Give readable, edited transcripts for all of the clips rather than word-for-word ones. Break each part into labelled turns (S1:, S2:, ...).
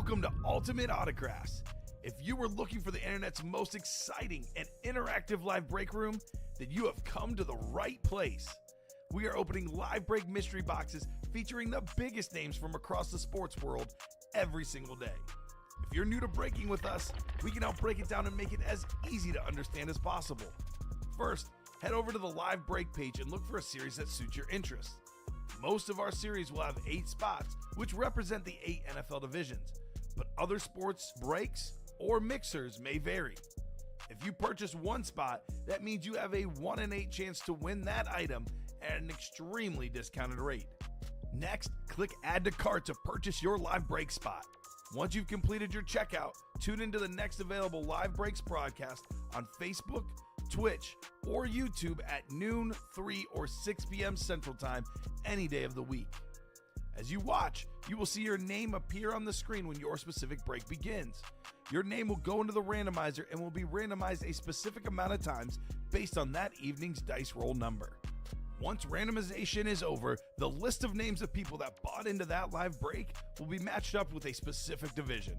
S1: Welcome to Ultimate Autographs. If you were looking for the internet's most exciting and interactive live break room, then you have come to the right place. We are opening live break mystery boxes featuring the biggest names from across the sports world every single day. If you're new to breaking with us, we can help break it down and make it as easy to understand as possible. First, head over to the live break page and look for a series that suits your interests. Most of our series will have 8 spots, which represent the 8 NFL divisions, but other sports breaks or mixers may vary. If you purchase one spot, that means you have a 1 in 8 chance to win that item at an extremely discounted rate. Next, click Add to Cart to purchase your live break spot. Once you've completed your checkout, tune into the next available live breaks broadcast on Facebook, Twitch, or YouTube at noon, 3, or 6 p.m. Central Time any day of the week. As you watch, you will see your name appear on the screen when your specific break begins. Your name will go into the randomizer and will be randomized a specific amount of times based on that evening's dice roll number. Once randomization is over, the list of names of people that bought into that live break will be matched up with a specific division.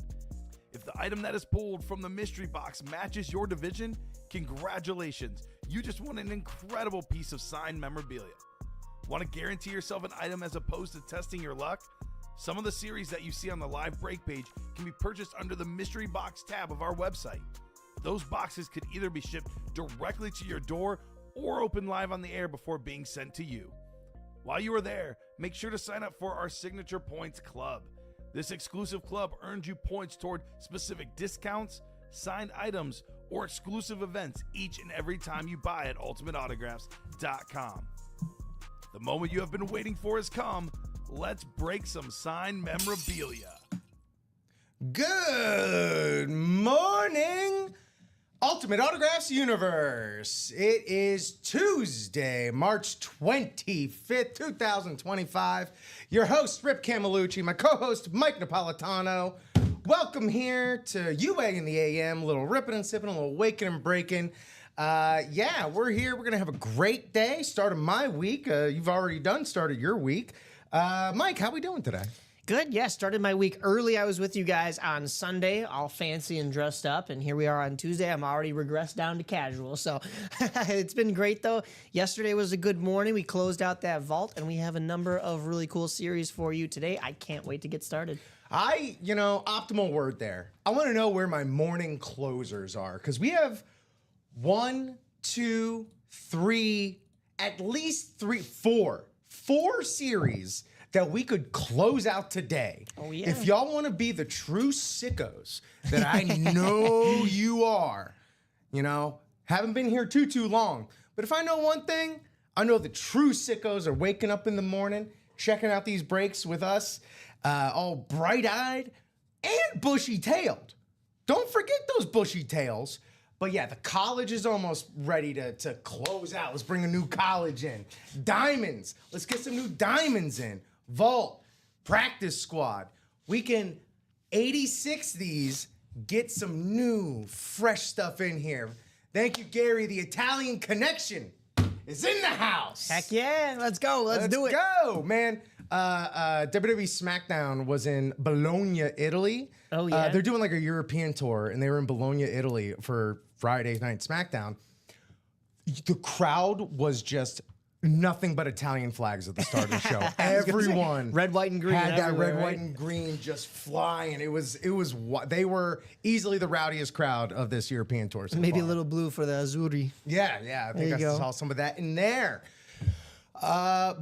S1: If the item that is pulled from the mystery box matches your division, congratulations, you just won an incredible piece of signed memorabilia. Want to guarantee yourself an item as opposed to testing your luck? Some of the series that you see on the live break page can be purchased under the mystery box tab of our website. Those boxes could either be shipped directly to your door or open live on the air before being sent to you. While you are there, make sure to sign up for our Signature Points Club. This exclusive club earns you points toward specific discounts, signed items, or exclusive events each and every time you buy at ultimateautographs.com. The moment you have been waiting for has come. Let's break some signed memorabilia.
S2: Good morning, Ultimate Autographs Universe. It is Tuesday, March 25th, 2025. Your host, Rip Camelucci, my co-host, Mike Napolitano. Welcome here to UA in the AM, a little ripping and sipping, a little waking and breaking. We're here. We're going to have a great day. Started my week. You've already started your week. Mike, how we doing today?
S3: Good, yeah. Started my week early. I was with you guys on Sunday, all fancy and dressed up, and here we are on Tuesday. I'm already regressed down to casual, so it's been great, though. Yesterday was a good morning. We closed out that vault, and we have a number of really cool series for you today. I can't wait to get started.
S2: Optimal word there. I want to know where my morning closers are, because we have 1, 2, 3, at least 4 series that we could close out today.
S3: Oh, yeah.
S2: If y'all want to be the true sickos that I know you are, haven't been here too long. But if I know one thing, I know the true sickos are waking up in the morning, checking out these breaks with us, all bright-eyed and bushy-tailed. Don't forget those bushy tails. But yeah, the college is almost ready to close out. Let's bring a new college in. Diamonds. Let's get some new diamonds in. Vault. Practice squad. We can 86 these, get some new, fresh stuff in here. Thank you, Gary. The Italian connection is in the house.
S3: Heck yeah. Let's go. Let's do it.
S2: Let's go, man. WWE SmackDown was in Bologna, Italy.
S3: Oh, yeah?
S2: They're doing like a European tour, and they were in Bologna, Italy for Friday Night SmackDown. The crowd was just nothing but Italian flags at the start of the show. Everyone
S3: red, white, and green
S2: had that red,
S3: everywhere,
S2: white,
S3: right?
S2: and green just flying. They were easily the rowdiest crowd of this European tour so
S3: Maybe
S2: far.
S3: a little blue for the Azzurri.
S2: Yeah. I think I
S3: go.
S2: saw some of that in there.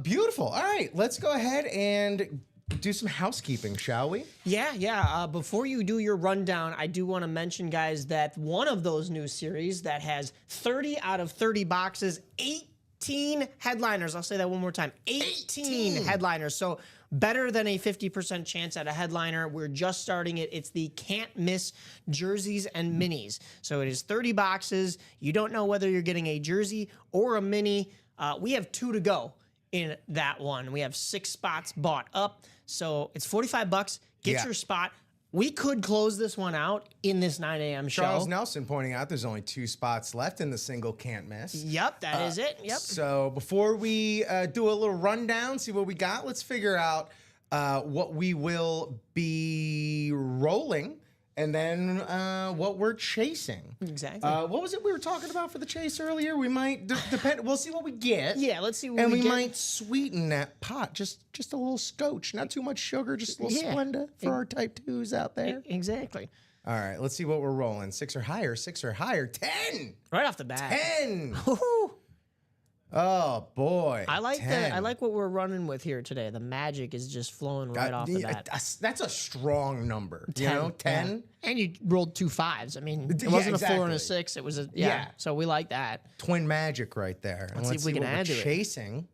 S2: Beautiful. All right, let's go ahead and do some housekeeping, shall we?
S3: Yeah. Before you do your rundown, I do want to mention, guys, that one of those new series that has 30 out of 30 boxes, 18 headliners. I'll say that one more time. 18 headliners. So better than a 50% chance at a headliner. We're just starting it. It's the can't miss jerseys and minis. So it is 30 boxes. You don't know whether you're getting a jersey or a mini. We have 2 to go in that one. We have 6 spots bought up. So it's $45. Get your spot. We could close this one out in this 9 a.m. show.
S2: Charles Nelson pointing out there's only 2 spots left in the single can't miss.
S3: Yep, that is it. Yep.
S2: So before we do a little rundown, see what we got, let's figure out what we will be rolling, and then what we're chasing.
S3: Exactly.
S2: What was it we were talking about for the chase earlier? We might depend. We'll see what we get.
S3: Yeah, let's see what
S2: and
S3: we
S2: we
S3: get.
S2: might sweeten that pot just a little scotch, not too much sugar, just a little
S3: Yeah.
S2: Splenda for our type 2s out there.
S3: Exactly.
S2: All right, let's see what we're rolling. 6 or higher, 10.
S3: Right off the bat.
S2: 10.
S3: Woo-hoo.
S2: Oh boy.
S3: I like
S2: 10.
S3: I like what we're running with here today. The magic is just flowing right off the bat.
S2: That's a strong number. 10. 10.
S3: Yeah. And you rolled 2 5s. I mean, it
S2: Yeah,
S3: wasn't a 4 and a
S2: exactly.
S3: 6. It was a
S2: Yeah.
S3: So we like that.
S2: Twin magic right there. And
S3: Let's see if we can
S2: what we're
S3: add to it.
S2: chasing.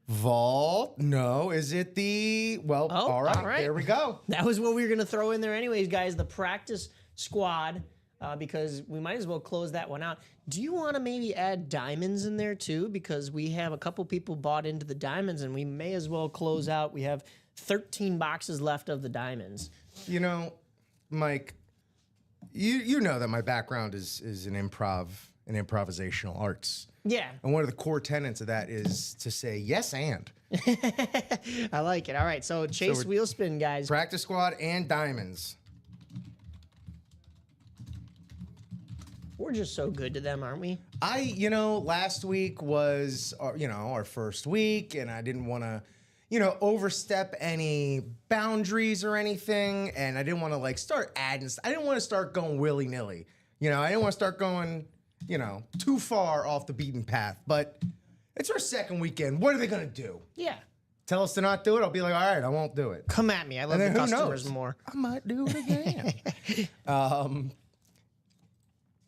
S2: Vault. No, is it the all right. There we go.
S3: That was what we were gonna throw in there, anyways, guys. The practice squad, because we might as well close that one out. Do you want to maybe add diamonds in there too? Because we have a couple people bought into the diamonds, and we may as well close out. We have 13 boxes left of the diamonds.
S2: You know, Mike, you know that my background is in improvisational arts.
S3: Yeah,
S2: And one of the core tenets of that is to say yes and.
S3: I like it. All right, so chase wheel spin, guys.
S2: Practice squad and diamonds.
S3: We're just so good to them, aren't we?
S2: Last week was, our first week, and I didn't want to, overstep any boundaries or anything, and I didn't want to, start adding. I didn't want to start going willy-nilly. I didn't want to start going, too far off the beaten path, but it's our second weekend. What are they going to do?
S3: Yeah.
S2: Tell us to not do it? I'll be like, all right, I won't do it.
S3: Come at me. I love
S2: And
S3: the
S2: then who
S3: customers
S2: knows?
S3: more.
S2: I might do it again.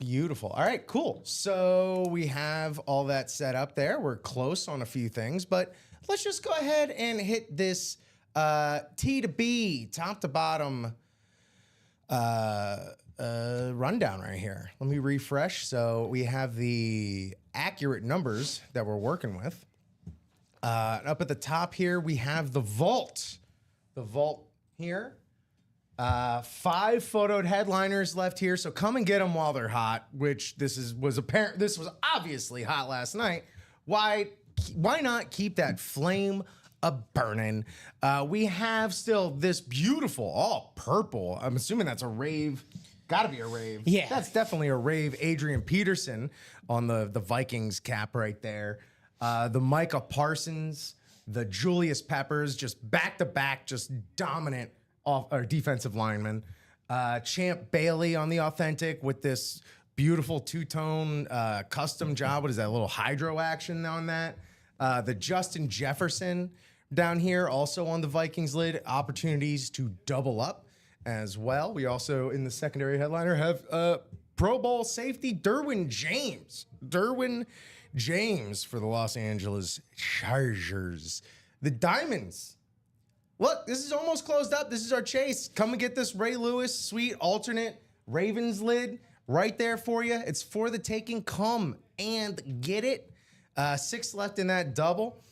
S2: Beautiful. All right, cool. So we have all that set up there. We're close on a few things, but let's just go ahead and hit this T to B, top to bottom rundown right here. Let me refresh. So we have the accurate numbers that we're working with. Up at the top here, we have the vault. The vault here. 5 photoed headliners left here, so come and get them while they're hot. Which was apparent. This was obviously hot last night. Why not keep that flame a burning? We have still this beautiful, all purple. I'm assuming that's a rave. Got to be a rave.
S3: Yeah.
S2: That's definitely a rave. Adrian Peterson on the Vikings cap right there. The Micah Parsons, the Julius Peppers, just back to back, just dominant defensive lineman. Champ Bailey on the authentic with this beautiful two-tone custom job. What is that, a little hydro action on that? The Justin Jefferson down here, also on the Vikings lid, opportunities to double up as well. We also, in the secondary headliner, have Pro Bowl safety Derwin James. Derwin James for the Los Angeles Chargers. The Diamonds. Look, this is almost closed up. This is our chase. Come and get this Ray Lewis sweet alternate Ravens lid right there for you. It's for the taking. Come and get it. 6 left in that double.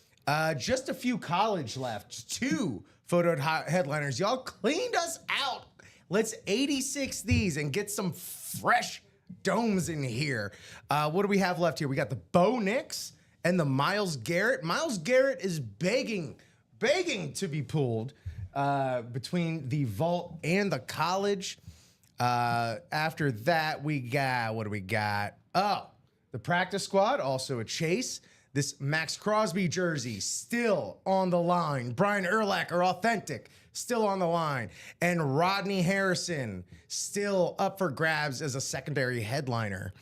S2: Just a few college left. Just 2 photoed headliners. Y'all cleaned us out. Let's 86 these and get some fresh domes in here. What do we have left here? We got the Bo Nix and the Myles Garrett. Myles Garrett is begging to be pulled between the vault and the college. After that, we got, what do we got? Oh, the practice squad, also a chase. This Max Crosby jersey still on the line. Brian Urlacher, authentic, still on the line. And Rodney Harrison still up for grabs as a secondary headliner.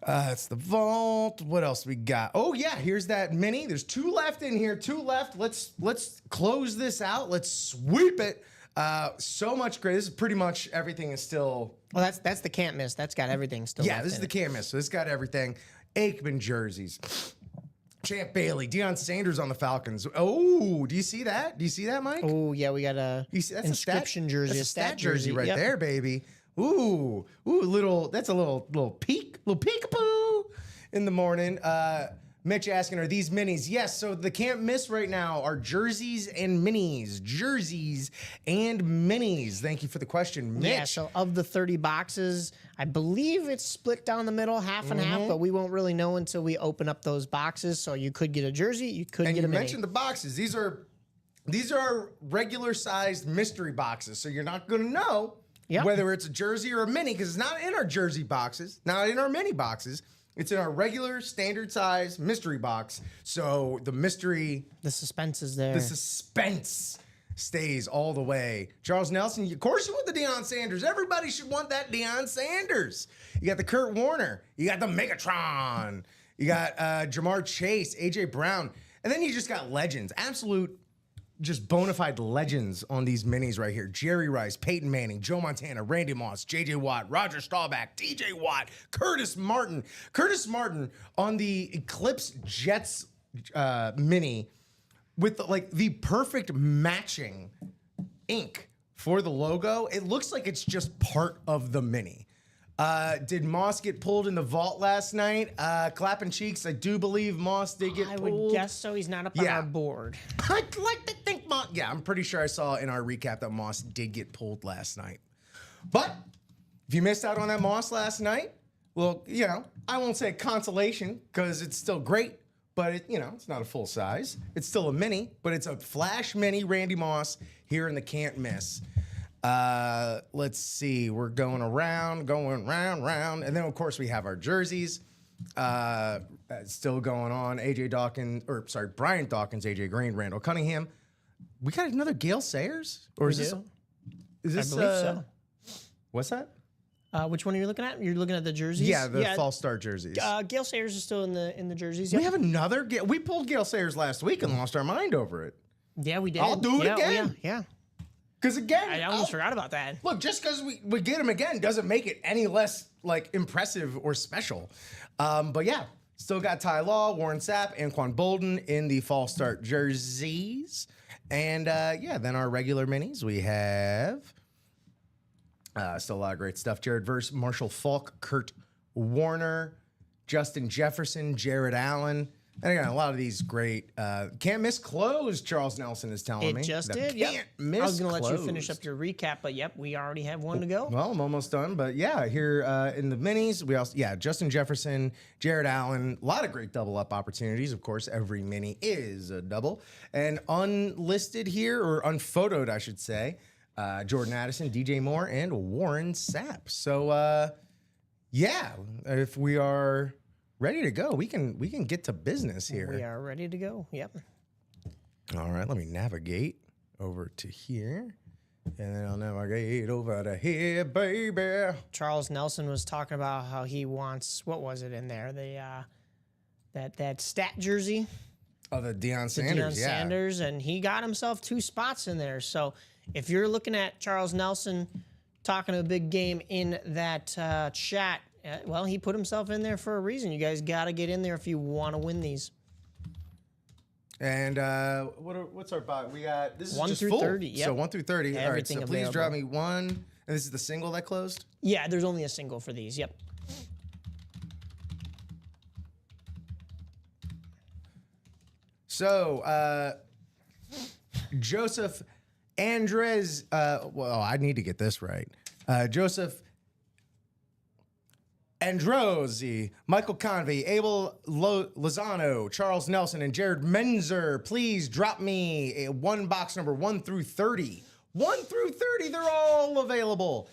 S2: It's the vault. What else we got? Oh yeah, here's that mini. There's 2 left in here. 2 left. Let's close this out. Let's sweep it. So much great. This is pretty much everything is still.
S3: Well, that's the can't miss. That's got everything still.
S2: Yeah,
S3: left
S2: this is
S3: in
S2: the
S3: it.
S2: can't miss. So this got everything. Aikman jerseys. Champ Bailey, Deion Sanders on the Falcons. Oh, do you see that? Do you see that, Mike?
S3: Oh yeah, we got a
S2: You see, that's
S3: inscription
S2: a stat,
S3: jersey,
S2: That's a stat jersey right
S3: Yep.
S2: there, baby. Ooh, that's a little peek, little peekaboo in the morning. Mitch asking, are these minis? Yes, so the can't miss right now are jerseys and minis. Jerseys and minis. Thank you for the question, Mitch.
S3: Yeah, so of the 30 boxes, I believe it's split down the middle, half and half, but we won't really know until we open up those boxes. So you could get a jersey, you could
S2: And
S3: get
S2: you
S3: a mini.
S2: mentioned the boxes. These are these are regular sized mystery boxes, so you're not going to know
S3: Yep.
S2: whether it's a jersey or a mini, because it's not in our jersey boxes, not in our mini boxes. It's in our regular standard size mystery box. So the mystery,
S3: The suspense is there.
S2: the suspense stays all the way. Charles Nelson, of course you want the Deion Sanders. Everybody should want that Deion Sanders. You got the Kurt Warner. You got the Megatron. You got Jamar Chase, A.J. Brown. And then you just got legends. Absolute just bona fide legends on these minis right here. Jerry Rice, Peyton Manning, Joe Montana, Randy Moss, J.J. Watt, Roger Staubach, T.J. Watt, Curtis Martin. Curtis Martin on the Eclipse Jets mini with the perfect matching ink for the logo. It looks like it's just part of the mini. Did Moss get pulled in the vault last night? Clapping cheeks. I do believe Moss did get
S3: I
S2: pulled.
S3: would guess so. He's not up on
S2: Yeah.
S3: our board.
S2: I'd like to think Moss. Yeah, I'm pretty sure I saw in our recap that Moss did get pulled last night. But if you missed out on that Moss last night, well, I won't say consolation because it's still great, but it's not a full size. It's still a mini, but it's a flash mini Randy Moss here in the can't miss. Let's see. We're going round, and then of course we have our jerseys. Still going on. Brian Dawkins, AJ Green, Randall Cunningham. We got another Gale Sayers, or
S3: We
S2: is this?
S3: do.
S2: Is this?
S3: I believe so.
S2: What's that?
S3: Which one are you looking at? You're looking at the jerseys?
S2: Yeah, the false start jerseys.
S3: Gale Sayers is still in the jerseys.
S2: We
S3: Yep.
S2: have another. We pulled Gale Sayers last week and lost our mind over it.
S3: Yeah, we did.
S2: I'll do it
S3: Yeah,
S2: again.
S3: Yeah.
S2: Because again,
S3: I almost forgot about that.
S2: Look, just because we get him again doesn't make it any less impressive or special. But yeah, still got Ty Law, Warren Sapp, Anquan Bolden in the false start jerseys. And then our regular minis, we have still a lot of great stuff. Jared Verse, Marshall Falk, Kurt Warner, Justin Jefferson, Jared Allen. And again, a lot of these great can't miss closed, Charles Nelson is telling me.
S3: It just
S2: The
S3: did. Yep.
S2: Can't miss
S3: I was going to let you finish
S2: closed.
S3: up your recap, but yep, we already have one to go.
S2: Well, I'm almost done, but yeah, here in the minis, we also Justin Jefferson, Jared Allen, a lot of great double up opportunities. Of course, every mini is a double, and unlisted here or unphotoed, I should say, Jordan Addison, DJ Moore, and Warren Sapp. So if we are ready to go, we can get to business here.
S3: We are ready to go. Yep.
S2: All right, let me navigate over to here. And then I'll navigate over to here, baby.
S3: Charles Nelson was talking about how he wants, what was it in there? The that stat jersey,
S2: Oh, the Deion
S3: Deion
S2: Sanders, yeah.
S3: Sanders, and he got himself 2 spots in there. So if you're looking at Charles Nelson talking a big game in that chat, well, he put himself in there for a reason. You guys got to get in there if you want to win these.
S2: And what's our bot? We got this is
S3: 1
S2: just
S3: through
S2: full.
S3: 30, yep.
S2: So 1 through 30. All right,
S3: Everything
S2: so please
S3: available.
S2: drop me one. And this is the single that closed.
S3: Yeah, there's only a single for these. Yep.
S2: So Joseph Andres. Well, I need to get this right. Joseph Androsi, Michael Convey, Abel Lozano, Charles Nelson, and Jared Menzer. Please drop me a one box number 1 through 30. 1 through 30, they're all available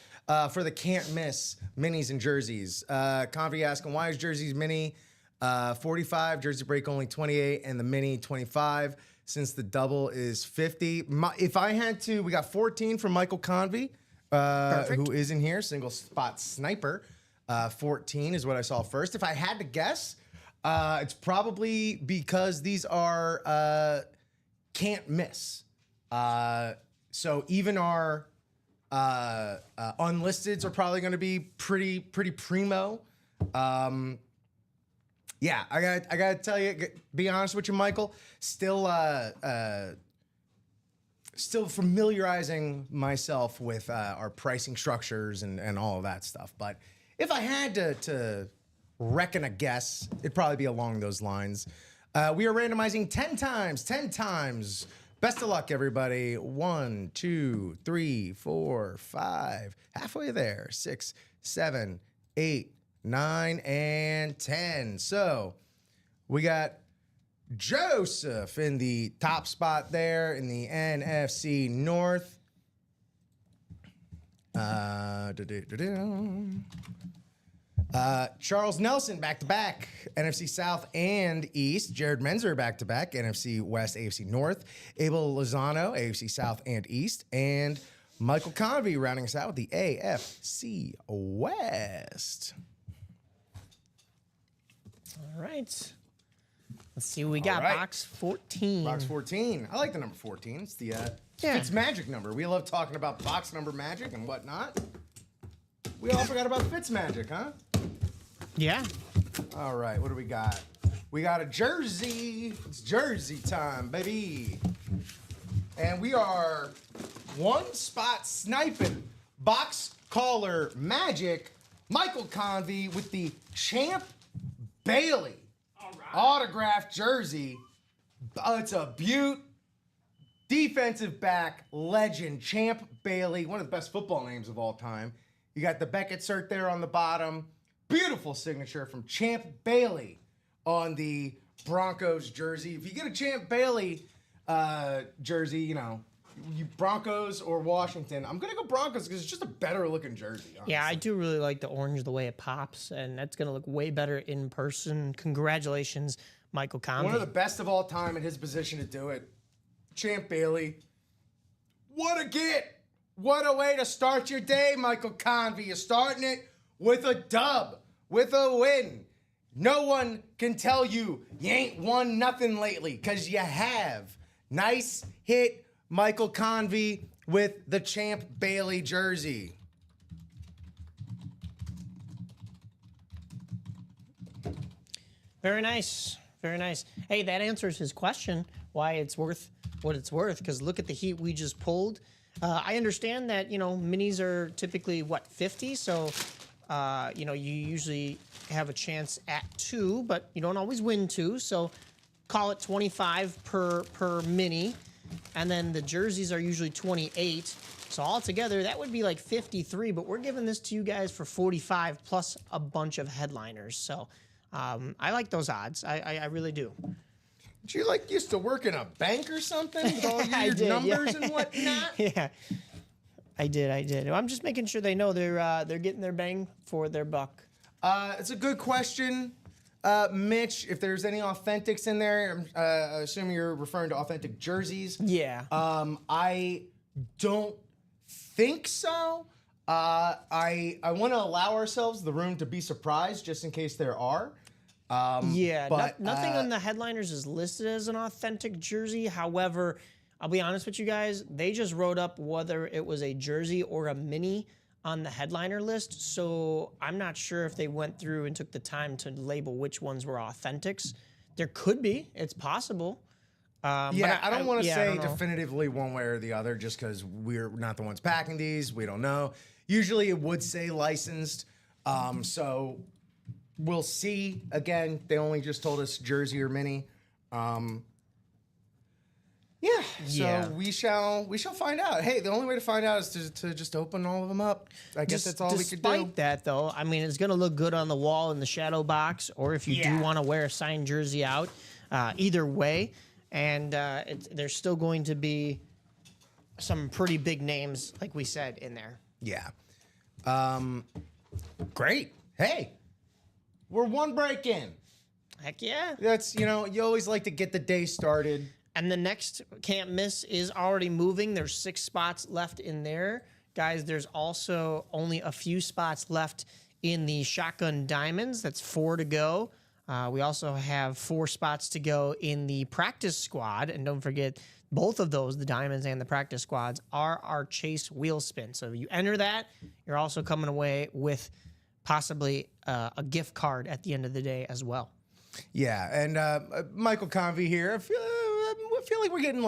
S2: for the can't miss minis and jerseys. Convey asking, why is jerseys mini 45, jersey break only 28, and the mini 25? Since the double is 50. If I had to, we got 14 from Michael Convey, who is in here, single spot sniper. 14 is what I saw first. If I had to guess, it's probably because these are can't miss. So even our unlisteds are probably going to be pretty primo. Yeah, I gotta tell you, be honest with you, Michael. Still familiarizing myself with our pricing structures and all of that stuff. But if I had to reckon a guess, it'd probably be along those lines. We are randomizing 10 times. 10 times. Best of luck, everybody. 1, 2, 3, 4, 5. Halfway there. 6, 7, 8, 9, and 10. So we got Joseph in the top spot there in the NFC North. Charles Nelson back-to-back NFC South and East. Jared Menzer back-to-back NFC West, AFC North. Abel Lozano, AFC South and East. And Michael Convey rounding us out with the AFC West.
S3: All right. Let's see what we got.
S2: right.
S3: Box 14.
S2: Box 14. I like the number 14. It's the Fitz magic number. We love talking about box number magic and whatnot. We all forgot about Fitz magic, huh?
S3: Yeah.
S2: All right, what do we got? We got a jersey. It's jersey time, baby. And we are one spot sniping. Box caller magic. Michael Convey with the Champ Bailey autographed jersey. It's a beaut. Defensive back legend, Champ Bailey, one of the best football names of all time. You got the Beckett cert there on the bottom. Beautiful signature from Champ Bailey on the Broncos jersey. If you get a Champ Bailey jersey, you Broncos or Washington, I'm going to go Broncos because it's just a better looking jersey. Honestly.
S3: Yeah, I do really like the orange, the way it pops, and that's going to look way better in person. Congratulations, Michael Convey.
S2: One of the best of all time at his position to do it. Champ Bailey. What a get. What a way to start your day, Michael Convey. You're starting it with a dub, with a win. No one can tell you ain't won nothing lately, because you have. Nice hit, Michael Convey with the Champ Bailey jersey.
S3: Very nice. Very nice. Hey, that answers his question, why it's worth what it's worth, because look at the heat we just pulled. I understand that, minis are typically, 50? So, you usually have a chance at 2, but you don't always win 2. So call it 25 per mini. And then the jerseys are usually 28. So altogether, that would be like 53, but we're giving this to you guys for 45 plus a bunch of headliners. So I like those odds. I really do.
S2: Did you used to work in a bank or something with all your numbers and whatnot?
S3: Yeah, I did. I'm just making sure they know they're getting their bang for their buck.
S2: It's a good question, Mitch. If there's any authentics in there, I'm assuming you're referring to authentic jerseys.
S3: Yeah.
S2: I don't think so. I want to allow ourselves the room to be surprised, just in case there are.
S3: But nothing on the headliners is listed as an authentic jersey. However, I'll be honest with you guys, they just wrote up whether it was a jersey or a mini on the headliner list. So I'm not sure if they went through and took the time to label which ones were authentics. There could be. It's possible.
S2: I don't want to say definitively one way or the other just because we're not the ones packing these. We don't know. Usually it would say licensed. So we'll see. Again, they only just told us jersey or mini. So we shall find out. Hey, the only way to find out is to just open all of them up. I guess that's all we could do.
S3: Despite that, though, I mean, it's going to look good on the wall in the shadow box, or if you do want to wear a signed jersey out, either way. And there's still going to be some pretty big names, like we said, in there.
S2: Yeah. Great. Hey, we're one break in.
S3: Heck yeah.
S2: That's, you always like to get the day started.
S3: And the next can't miss is already moving. There's 6 spots left in there. Guys, there's also only a few spots left in the Shotgun Diamonds. That's 4 to go. We also have 4 spots to go in the practice squad. And don't forget, both of those, the Diamonds and the practice squads, are our Chase Wheel Spin. So if you enter that, you're also coming away with possibly a gift card at the end of the day as well.
S2: Yeah, and Michael Convey here. I feel like we're getting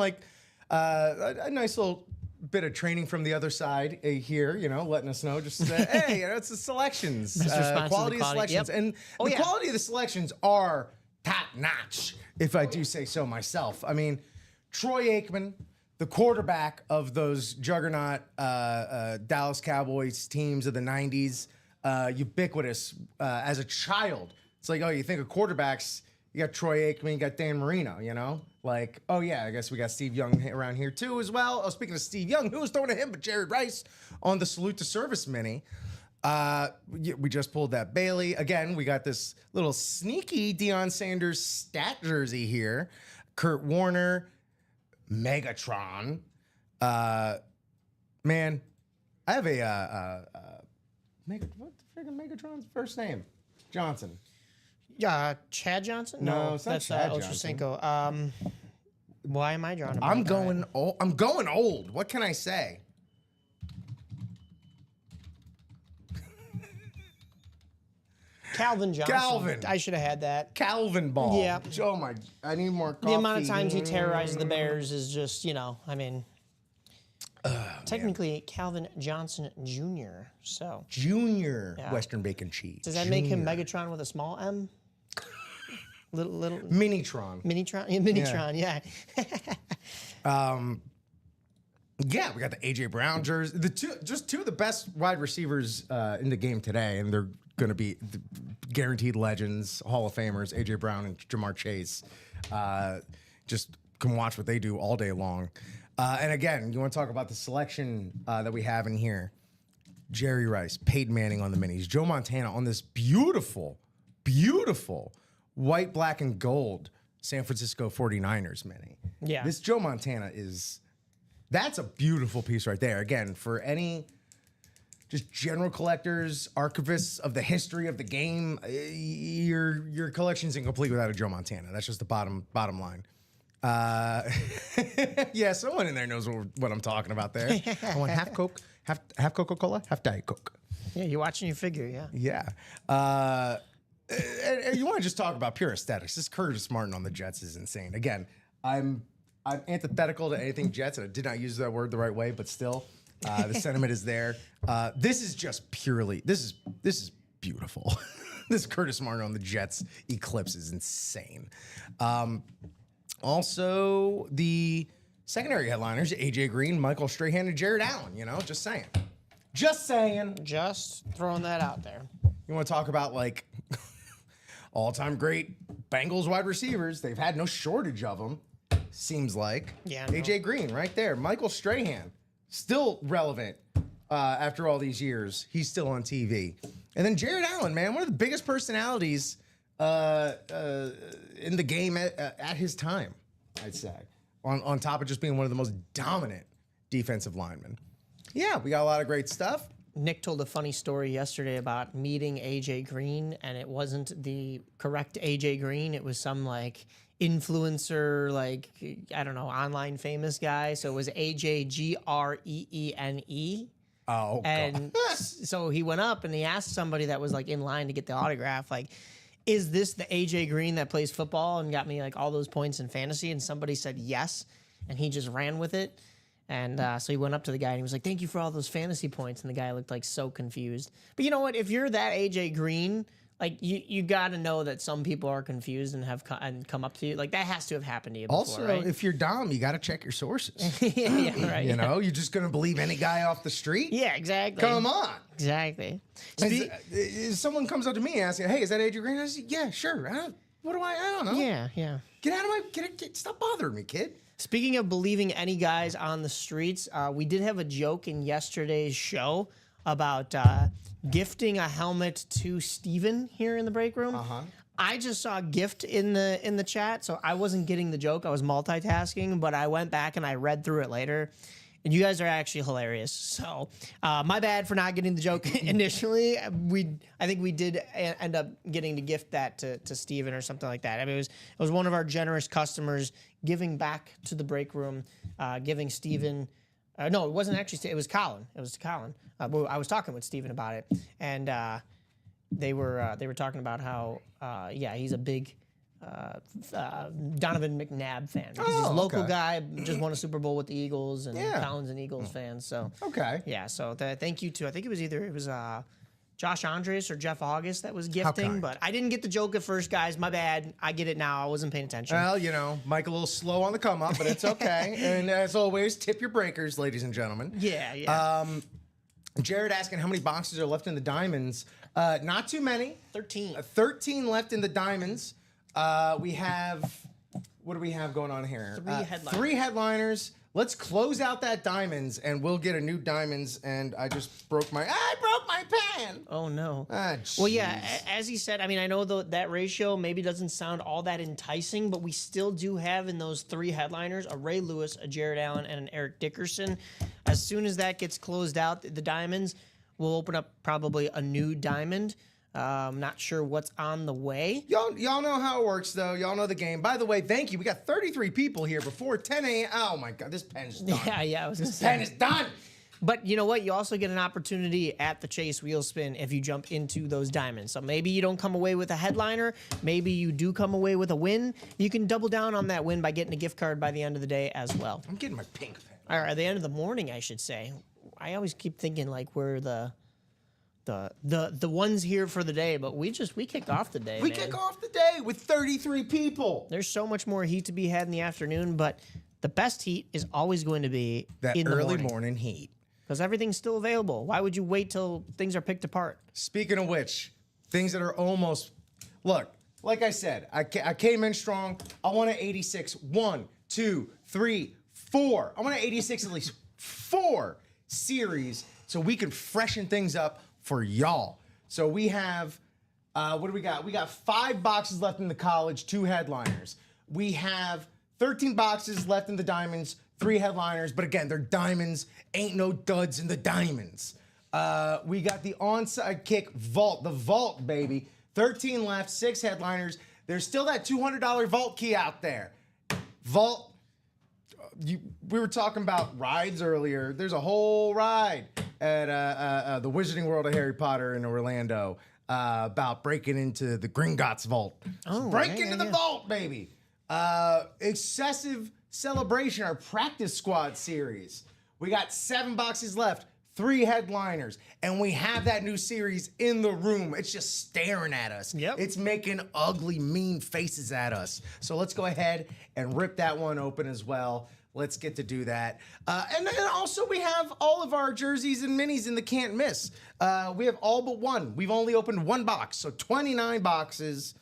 S2: a nice little bit of training from the other side here, letting us know just, hey, it's the selections, quality of selections. Yep. And the quality of the selections are top notch, if I do say so myself. I mean, Troy Aikman, the quarterback of those juggernaut Dallas Cowboys teams of the 90s, ubiquitous as a child. It's like, oh, you think of quarterbacks, You got Troy Aikman, you got Dan Marino, you know? Like, oh yeah, I guess we got Steve Young around here too as well. Oh, speaking of Steve Young, who was throwing at him but Jared Rice on the Salute to Service mini. We just pulled that Bailey. Again, we got this little sneaky Deion Sanders stat jersey here. Kurt Warner, Megatron. Man, I have what the friggin' Megatron's first name? Johnson.
S3: Chad Johnson?
S2: No, it's not
S3: that's
S2: Chad
S3: Ochocinco. Why am I drawing a
S2: I'm
S3: blank?
S2: going old. I'm going old. What can I say?
S3: Calvin Johnson.
S2: Calvin.
S3: I should have had that.
S2: Calvin Ball.
S3: Yeah.
S2: Oh my! I need more coffee.
S3: The amount of times he terrorized the Bears is just, I mean, technically Calvin Johnson Jr. So
S2: Junior Western Bacon Cheese.
S3: does that make him Megatron with a small M? little
S2: Minitron?
S3: Minitron? Yeah, Minitron. Yeah.
S2: Yeah, we got the AJ Brown jersey. Two of the best wide receivers in the game today, and they're going to be guaranteed legends, Hall of Famers, AJ Brown and Jamar Chase. Just can watch what they do all day long. And again, you want to talk about the selection that we have in here. Jerry Rice, Peyton Manning on the minis, Joe Montana on this beautiful, beautiful white, black, and gold San Francisco 49ers mini.
S3: Yeah.
S2: This Joe Montana that's a beautiful piece right there. Again, for any just general collectors, archivists of the history of the game, your collection's incomplete without a Joe Montana. That's just the bottom line. Yeah, someone in there knows what I'm talking about there. I want half Coke, half Coca-Cola, half Diet Coke.
S3: Yeah, you're watching your figure, yeah.
S2: Yeah. And you want to just talk about pure aesthetics. This Curtis Martin on the Jets is insane. Again, I'm antithetical to anything Jets, and I did not use that word the right way, but still, the sentiment is there. This is just purely, this is beautiful. This Curtis Martin on the Jets eclipse is insane. Also, the secondary headliners, AJ Green, Michael Strahan, and Jared Allen, just saying. Just saying.
S3: Just throwing that out there.
S2: You want to talk about, like, all-time great Bengals wide receivers. They've had no shortage of them, seems like.
S3: Yeah. No.
S2: AJ Green right there. Michael Strahan, still relevant after all these years. He's still on TV. And then Jared Allen, man, one of the biggest personalities in the game at his time, I'd say. On top of just being one of the most dominant defensive linemen. Yeah, we got a lot of great stuff.
S3: Nick told a funny story yesterday about meeting AJ Green, and it wasn't the correct AJ Green. It was some influencer, I don't know, online famous guy. So it was AJ Greene.
S2: Oh,
S3: and so he went up and he asked somebody that was in line to get the autograph, is this the AJ Green that plays football and got me all those points in fantasy? And somebody said yes, and he just ran with it. And so he went up to the guy and he was like, "Thank you for all those fantasy points." And the guy looked so confused. But you know what? If you're that AJ Green, you got to know that some people are confused and have come up to you. That has to have happened to you before,
S2: also,
S3: right?
S2: if you're Dom, you got to check your sources.
S3: Yeah, right.
S2: You're just going to believe any guy off the street?
S3: Yeah, exactly.
S2: Come on.
S3: Exactly.
S2: If someone comes up to me asking, "Hey, is that AJ Green?" I say, "Yeah, sure." I don't know.
S3: Yeah, yeah.
S2: Get out of my, stop bothering me, kid.
S3: Speaking of believing any guys on the streets, we did have a joke in yesterday's show about gifting a helmet to Steven here in the break room.
S2: Uh-huh.
S3: I just saw a gift in the chat, so I wasn't getting the joke. I was multitasking, but I went back and I read through it later. And you guys are actually hilarious. So my bad for not getting the joke initially. I think we did end up getting to gift that to Steven or something like that. I mean, it was one of our generous customers giving back to the break room, giving Steven. No, it wasn't actually. It was Colin. It was Colin. I was talking with Steven about it, and they were talking about how he's a big Donovan McNabb fan. He's a local guy, just won a Super Bowl with the Eagles, and Colin's an Eagles fan. So so thank you to, I think it was Josh Andres or Jeff August that was gifting, but I didn't get the joke at first, guys. My bad. I get it now. I wasn't paying attention.
S2: Well, Mike a little slow on the come up, but it's okay. And as always, tip your breakers, ladies and gentlemen.
S3: Yeah.
S2: Jared asking how many boxes are left in the diamonds. Not too many.
S3: 13.
S2: 13 left in the diamonds. We have, what do we have going on here?
S3: Three headliners.
S2: 3 headliners. Let's close out that diamonds, and we'll get a new diamonds. And I broke my pen.
S3: Oh no.
S2: Ah,
S3: Well, yeah,
S2: jeez.
S3: as he said, I mean, I know that ratio maybe doesn't sound all that enticing, but we still do have in those 3 headliners a Ray Lewis, a Jared Allen, and an Eric Dickerson. As soon as that gets closed out, the diamonds will open up probably a new diamond. I'm not sure what's on the way.
S2: Y'all know how it works, though. Y'all know the game. By the way, thank you. We got 33 people here before 10 a.m. Oh, my God. This pen's done.
S3: Yeah, I was going to
S2: Pen
S3: say.
S2: is done.
S3: But you know what? You also get an opportunity at the Chase Wheel Spin if you jump into those diamonds. So maybe you don't come away with a headliner. Maybe you do come away with a win. You can double down on that win by getting a gift card by the end of the day as well.
S2: I'm getting my pink pen.
S3: Or at the end of the morning, I should say. I always keep thinking like we're the ones here for the day, but we kick off the day.
S2: We
S3: man.
S2: kick off the day with 33 people.
S3: There's so much more heat to be had in the afternoon, but the best heat is always going to be
S2: That
S3: in the
S2: early
S3: morning
S2: heat.
S3: because everything's still available. Why would you wait till things are picked apart?
S2: Speaking of which, things that are almost, look, like I said, I came in strong. I want an 86. 1, 2, 3, 4. I want an 86 at least 4 series so we can freshen things up for y'all. So we have, what do we got? We got 5 boxes left in the college, 2 headliners. We have 13 boxes left in the diamonds, 3 headliners. But again, they're diamonds. Ain't no duds in the diamonds. We got the onside kick vault, the vault, baby. 13 left, 6 headliners. There's still that $200 vault key out there. Vault, we were talking about rides earlier. There's a whole ride at the Wizarding World of Harry Potter in Orlando about breaking into the Gringotts vault.
S3: Oh,
S2: Break
S3: yeah,
S2: into
S3: yeah,
S2: the
S3: yeah.
S2: vault, baby. Excessive Celebration, our practice squad series. We got 7 boxes left, 3 headliners, and we have that new series in the room. It's just staring at us.
S3: Yep.
S2: It's making ugly, mean faces at us. So let's go ahead and rip that one open as well. Let's get to do that. And then also we have all of our jerseys and minis in the can't miss. We have all but one. We've only opened 1 box, so 29 boxes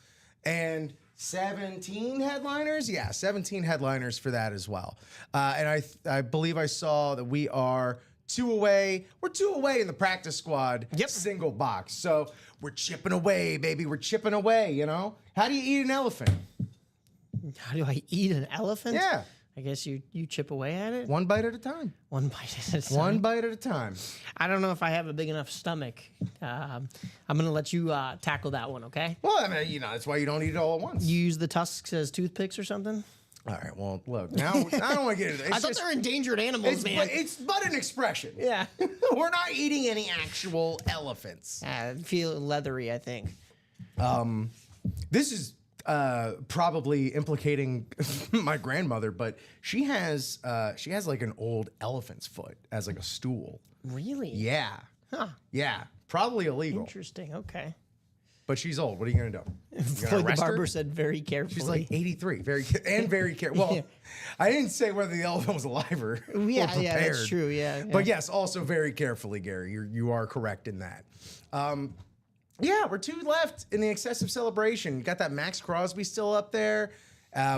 S2: and 17 headliners. Yeah, 17 headliners for that as well. And I believe I saw that we are 2 away. We're 2 away in the practice squad.
S3: Yep.
S2: Single box. So we're chipping away, baby. We're chipping away, you know? How do you eat an elephant?
S3: How do I eat an elephant?
S2: Yeah.
S3: I guess you chip away at it.
S2: 1 bite at a time.
S3: 1 bite at a time.
S2: 1 bite at a time.
S3: I don't know if I have a big enough stomach. I'm gonna let you tackle that one, okay?
S2: Well, I mean, you know, that's why you don't eat it all at once.
S3: You use the tusks as toothpicks or something?
S2: All right, well, look, now I don't want to get into it.
S3: I thought they're endangered animals, man.
S2: It's but an expression.
S3: Yeah.
S2: We're not eating any actual elephants.
S3: I feel leathery, I think.
S2: This is probably implicating my grandmother, but she has like an old elephant's foot as like a stool.
S3: Really?
S2: Yeah.
S3: Huh.
S2: Yeah. Probably illegal.
S3: Interesting. Okay.
S2: But she's old. What are you gonna do? You gonna
S3: Floyd the
S2: arrest her?
S3: barber said very carefully.
S2: She's like 83, very careful. Well,
S3: Yeah.
S2: I didn't say whether the elephant was alive or
S3: yeah,
S2: prepared.
S3: yeah, that's true. Yeah,
S2: But yes, also very carefully, Gary. You are correct in that. Yeah, we're 2 left in the excessive celebration. You got that Max Crosby still up there.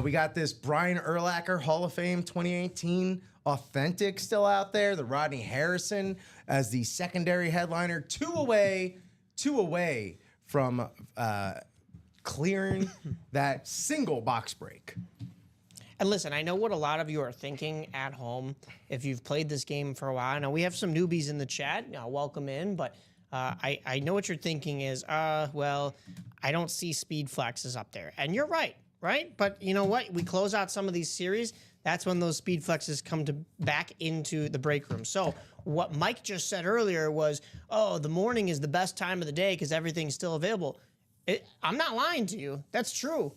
S2: We got this Brian Urlacher Hall of Fame 2018 authentic still out there. The Rodney Harrison as the secondary headliner. 2 away from clearing that single box break.
S3: And listen, I know what a lot of you are thinking at home if you've played this game for a while. Now, we have some newbies in the chat. Welcome in, but I know what you're thinking is, well, I don't see speed flexes up there. And you're right? But you know what? We close out some of these series. That's when those speed flexes come back into the break room. So what Mike just said earlier was, oh, the morning is the best time of the day because everything's still available. I'm not lying to you. That's true.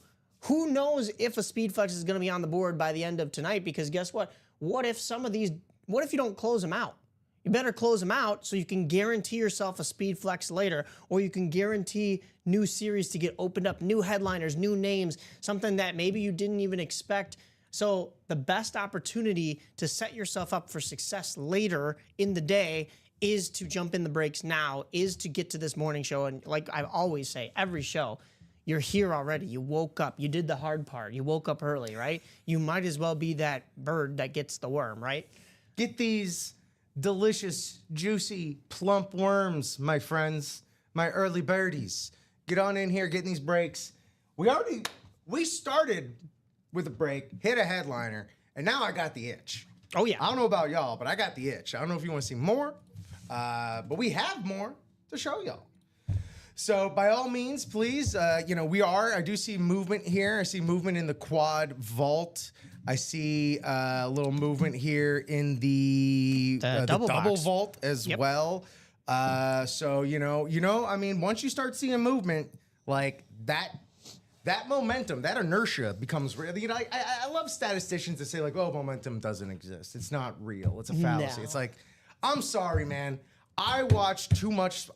S3: Who knows if a speed flex is going to be on the board by the end of tonight? Because guess what? What if you don't close them out? You better close them out so you can guarantee yourself a speed flex later, or you can guarantee new series to get opened up, new headliners, new names, something that maybe you didn't even expect. So the best opportunity to set yourself up for success later in the day is to jump in the breaks now, is to get to this morning show. And like I always say, every show, You're here already. You woke up. You did the hard part. You woke up early, right? You might as well be that bird that gets the worm, right?
S2: Get these delicious, juicy, plump worms, my friends, my early birdies. Get on in here, getting these breaks. We started with a break, hit a headliner, and now I got the itch.
S3: Oh, yeah.
S2: I don't know about y'all, but I got the itch. I don't know if you want to see more, but we have more to show y'all. So by all means, please, I do see movement here. I see movement in the quad vault. I see a little movement here in the double
S3: box.
S2: vault as well. So, I mean, once you start seeing movement like that momentum, that inertia becomes real. I love statisticians that say like, oh, momentum doesn't exist. It's not real. It's a fallacy.
S3: No.
S2: It's like, I'm sorry, man. I've watched too much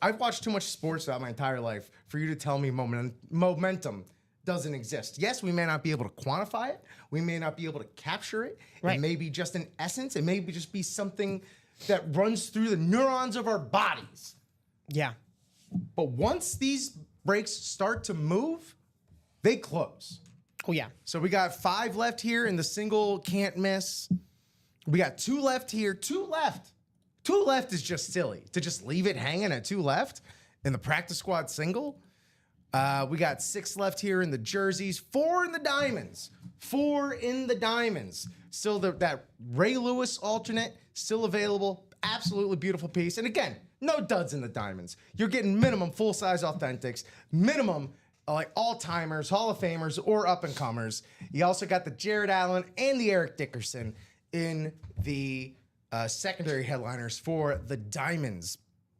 S2: sports throughout my entire life for you to tell me momentum doesn't exist. Yes, we may not be able to quantify it. We may not be able to capture it.
S3: Right.
S2: It may be just an essence. It may just be something that runs through the neurons of our bodies.
S3: Yeah.
S2: But once these brakes start to move, they close.
S3: Oh, yeah.
S2: So we got 5 left here in the single can't miss. We got 2 left here. 2 left. 2 left is just silly. To just leave it hanging at 2 left in the practice squad single. We got 6 left here in the jerseys. 4 in the diamonds. 4 in the diamonds. Still that Ray Lewis alternate, still available. Absolutely beautiful piece. And again, no duds in the diamonds. You're getting minimum full-size authentics, minimum like all-timers, Hall of Famers, or up-and-comers. You also got the Jared Allen and the Eric Dickerson in the secondary headliners for the diamonds.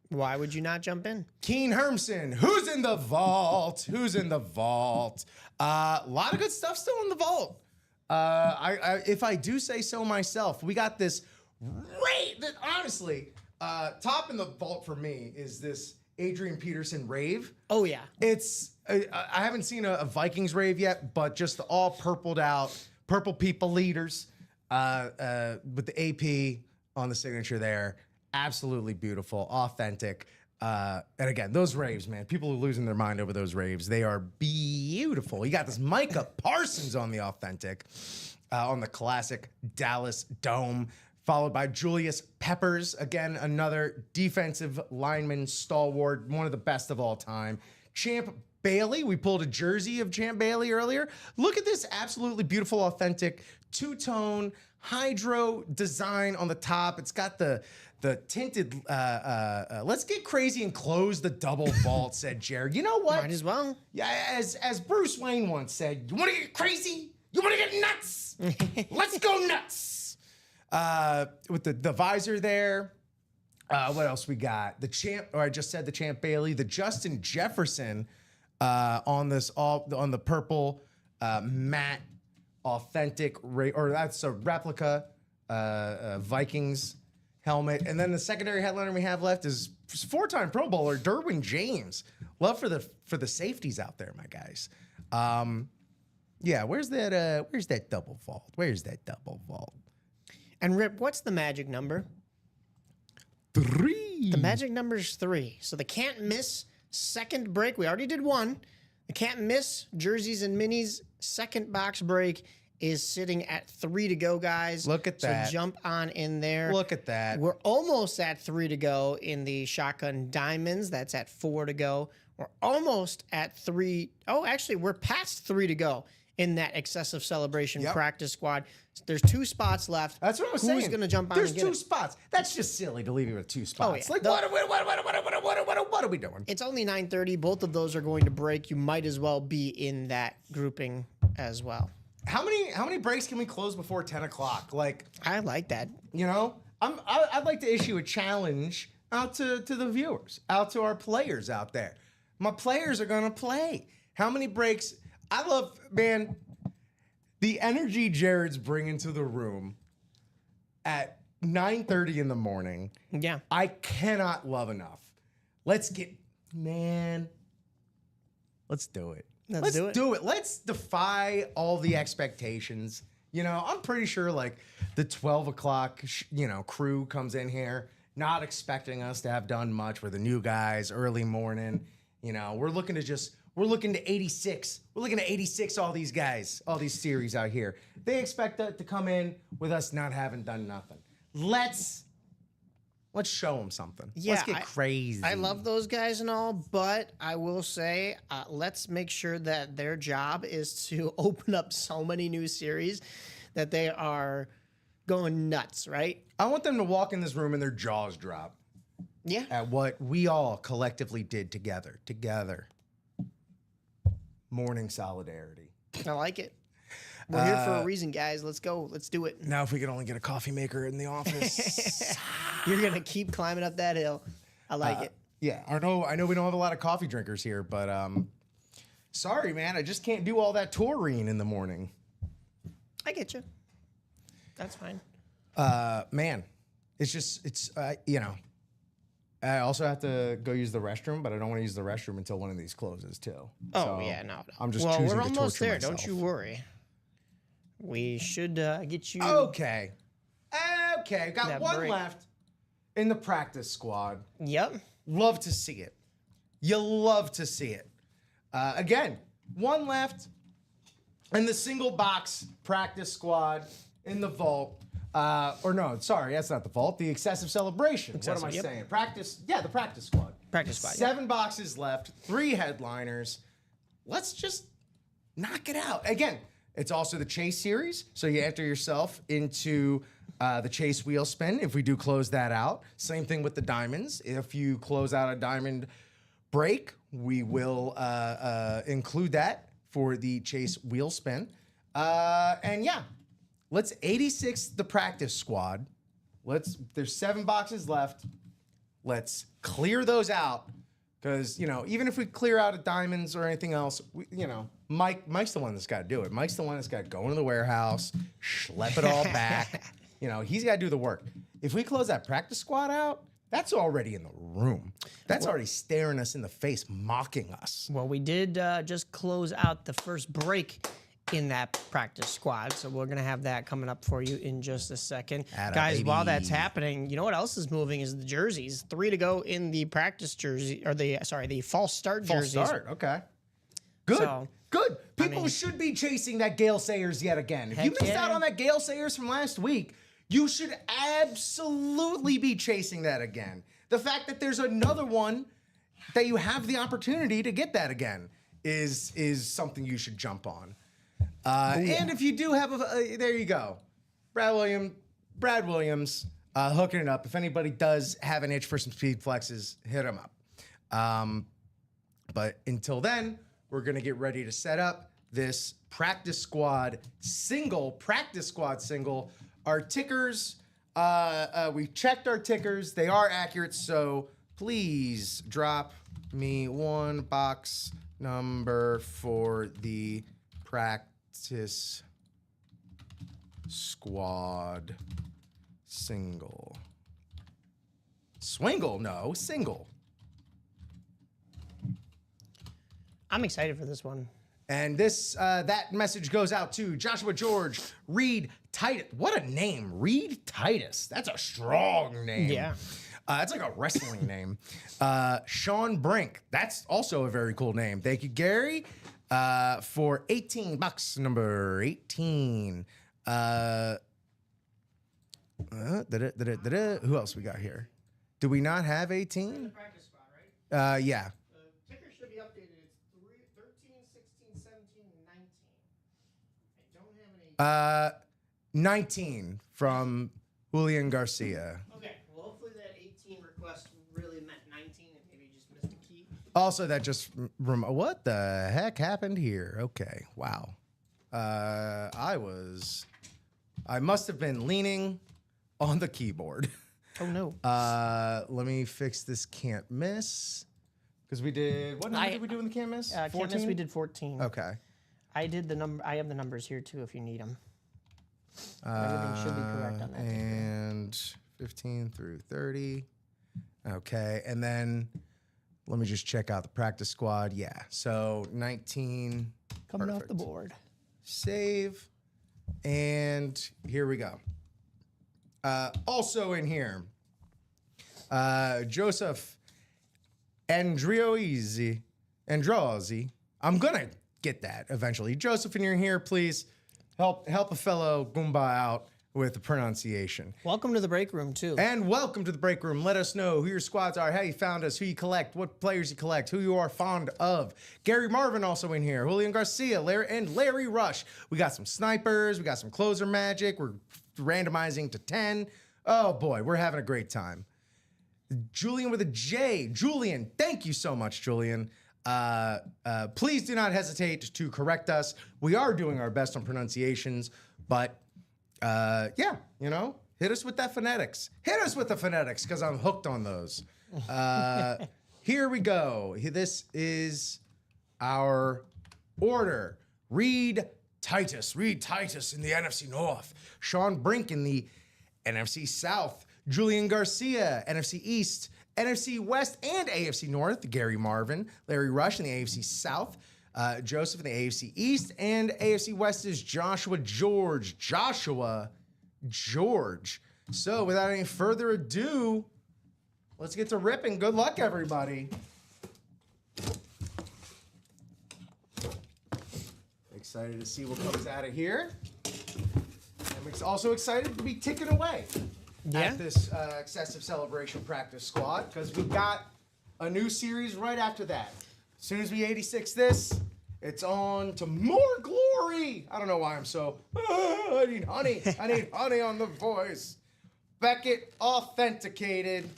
S3: Why would you not jump in?
S2: Keen Hermson, who's in the vault? Who's in the vault? A lot of good stuff still in the vault. If I do say so myself, we got this honestly, top in the vault for me is this Adrian Peterson rave.
S3: Oh, yeah.
S2: It's I haven't seen a Vikings rave yet, but just the all purpled out, purple people leaders with the AP on the signature there. Absolutely beautiful, authentic. And again, those raves, man, people are losing their mind over those raves. They are beautiful. You got this Micah Parsons on the authentic, on the classic Dallas Dome, followed by Julius Peppers. Again, another defensive lineman stalwart, one of the best of all time. Champ Bailey, we pulled a jersey of Champ Bailey earlier. Look at this absolutely beautiful, authentic, two-tone hydro design on the top. It's got the tinted, let's get crazy and close the double vault, said Jared. You know what?
S3: Might as well.
S2: Yeah, as Bruce Wayne once said, you want to get crazy? You want to get nuts? Let's go nuts. With the visor there. What else we got? The champ, or I just said the Champ Bailey, the Justin Jefferson on the purple matte authentic, or that's a replica Vikings helmet. And then the secondary headliner we have left is 4-time Pro Bowler Derwin James. Love for the safeties out there, my guys. Yeah, where's that double vault? Where's that double vault?
S3: And Rip, what's the magic number?
S2: 3.
S3: The magic number is 3. So the can't miss second break. We already did 1. The can't miss jerseys and minis second box break is sitting at 3 to go, guys.
S2: Look at that.
S3: So jump on in there.
S2: Look at that.
S3: We're almost at 3 to go in the shotgun diamonds. That's at 4 to go. We're almost at 3. Oh, actually, we're past 3 to go in that excessive celebration practice squad. There's 2 spots left.
S2: That's what I was saying.
S3: Who's going to jump on
S2: There's
S3: and get
S2: 2
S3: it?
S2: spots. That's just silly to leave you with 2 spots.
S3: yeah.
S2: Like, what are we doing?
S3: It's only 9:30. Both of those are going to break. You might as well be in that grouping as well.
S2: How many breaks can we close before 10 o'clock? Like,
S3: I like that.
S2: you know, I'd like to issue a challenge out to the viewers, out to our players out there. My players are gonna play. How many breaks? I love, man, the energy Jared's bringing to the room at 9:30 in the morning.
S3: Yeah.
S2: I cannot love enough. Let's do it.
S3: Let's do it.
S2: Let's defy all the expectations. You know, I'm pretty sure like the 12 o'clock, crew comes in here, not expecting us to have done much. We're the new guys, early morning. You know, we're looking to just We're looking to 86. We're looking at 86, all these guys, all these series out here. They expect to come in with us not having done nothing. Let's show them something.
S3: Yeah,
S2: let's get crazy.
S3: I love those guys and all, but I will say, let's make sure that their job is to open up so many new series that they are going nuts, right?
S2: I want them to walk in this room and their jaws drop
S3: Yeah.
S2: at what we all collectively did together. Morning solidarity.
S3: I like it. We're here for a reason, guys. Let's go. Let's do it.
S2: Now, if we could only get a coffee maker in the office.
S3: You're going to keep climbing up that hill. I like it.
S2: Yeah, I know we don't have a lot of coffee drinkers here, but sorry, man. I just can't do all that taurine in the morning.
S3: I get you. That's fine.
S2: Man, you know. I also have to go use the restroom, but I don't want to use the restroom until one of these closes too.
S3: Oh,
S2: So
S3: yeah, no.
S2: I'm just
S3: well,
S2: choosing
S3: we're
S2: to
S3: almost
S2: torture
S3: there.
S2: myself.
S3: Don't you worry. We should get you.
S2: Okay. Got
S3: That
S2: one
S3: break.
S2: left in the practice squad.
S3: Yep.
S2: Love to see it. You love to see it. Again, one left in the single box practice squad in the vault. Or no, sorry, that's not the vault. The excessive celebration. What am I
S3: Yep.
S2: saying? Practice. Yeah, the practice squad.
S3: Practice squad.
S2: 7 boxes left. 3 headliners. Let's just knock it out. Again, it's also the Chase series, so you enter yourself into the Chase wheel spin if we do close that out. Same thing with the diamonds. If you close out a diamond break, we will include that for the Chase wheel spin. And yeah, let's 86 the practice squad. There's 7 boxes left. Let's clear those out. Because, even if we clear out of diamonds or anything else, Mike's the one that's got to do it. Mike's the one that's got to go into the warehouse, schlep it all back. He's got to do the work. If we close that practice squad out, that's already in the room. That's already staring us in the face, mocking us.
S3: Well, we did just close out the first break in that practice squad, so we're gonna have that coming up for you in just a second. Guys, while that's happening, you know what else is moving is the jerseys. 3 to go in the practice jersey, or the false start jerseys.
S2: False start, okay. Good,
S3: So,
S2: good. People should be chasing that Gale Sayers yet again. If you
S3: Heck
S2: missed
S3: yeah.
S2: out on that Gale Sayers from last week, you should absolutely be chasing that again. The fact that there's another one that you have the opportunity to get that again is something you should jump on. And if you do have there you go. Brad Williams hooking it up. If anybody does have an itch for some speed flexes, hit him up. But until then, we're going to get ready to set up this practice squad single. Our tickers, we checked our tickers. They are accurate, so please drop me 1 box number for the practice squad single. Swingle? No, single.
S3: I'm excited for this one.
S2: And that message goes out to Joshua George, Reed Titus. What a name, Reed Titus. That's a strong name.
S3: Yeah.
S2: That's like a wrestling name. Sean Brink. That's also a very cool name. Thank you, Gary, for $18. Number 18. Who else we got here? Do we not have 18?
S3: Practice squad, right?
S2: Yeah.
S3: The ticker should be updated. It's 13, 16, 17, and 19. I don't have any.
S2: 19 from Julian Garcia.
S3: Okay, well, hopefully that 18 request really meant 19 and maybe just missed a key.
S2: Also, that just what the heck happened here? Okay, wow. I must have been leaning on the keyboard.
S3: Oh, no.
S2: Let me fix this can't miss. Because we did, what number did we do in the can't miss?
S3: Can't miss, we did 14.
S2: Okay.
S3: I did the number. I have the numbers here too if you need them. Everything should be correct on that.
S2: And 15 through 30. Okay, and then let me just check out the practice squad. Yeah, so 19.
S3: Coming off
S2: Perfect.
S3: the board.
S2: Save, and here we go. Also in here, Joseph Androzzi, I'm gonna get that eventually. Joseph, when you're here, please help a fellow Goomba out with the pronunciation.
S3: Welcome to the break room, too.
S2: And welcome to the break room. Let us know who your squads are, how you found us, who you collect, what players you collect, who you are fond of. Gary Marvin also in here. Julian Garcia, Larry Rush. We got some snipers. We got some closer magic. We're randomizing to 10. Oh boy, we're having a great time. Julian with a J. Julian, thank you so much, Julian. Please do not hesitate to correct us. We are doing our best on pronunciations, but yeah, you know, hit us with that phonetics. Hit us with the phonetics, because I'm hooked on those. Here we go. This is our order. Reed Titus in the NFC North. Sean Brink in the NFC South. Julian Garcia, NFC East. NFC West and AFC North. Gary Marvin. Larry Rush in the AFC South. Joseph in the AFC East, and AFC West is Joshua George. So without any further ado, let's get to ripping. Good luck, everybody. Excited to see what comes out of here. I'm also excited to be ticking away at this excessive celebration practice squad, because we got a new series right after that. As soon as we 86 this, it's on to more glory. I don't know why I'm so, I need honey. I need honey on the voice. Beckett authenticated.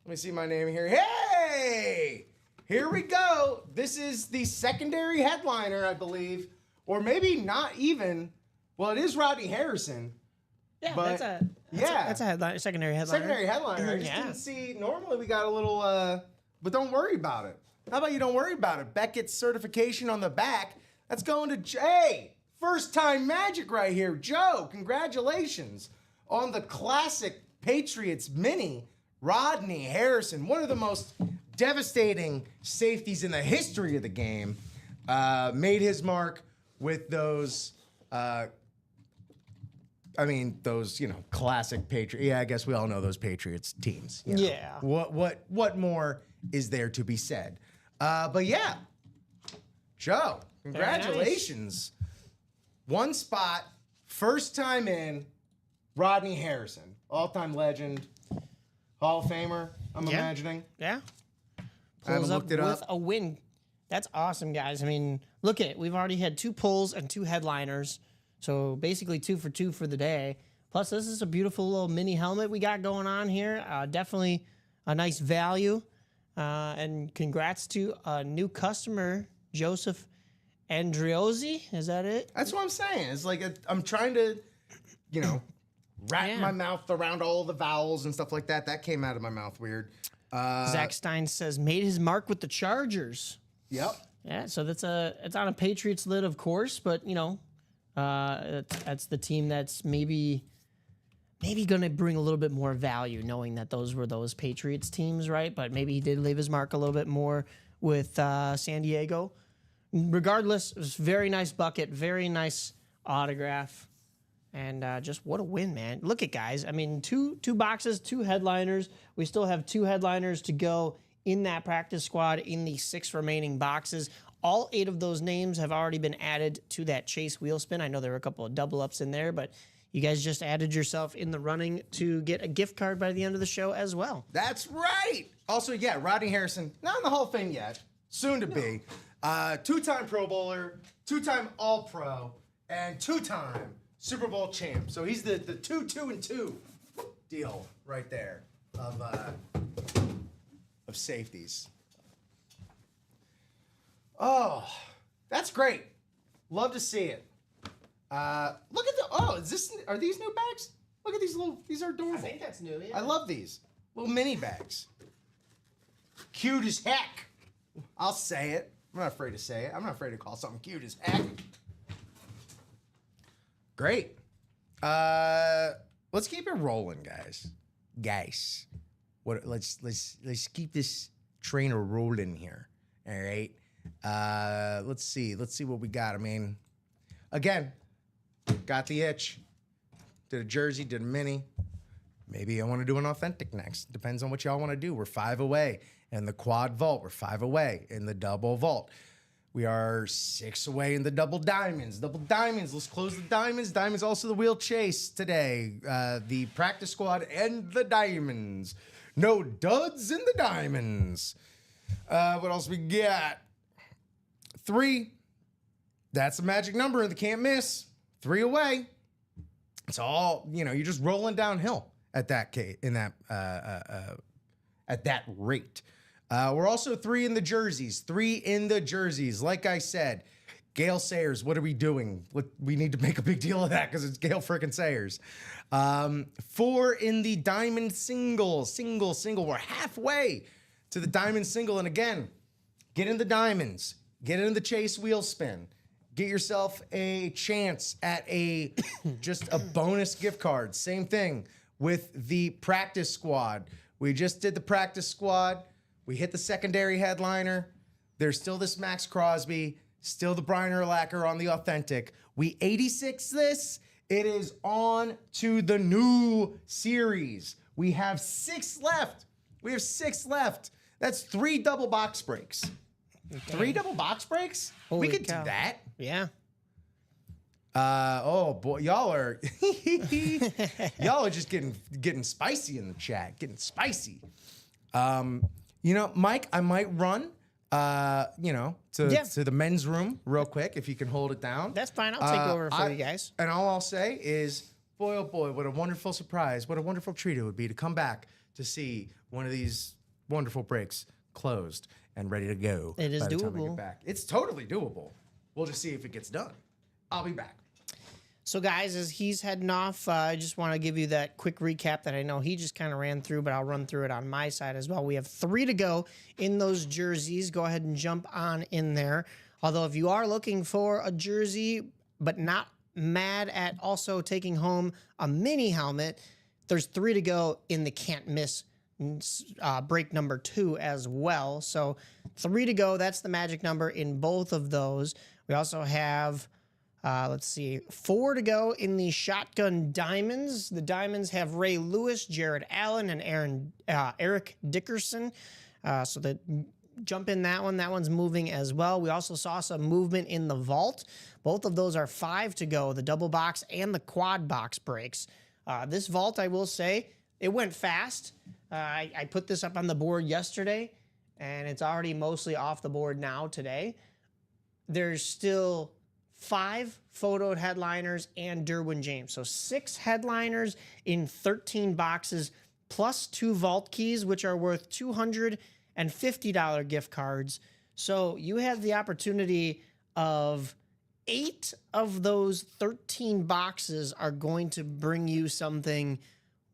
S2: Let me see my name here. Hey, here we go. This is the secondary headliner, I believe. Or maybe not even. Well, it is Rodney Harrison.
S3: Yeah,
S2: but
S3: that's a headline, secondary headliner.
S2: Secondary headliner. I just didn't see. Normally we got a little, but don't worry about it. How about you don't worry about it? Beckett's certification on the back. That's going to Jay. First time magic right here. Joe, congratulations on the classic Patriots mini. Rodney Harrison, one of the most devastating safeties in the history of the game, made his mark with those, those, classic Patriots. Yeah, I guess we all know those Patriots teams. You know.
S3: Yeah.
S2: What more is there to be said? But yeah, Joe, congratulations. Nice. One spot, first time in, Rodney Harrison, all-time legend, Hall of Famer, I'm imagining.
S3: Yeah.
S2: Pulls up with
S3: a win. That's awesome, guys. I mean, look at it. We've already had 2 pulls and 2 headliners. So basically 2 for 2 for the day. Plus, this is a beautiful little mini helmet we got going on here. Definitely a nice value. And congrats to a new customer, Joseph Andriozzi. Is that it?
S2: That's what I'm saying. It's like I'm trying to, wrap my mouth around all the vowels and stuff like that. That came out of my mouth weird.
S3: Zach Stein says made his mark with the Chargers.
S2: Yep.
S3: Yeah, so it's on a Patriots lid, of course, but that's the team that's maybe going to bring a little bit more value, knowing that those were those Patriots teams, right? But maybe he did leave his mark a little bit more with San Diego. Regardless, it was very nice bucket, very nice autograph, and just what a win, man. Look at guys. I mean, two boxes, 2 headliners. We still have 2 headliners to go in that practice squad in the 6 remaining boxes. All 8 of those names have already been added to that Chase wheel spin. I know there were a couple of double ups in there, but you guys just added yourself in the running to get a gift card by the end of the show as well.
S2: That's right. Also, yeah, Rodney Harrison, not in the Hall of Fame yet, soon to be. 2-time Pro Bowler, 2-time All-Pro, and 2-time Super Bowl champ. So he's the 2-2-2 deal right there of safeties. Oh, that's great. Love to see it. Look at are these new bags? Look at these are adorable.
S3: I think that's new, yeah.
S2: I love these little mini bags. Cute as heck. I'll say it. I'm not afraid to say it. I'm not afraid to call something cute as heck. Great. Let's keep it rolling, guys. Let's keep this train rolling here. All right. Let's see what we got. I mean, again, got the itch. Did a jersey, did a mini. Maybe I want to do an authentic next. Depends on what y'all want to do. We're 5 away. In the quad vault, we're 5 away. In the double vault, We are 6 away in the double diamonds. Double diamonds. Let's close the diamonds. Diamonds also the wheel chase today. The practice squad and the diamonds. No duds in the diamonds. What else we got? 3. That's the magic number in the can't miss. 3 away. It's all, you're just rolling downhill at that at that rate. We're also 3 in the jerseys. 3 in the jerseys. Like I said, Gale Sayers, what are we doing? We need to make a big deal of that because it's Gale frickin' Sayers. 4 in the diamond single. We're halfway to the diamond single. And again, get in the diamonds. Get in the chase wheel spin. Get yourself a chance at just a bonus gift card. Same thing with the practice squad. We just did the practice squad. We hit the secondary headliner. There's still this Max Crosby, still the Brian Urlacher on the authentic. We 86 this. It is on to the new series. We have 6 left. That's 3 double box breaks. Okay. 3 double box breaks?
S3: Holy
S2: we could
S3: cow.
S2: do that.
S3: Yeah.
S2: Oh boy, y'all are just getting spicy in the chat, getting spicy. Mike, I might run to the men's room real quick if you can hold it down.
S3: That's fine. I'll take over for you guys.
S2: And all I'll say is, boy, oh boy, what a wonderful surprise. What a wonderful treat it would be to come back to see one of these wonderful breaks closed and ready to go.
S3: It is
S2: by the time I
S3: doable.
S2: get back. It's totally doable. We'll just see if it gets done. I'll be back.
S3: So, guys, as he's heading off, I just want to give you that quick recap that I know he just kind of ran through, but I'll run through it on my side as well. We have 3 to go in those jerseys. Go ahead and jump on in there. Although, if you are looking for a jersey, but not mad at also taking home a mini helmet, there's 3 to go in the can't miss break number 2 as well. So 3 to go. That's the magic number in both of those. We also have, 4 to go in the shotgun diamonds. The diamonds have Ray Lewis, Jared Allen, and Eric Dickerson. So jump in that one. That one's moving as well. We also saw some movement in the vault. Both of those are 5 to go, the double box and the quad box breaks. This vault, I will say, it went fast. I put this up on the board yesterday, and it's already mostly off the board now today. There's still 5 photoed headliners and Derwin James. So 6 headliners in 13 boxes, plus 2 vault keys, which are worth $250 gift cards. So you have the opportunity of 8 of those 13 boxes are going to bring you something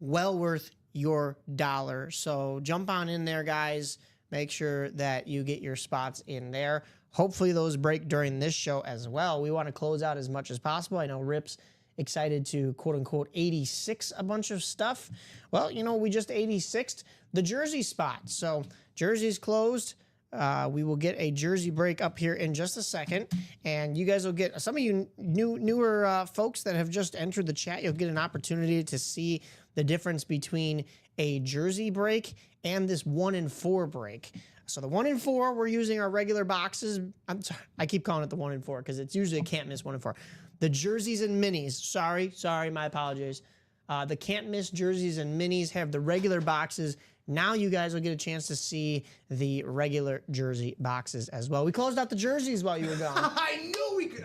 S3: well worth your dollar. So jump on in there, guys. Make sure that you get your spots in there. Hopefully those break during this show as well. We want to close out as much as possible. I know Rip's excited to quote-unquote 86 a bunch of stuff. Well, we just 86'd the jersey spot. So jersey's closed. We will get a jersey break up here in just a second, and you guys will get, some of you newer folks that have just entered the chat, you'll get an opportunity to see the difference between a jersey break and this 1 in 4 break. So the 1 in 4, we're using our regular boxes. I'm sorry, I keep calling it the 1 in 4 because it's usually a can't miss 1 in 4. The jerseys and minis, sorry, my apologies. The can't miss jerseys and minis have the regular boxes. Now you guys will get a chance to see the regular jersey boxes as well. We closed out the jerseys while you were gone.
S2: I knew we could.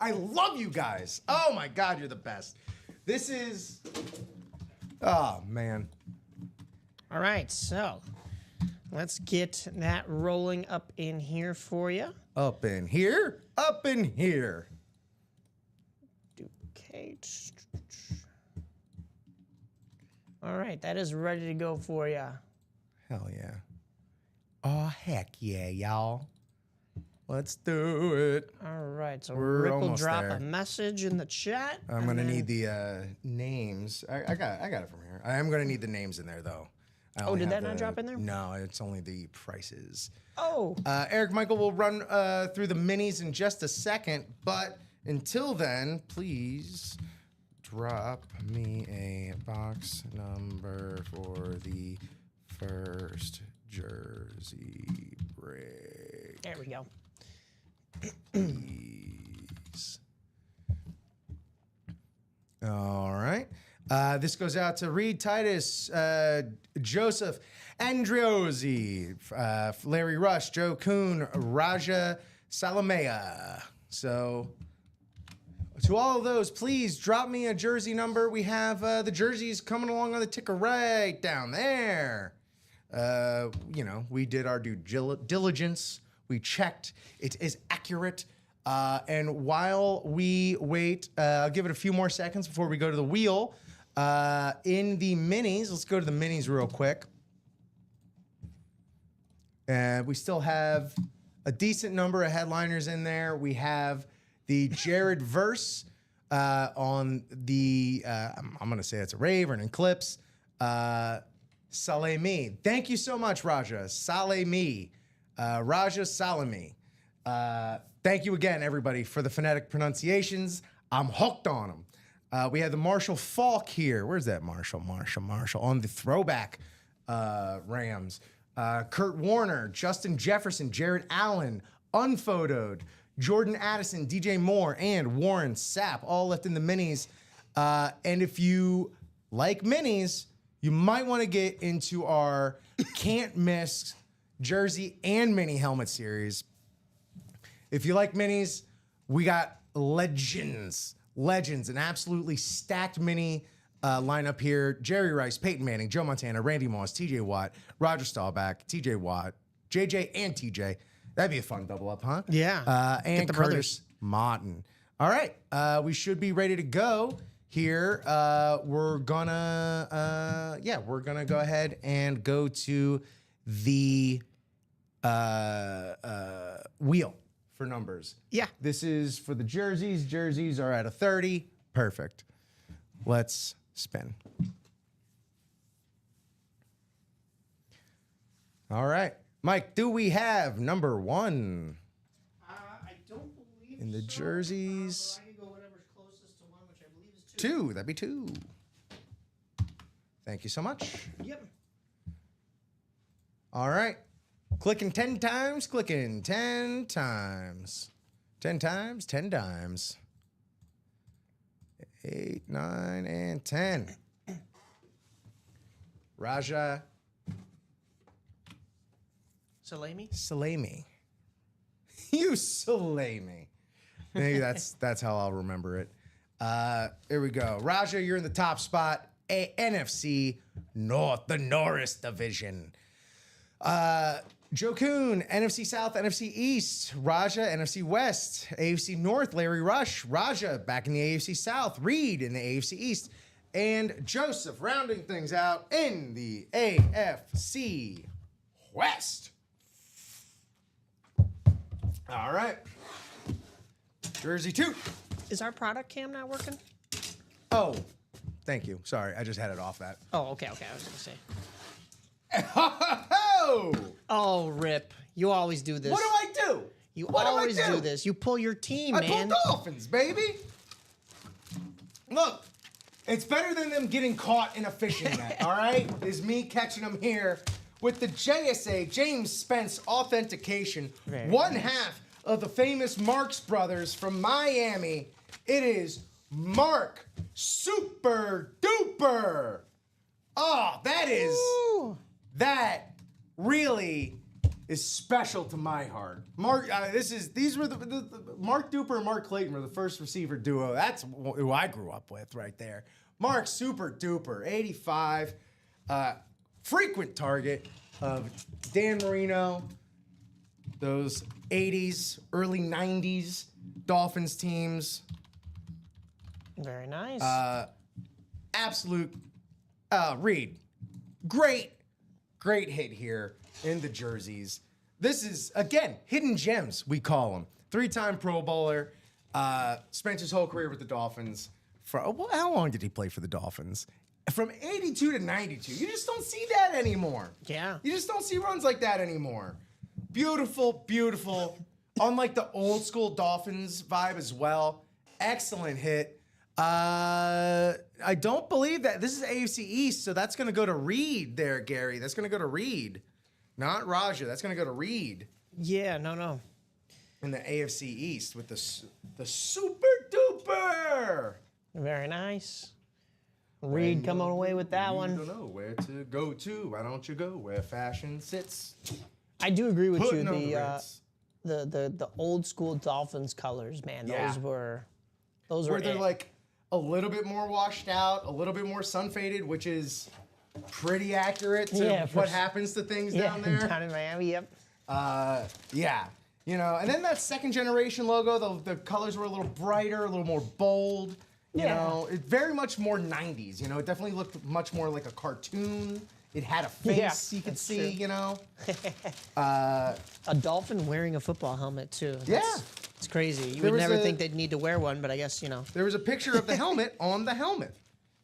S2: I love you guys. Oh my God, you're the best. This is, oh man.
S3: All right, so let's get that rolling up in here for you.
S2: Up in here? Up in here.
S3: Okay. All right, that is ready to go for you.
S2: Hell yeah. Oh, heck yeah, y'all. Let's do it.
S3: All right, so
S2: We're
S3: Rip will
S2: almost
S3: drop
S2: there.
S3: a message in the chat.
S2: I'm going to need the names. I got it from here. I am going to need the names in there, though.
S3: Oh, did that not drop in there?
S2: No, it's only the prices.
S3: Oh.
S2: Eric Michael will run through the minis in just a second, but until then, please drop me a box number for the first jersey break.
S3: There we go.
S2: please. All right. This goes out to Reed Titus, Joseph Andriozzi, Larry Rush, Joe Kuhn, Raja Salamea. So, to all of those, please drop me a jersey number. We have the jerseys coming along on the ticker right down there. We did our due diligence. We checked. It is accurate. And while we wait, I'll give it a few more seconds before we go to the wheel. In the minis, let's go to the minis real quick. We still have a decent number of headliners in there. We have the Jared Verse on the, I'm going to say it's a rave or an eclipse. Salemi. Thank you so much, Raja. Salemi. Raja Salemi. Thank you again, everybody, for the phonetic pronunciations. I'm hooked on them. We have the Marshall Falk here. Where's that Marshall? Marshall on the throwback Rams. Kurt Warner, Justin Jefferson, Jared Allen, unphotoed, Jordan Addison, DJ Moore, and Warren Sapp, all left in the minis. And if you like minis, you might want to get into our can't miss jersey and mini helmet series. If you like minis, we got legends, an absolutely stacked mini lineup here. Jerry Rice, Peyton Manning, Joe Montana, Randy Moss, TJ Watt, Roger Staubach, TJ Watt, JJ and TJ. That'd be a fun double up, huh?
S3: Yeah.
S2: And Curtis Martin. All right. We should be ready to go here. We're gonna go ahead and go to the wheel for numbers.
S3: Yeah.
S2: This is for the jerseys. Jerseys are at a 30. Perfect. Let's spin. All right. Mike, do we have number 1?
S3: I don't believe
S2: in the jerseys?
S3: I can go whatever's closest to 1, which I believe is 2.
S2: 2. That'd be 2. Thank you so much.
S3: Yep.
S2: All right. Clicking 10 times, clicking 10 times. 10 times, 10 dimes. 8, 9, and 10. Raja
S3: Salemi.
S2: You Salemi. Maybe that's how I'll remember it. Here we go. Raja, you're in the top spot. NFC North, the Norris division. Joe Kuhn, NFC South, NFC East. Raja, NFC West. AFC North, Larry Rush. Raja back in the AFC South. Reed in the AFC East. And Joseph rounding things out in the AFC West. All right. Jersey 2.
S3: Is our product cam not working?
S2: Oh, thank you. Sorry, I just had it off that.
S3: Oh, okay. I was gonna say.
S2: Oh!
S3: Oh, Rip. You always do this.
S2: What do I do?
S3: You
S2: What do I
S3: always
S2: do?
S3: do this. You pull your team,
S2: I
S3: man.
S2: pull Dolphins, baby. Look, it's better than them getting caught in a fishing net, all right? Is me catching them here with the JSA, James Spence Authentication,
S3: Very
S2: one
S3: nice.
S2: half of the famous Marx Brothers from Miami. It is Mark Super Duper. Oh, that really is special to my heart. Mark, these were the Mark Duper and Mark Clayton were the first receiver duo. That's who I grew up with right there. Mark Super Duper, 85, frequent target of Dan Marino, those 80s, early 90s Dolphins teams.
S3: Very nice.
S2: Absolute Reed. Great hit here in the jerseys. This is, again, hidden gems, we call them. 3-time Pro Bowler. Spent his whole career with the Dolphins. How long did he play for the Dolphins? From 82 to 92. You just don't see that anymore.
S3: Yeah.
S2: You just don't see runs like that anymore. Beautiful, beautiful. Unlike the old school Dolphins vibe as well. Excellent hit. I don't believe that. This is AFC East, so that's going to go to Reed there, Gary. That's going to go to Reed. Not Raja. That's going to go to Reed.
S3: Yeah, no.
S2: in the AFC East with the super duper.
S3: Very nice. Reed coming away with that
S2: You
S3: one.
S2: don't know where to go to. Why don't you go where fashion sits?
S3: I do agree with you.
S2: Putting on the Ritz.
S3: The old school Dolphins colors, man.
S2: Yeah.
S3: Those were
S2: Where they're
S3: it.
S2: like a little bit more washed out, a little bit more sun faded, which is pretty accurate to
S3: Yeah, for
S2: what
S3: s-
S2: happens to things
S3: yeah,
S2: down there.
S3: down in Miami. Yep.
S2: Yeah. You know, and then that second generation logo, the colors were a little brighter, a little more bold. You
S3: Yeah.
S2: know, it very much more 90s. You know, it definitely looked much more like a cartoon. It had a face
S3: Yeah,
S2: you could
S3: that's
S2: see,
S3: true.
S2: you know.
S3: A dolphin wearing a football helmet too.
S2: Yeah.
S3: It's crazy. You
S2: There
S3: would
S2: was
S3: never
S2: a-
S3: think they'd need to wear one, but I guess
S2: There was a picture of the helmet on the helmet.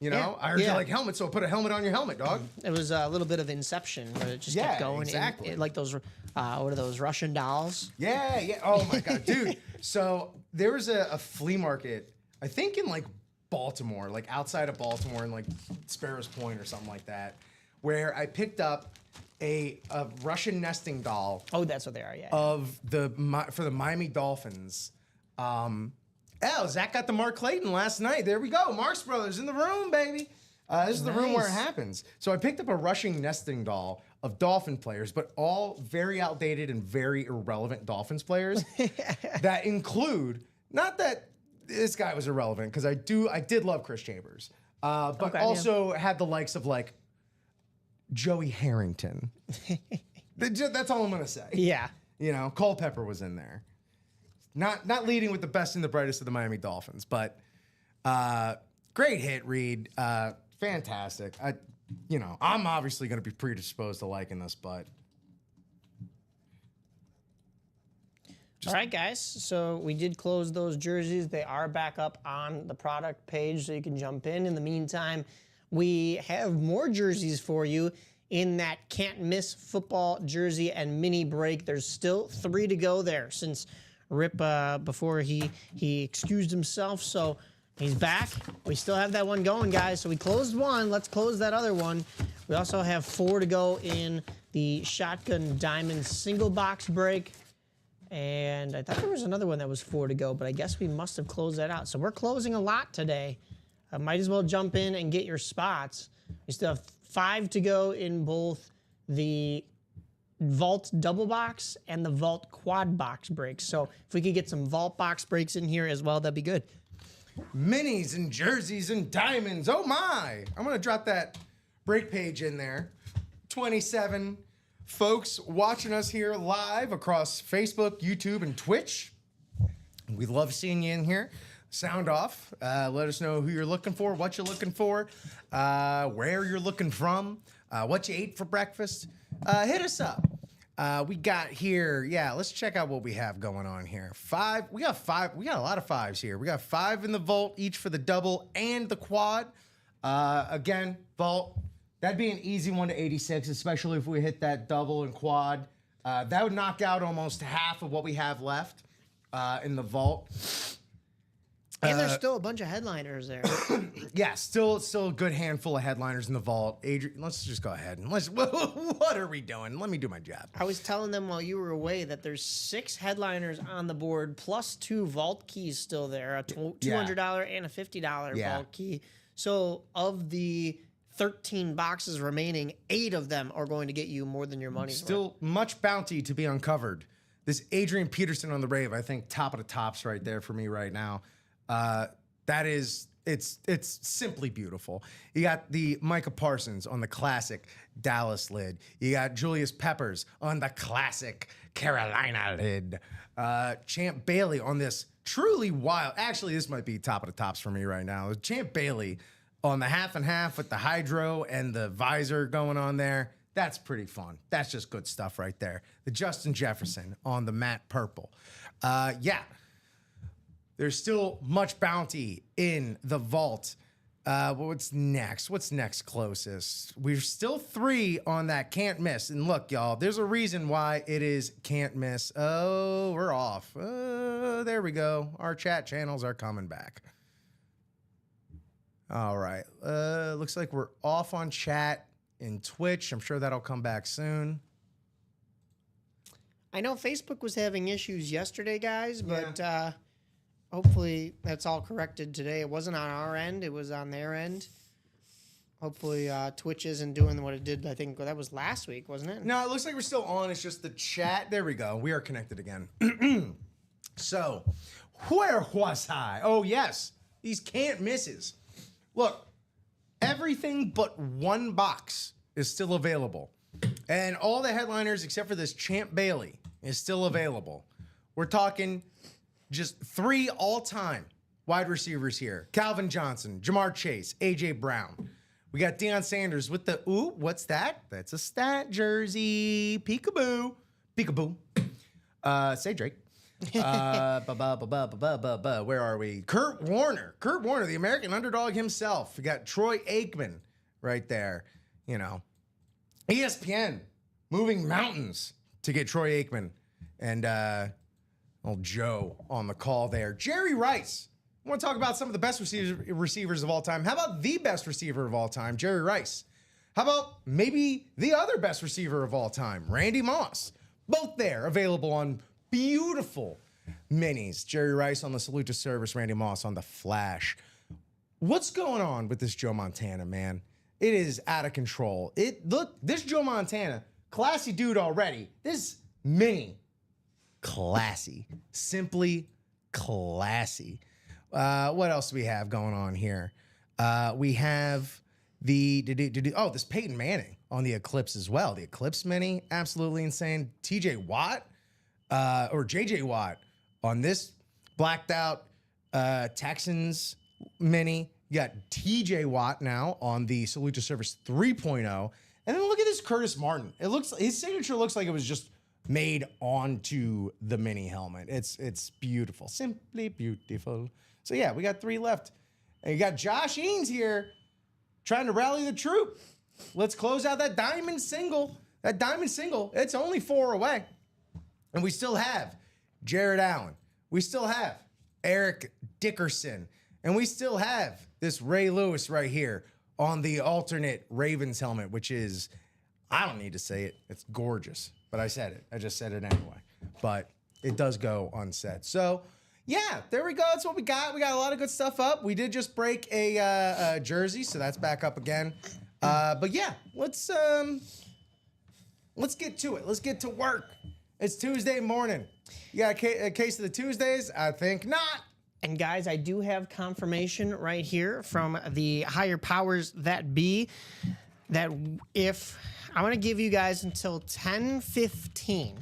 S2: You know,
S3: Yeah.
S2: I heard you
S3: Yeah.
S2: like helmets, so I put a helmet on your helmet, dog.
S3: it was a little bit of Inception where it just
S2: Yeah,
S3: kept going.
S2: exactly.
S3: Like those, what are those Russian dolls?
S2: Yeah, yeah. Oh my god, dude. So there was a flea market, I think in like Baltimore, like outside of Baltimore in like Sparrows Point or something like that, where I picked up a Russian nesting doll
S3: Oh, that's what they are. Yeah.
S2: of for the Miami Dolphins. Zach got the Mark Clayton last night. There we go. Marx Brothers in the room, baby. This is the room where it
S3: Nice.
S2: happens. So I picked up a Russian nesting doll of Dolphin players, but all very outdated and very irrelevant Dolphins players that include, not that this guy was irrelevant, because I did love Chris Chambers, but
S3: Okay, yeah.
S2: also had the likes of like Joey Harrington. That's all I'm going to say.
S3: yeah.
S2: You know, Culpepper was in there. Not leading with the best and the brightest of the Miami Dolphins, but great hit, Reed. Fantastic. I'm obviously going to be predisposed to liking this, but
S3: All right, guys. So we did close those jerseys. They are back up on the product page, so you can jump in. In the meantime, we have more jerseys for you in that can't miss football jersey and mini break. There's still 3 to go there since Rip before he excused himself. So he's back. We still have that one going, guys. So we closed one. Let's close that other one. We also have 4 to go in the Shotgun Diamond single box break. And I thought there was another one that was 4 to go, but I guess we must have closed that out. So we're closing a lot today. Might as well jump in and get your spots. We still have 5 to go in both the Vault double box and the Vault quad box breaks. So if we could get some Vault box breaks in here as well, that'd be good.
S2: minis and jerseys and diamonds. Oh my. I'm going to drop that break page in there. 27 folks watching us here live across Facebook, YouTube, and Twitch. We love seeing you in here. Sound off. Let us know who you're looking for, what you're looking for, where you're looking from, what you ate for breakfast. Hit us up. We got here. Yeah, let's check out what we have going on here. 5. We got 5. We got a lot of 5s here. We got 5 in the vault, each for the double and the quad. Again, vault. That'd be an easy one to 86, especially if we hit that double and quad. That would knock out almost half of what we have left in the vault.
S3: And there's still a bunch of headliners there.
S2: Yeah, still a good handful of headliners in the vault. Adrian, let's just go ahead and what are we doing? Let me do my job.
S3: I was telling them while you were away that there's 6 headliners on the board plus 2 vault keys still there, a $200 and a $50
S2: Yeah.
S3: vault key. So of the 13 boxes remaining, 8 of them are going to get you more than your money.
S2: Still much bounty to be uncovered. This Adrian Peterson on the rave, I think top of the tops right there for me right now. That is, it's simply beautiful. You got the Micah Parsons on the classic Dallas lid. You got Julius Peppers on the classic Carolina lid. Champ Bailey on this truly wild. Actually, this might be top of the tops for me right now. Champ Bailey on the half and half with the hydro and the visor going on there. That's pretty fun. That's just good stuff right there. The Justin Jefferson on the matte purple. Yeah. There's still much bounty in the vault. What's next? What's next closest? We're still 3 on that can't miss. And look, y'all, there's a reason why it is can't miss. Oh, we're off. There we go. Our chat channels are coming back. All right. Looks like we're off on chat in Twitch. I'm sure that'll come back soon.
S3: I know Facebook was having issues yesterday, guys, but hopefully that's all corrected today. It wasn't on our end. It was on their end. Hopefully Twitch isn't doing what it did. I think that was last week, wasn't it?
S2: No, it looks like we're still on. It's just the chat. There we go. We are connected again. So, where was I? Oh, yes. These can't misses. Look, everything but one box is still available. And all the headliners, except for this Champ Bailey, is still available. We're talking just 3 all-time wide receivers here. Calvin Johnson, Jamar Chase, A.J. Brown. We got Deion Sanders with the, ooh, what's that? That's a stat jersey. Peekaboo. Peekaboo. Say Drake. Where are we? Kurt Warner. Kurt Warner, the American underdog himself. We got Troy Aikman right there. You know, ESPN moving mountains to get Troy Aikman and old Joe on the call there. Jerry Rice. I want to talk about some of the best receivers of all time. How about the best receiver of all time, Jerry Rice? How about maybe the other best receiver of all time, Randy Moss? Both there, available on beautiful minis. Jerry Rice on the Salute to Service, Randy Moss on the Flash. What's going on with this Joe Montana, man? It is out of control. Look, this Joe Montana, classy dude already. This mini, classy. Simply classy. What else do we have going on here? We have this Peyton Manning on the Eclipse as well. The Eclipse mini, absolutely insane. TJ Watt, or JJ Watt on this blacked out Texans mini. You got TJ Watt now on the Salute to Service 3.0. And then look at this Curtis Martin. His signature looks like it was just made onto the mini helmet. It's beautiful. Simply beautiful. So yeah, we got 3 left. And you got Josh Eanes here trying to rally the troop. Let's close out that diamond single. That diamond single, it's only 4 away. And we still have Jared Allen. We still have Eric Dickerson. And we still have this Ray Lewis right here on the alternate Ravens helmet, which is, I don't need to say it. It's gorgeous. But I said it. I just said it anyway. But it does go unsaid. So, yeah, there we go. That's what we got. We got a lot of good stuff up. We did just break a jersey, so that's back up again. But yeah, let's get to it. Let's get to work. It's Tuesday morning. You got a case of the Tuesdays? I think not.
S3: And guys, I do have confirmation right here from the higher powers that be that if I'm going to give you guys until 10:15.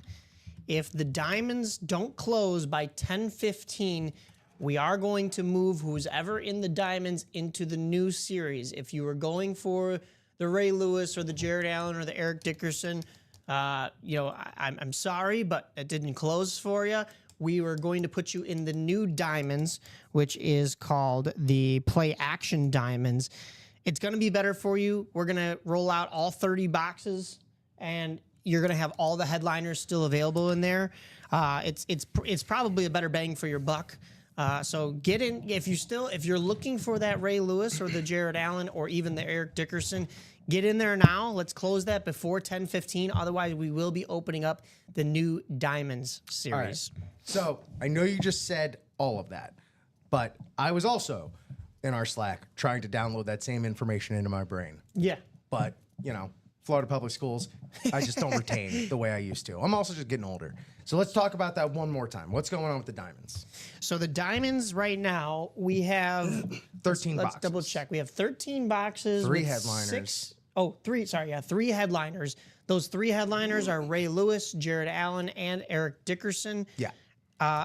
S3: If the diamonds don't close by 10:15, we are going to move who's ever in the diamonds into the new series. If you were going for the Ray Lewis or the Jared Allen or the Eric Dickerson, I'm sorry, but it didn't close for you. We were going to put you in the new diamonds, which is called the Play Action Diamonds. It's going to be better for you. We're going to roll out all 30 boxes, and you're going to have all the headliners still available in there. It's probably a better bang for your buck. So get in if you're looking for that Ray Lewis or the Jared Allen or even the Eric Dickerson. Get in there now. Let's close that before 10:15. Otherwise, we will be opening up the new Diamonds series.
S2: All right. So I know you just said all of that, but I was also in our Slack trying to download that same information into my brain.
S3: Yeah.
S2: But, Florida Public Schools, I just don't retain the way I used to. I'm also just getting older. So let's talk about that one more time. What's going on with the diamonds?
S3: So the diamonds right now, we have
S2: 13
S3: let's
S2: boxes.
S3: double check. We have 13 boxes.
S2: 3
S3: with
S2: headliners.
S3: 3 headliners. Those 3 headliners are Ray Lewis, Jared Allen, and Eric Dickerson.
S2: Yeah.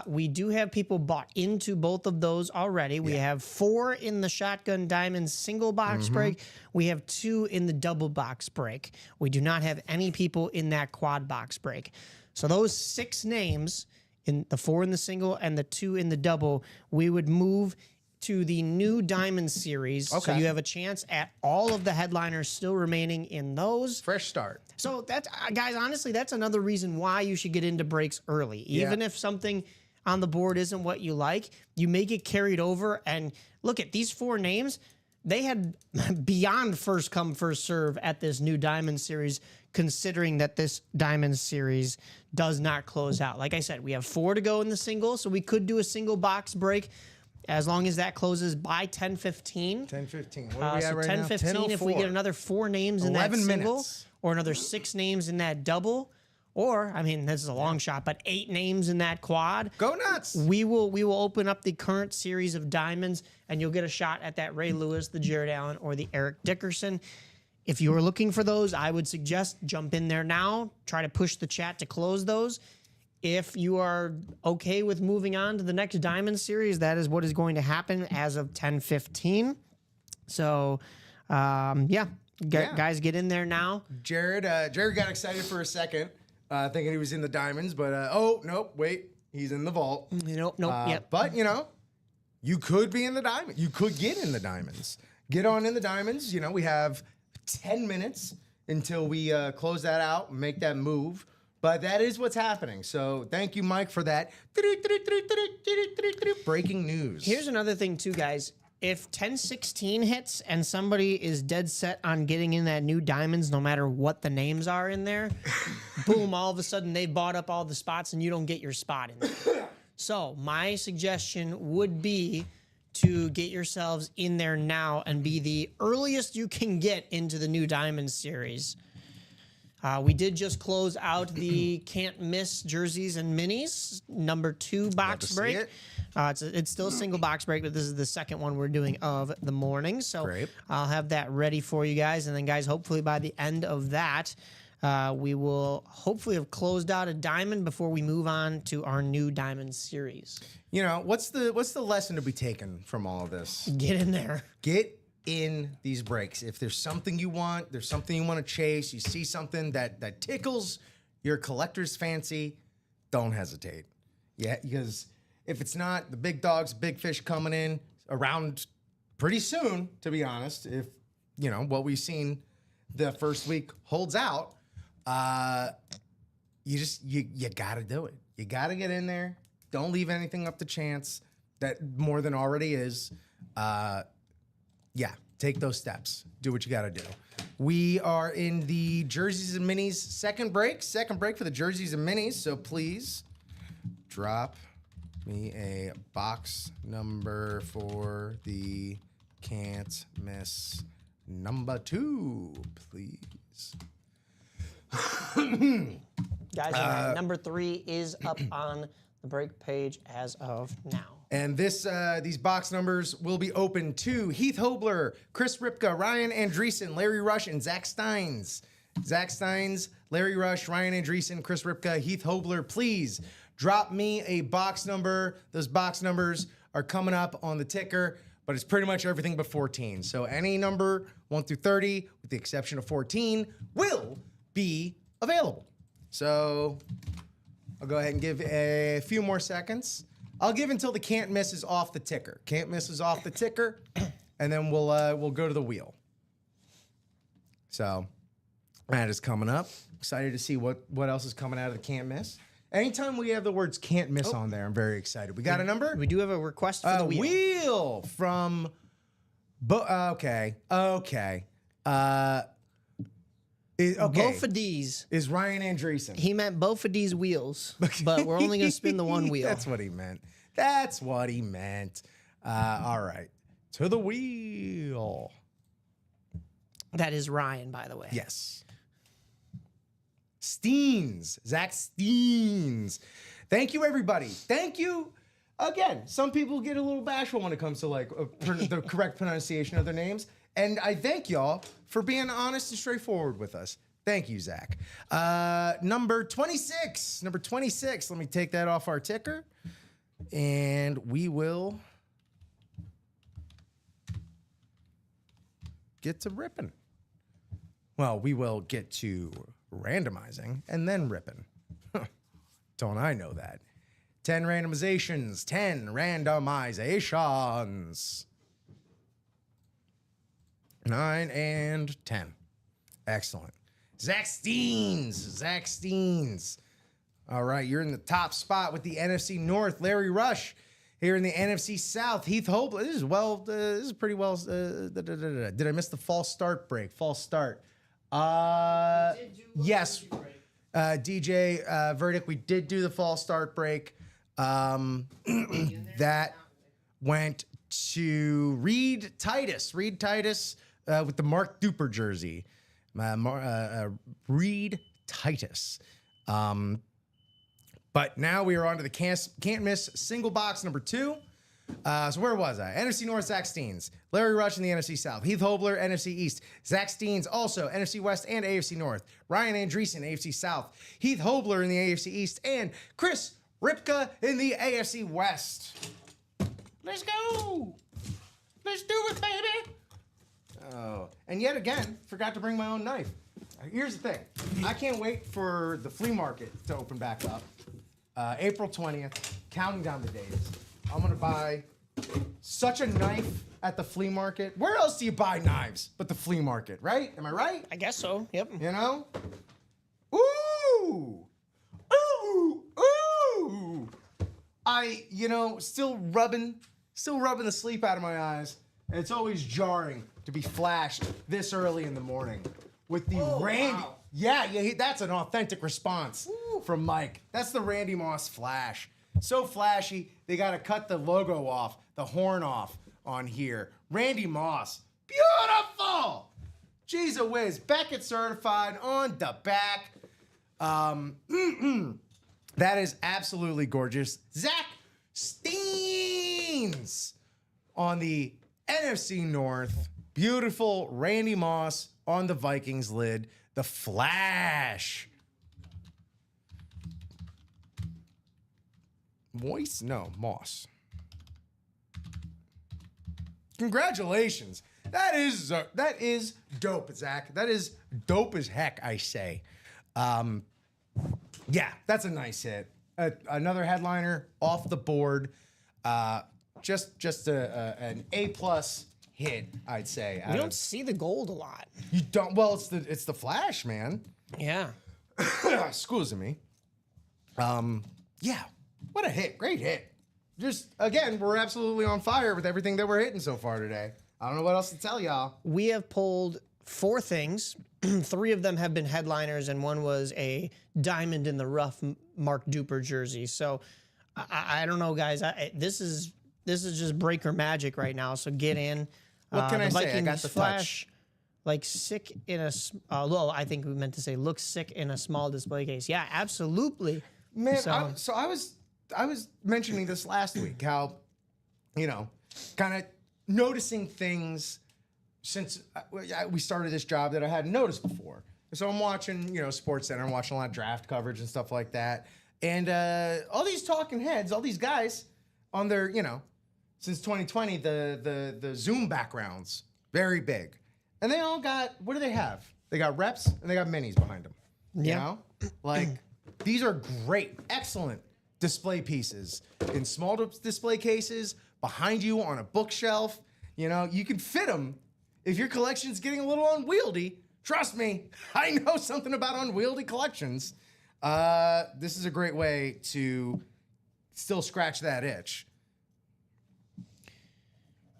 S3: We do have people bought into both of those already. We have 4 in the Shotgun Diamonds single box break. We have 2 in the double box break. We do not have any people in that quad box break. So those 6 names, in the 4 in the single and the 2 in the double, we would move to the new Diamond series.
S2: Okay.
S3: So you have a chance at all of the headliners still remaining in those.
S2: Fresh start.
S3: So that's, guys, honestly, that's another reason why you should get into breaks early. Even if something on the board isn't what you like, you may get carried over. And look at these 4 names. they had beyond first come, first serve at this new Diamond Series, considering that this Diamond Series does not close out. Like I said, we have 4 to go in the single, so we could do a single box break as long as that closes by 10:15.
S2: 10:15. What are we at right
S3: 10:15,
S2: now?
S3: if we get another 4 names in that
S2: 11
S3: single,
S2: minutes.
S3: or another 6 names in that double, or, I mean, this is a long shot, but 8 names in that quad.
S2: Go nuts.
S3: We will open up the current series of diamonds, and you'll get a shot at that Ray Lewis, the Jared Allen, or the Eric Dickerson. If you are looking for those, I would suggest jump in there now. Try to push the chat to close those. If you are okay with moving on to the next Diamond Series, that is what is going to happen as of 10:15. So, guys, get in there now.
S2: Jared got excited for a second, thinking he was in the diamonds, but oh nope, wait, he's in the vault.
S3: Nope. Yep.
S2: But you could be in the diamond. You could get in the diamonds. Get on in the diamonds. We have 10 minutes until we close that out and make that move. But that is what's happening. So thank you, Mike, for that. Breaking news.
S3: Here's another thing, too, guys. If 10:16 hits and somebody is dead set on getting in that new diamonds, no matter what the names are in there, boom, all of a sudden they bought up all the spots and you don't get your spot in there. So my suggestion would be to get yourselves in there now and be the earliest you can get into the new Diamond Series. We did just close out the can't miss jerseys and minis, number 2 box break. It's still a single box break, but this is the second one we're doing of the morning. So
S2: Great.
S3: I'll have that ready for you guys. And then, guys, hopefully by the end of that, we will hopefully have closed out a diamond before we move on to our new Diamond Series.
S2: What's the lesson to be taken from all of this?
S3: Get in there.
S2: Get in these breaks. If there's something you want, there's something you want to chase, you see something that tickles your collector's fancy, don't hesitate. Yeah, because if it's not the big dogs, big fish coming in around pretty soon, to be honest, if what we've seen the first week holds out, you gotta do it. You gotta get in there. Don't leave anything up to chance that more than already is. Take those steps. Do what you got to do. We are in the jerseys and minis second break for the jerseys and minis. So please drop me a box number for the can't miss number 2, please.
S3: Guys, number 3 is up on the break page as of now.
S2: And these box numbers will be open to Heath Hobler, Chris Ripka, Ryan Andreessen, Larry Rush, and Zach Steins. Zach Steins, Larry Rush, Ryan Andreessen, Chris Ripka, Heath Hobler. Please drop me a box number. Those box numbers are coming up on the ticker, but it's pretty much everything but 14. So any number 1 through 30, with the exception of 14, will be available. So I'll go ahead and give a few more seconds. I'll give until the can't miss is off the ticker. Can't miss is off the ticker, and then we'll go to the wheel. So that is coming up. Excited to see what else is coming out of the can't miss. Anytime we have the words can't miss on there, I'm very excited. We got a number?
S3: We do have a request for the wheel.
S2: Wheel from... Okay.
S3: Both of these.
S2: Is Ryan Andreessen.
S3: He meant both of these wheels, but we're only going to spin the one wheel.
S2: That's what he meant. All right. To the wheel.
S3: That is Ryan, by the way.
S2: Yes. Steens. Zach Steens. Thank you, everybody. Thank you. Again, some people get a little bashful when it comes to the correct pronunciation of their names. And I thank y'all for being honest and straightforward with us. Thank you, Zach. Number 26. Number 26. Let me take that off our ticker. And we will get to ripping. Well, we will get to randomizing and then ripping. Don't I know that? 10 randomizations. 10 randomizations. 9 and 10. Excellent. Zach Steens. All right, you're in the top spot with the NFC North. Larry Rush Here in the NFC South, Heath Hobler. This is pretty well. Did I miss the false start break? False start. Yes. DJ Verdict. We did do the false start break. That went to Reed Titus. Reed Titus with the Mark Duper jersey. Reed Titus. But now we are on to the can't miss single box number 2. So where was I? NFC North, Zach Steens. Larry Rush in the NFC South. Heath Hobler, NFC East. Zach Steens also NFC West and AFC North. Ryan Andreessen, AFC South. Heath Hobler in the AFC East. And Chris Ripka in the AFC West. Let's go. Let's do it, baby. Oh, and yet again, forgot to bring my own knife. Here's the thing. I can't wait for the flea market to open back up. April 20th, counting down the days. I'm going to buy such a knife at the flea market. Where else do you buy knives but the flea market, right? Am I right?
S3: I guess so. Yep.
S2: You know? Ooh! Ooh! Ooh! Still rubbing the sleep out of my eyes. And it's always jarring to be flashed this early in the morning with the Randy. Wow. Yeah, that's an authentic response from Mike. That's the Randy Moss flash. So flashy, they got to cut the logo off, the horn off on here. Randy Moss, beautiful! Jeez whiz, Beckett certified on the back. That is absolutely gorgeous. Zach Steens on the NFC North. Beautiful Randy Moss on the Vikings lid. The Flash. Moss. Congratulations. That is dope, Zach. That is dope as heck, I say. Yeah, that's a nice hit. Another headliner off the board. Just an A+ hit, I'd say.
S3: We don't see the gold a lot.
S2: You don't. Well, it's the Flash, man.
S3: Yeah.
S2: Excuse me. Yeah. What a hit. Great hit. Just, again, we're absolutely on fire with everything that we're hitting so far today. I don't know what else to tell y'all.
S3: We have pulled 4 things. 3 of them have been headliners, and 1 was a diamond in the rough Mark Duper jersey. So I don't know, guys. This is just breaker magic right now. So get in.
S2: What can I say? I got
S3: Vikings
S2: the
S3: Flash,
S2: touch.
S3: like sick in a. I think we meant to say looks sick in a small display case. Yeah, absolutely.
S2: Man, I was mentioning this last week, how, kind of noticing things since we started this job that I hadn't noticed before. So I'm watching, SportsCenter, I'm watching a lot of draft coverage and stuff like that. And all these talking heads, all these guys on their, since 2020, the Zoom backgrounds, very big. And they all got, what do they have? They got reps and they got minis behind them.
S3: Yeah.
S2: Like, these are great, excellent display pieces in small display cases, behind you on a bookshelf. You can fit them. If your collection's getting a little unwieldy, trust me, I know something about unwieldy collections. This is a great way to still scratch that itch.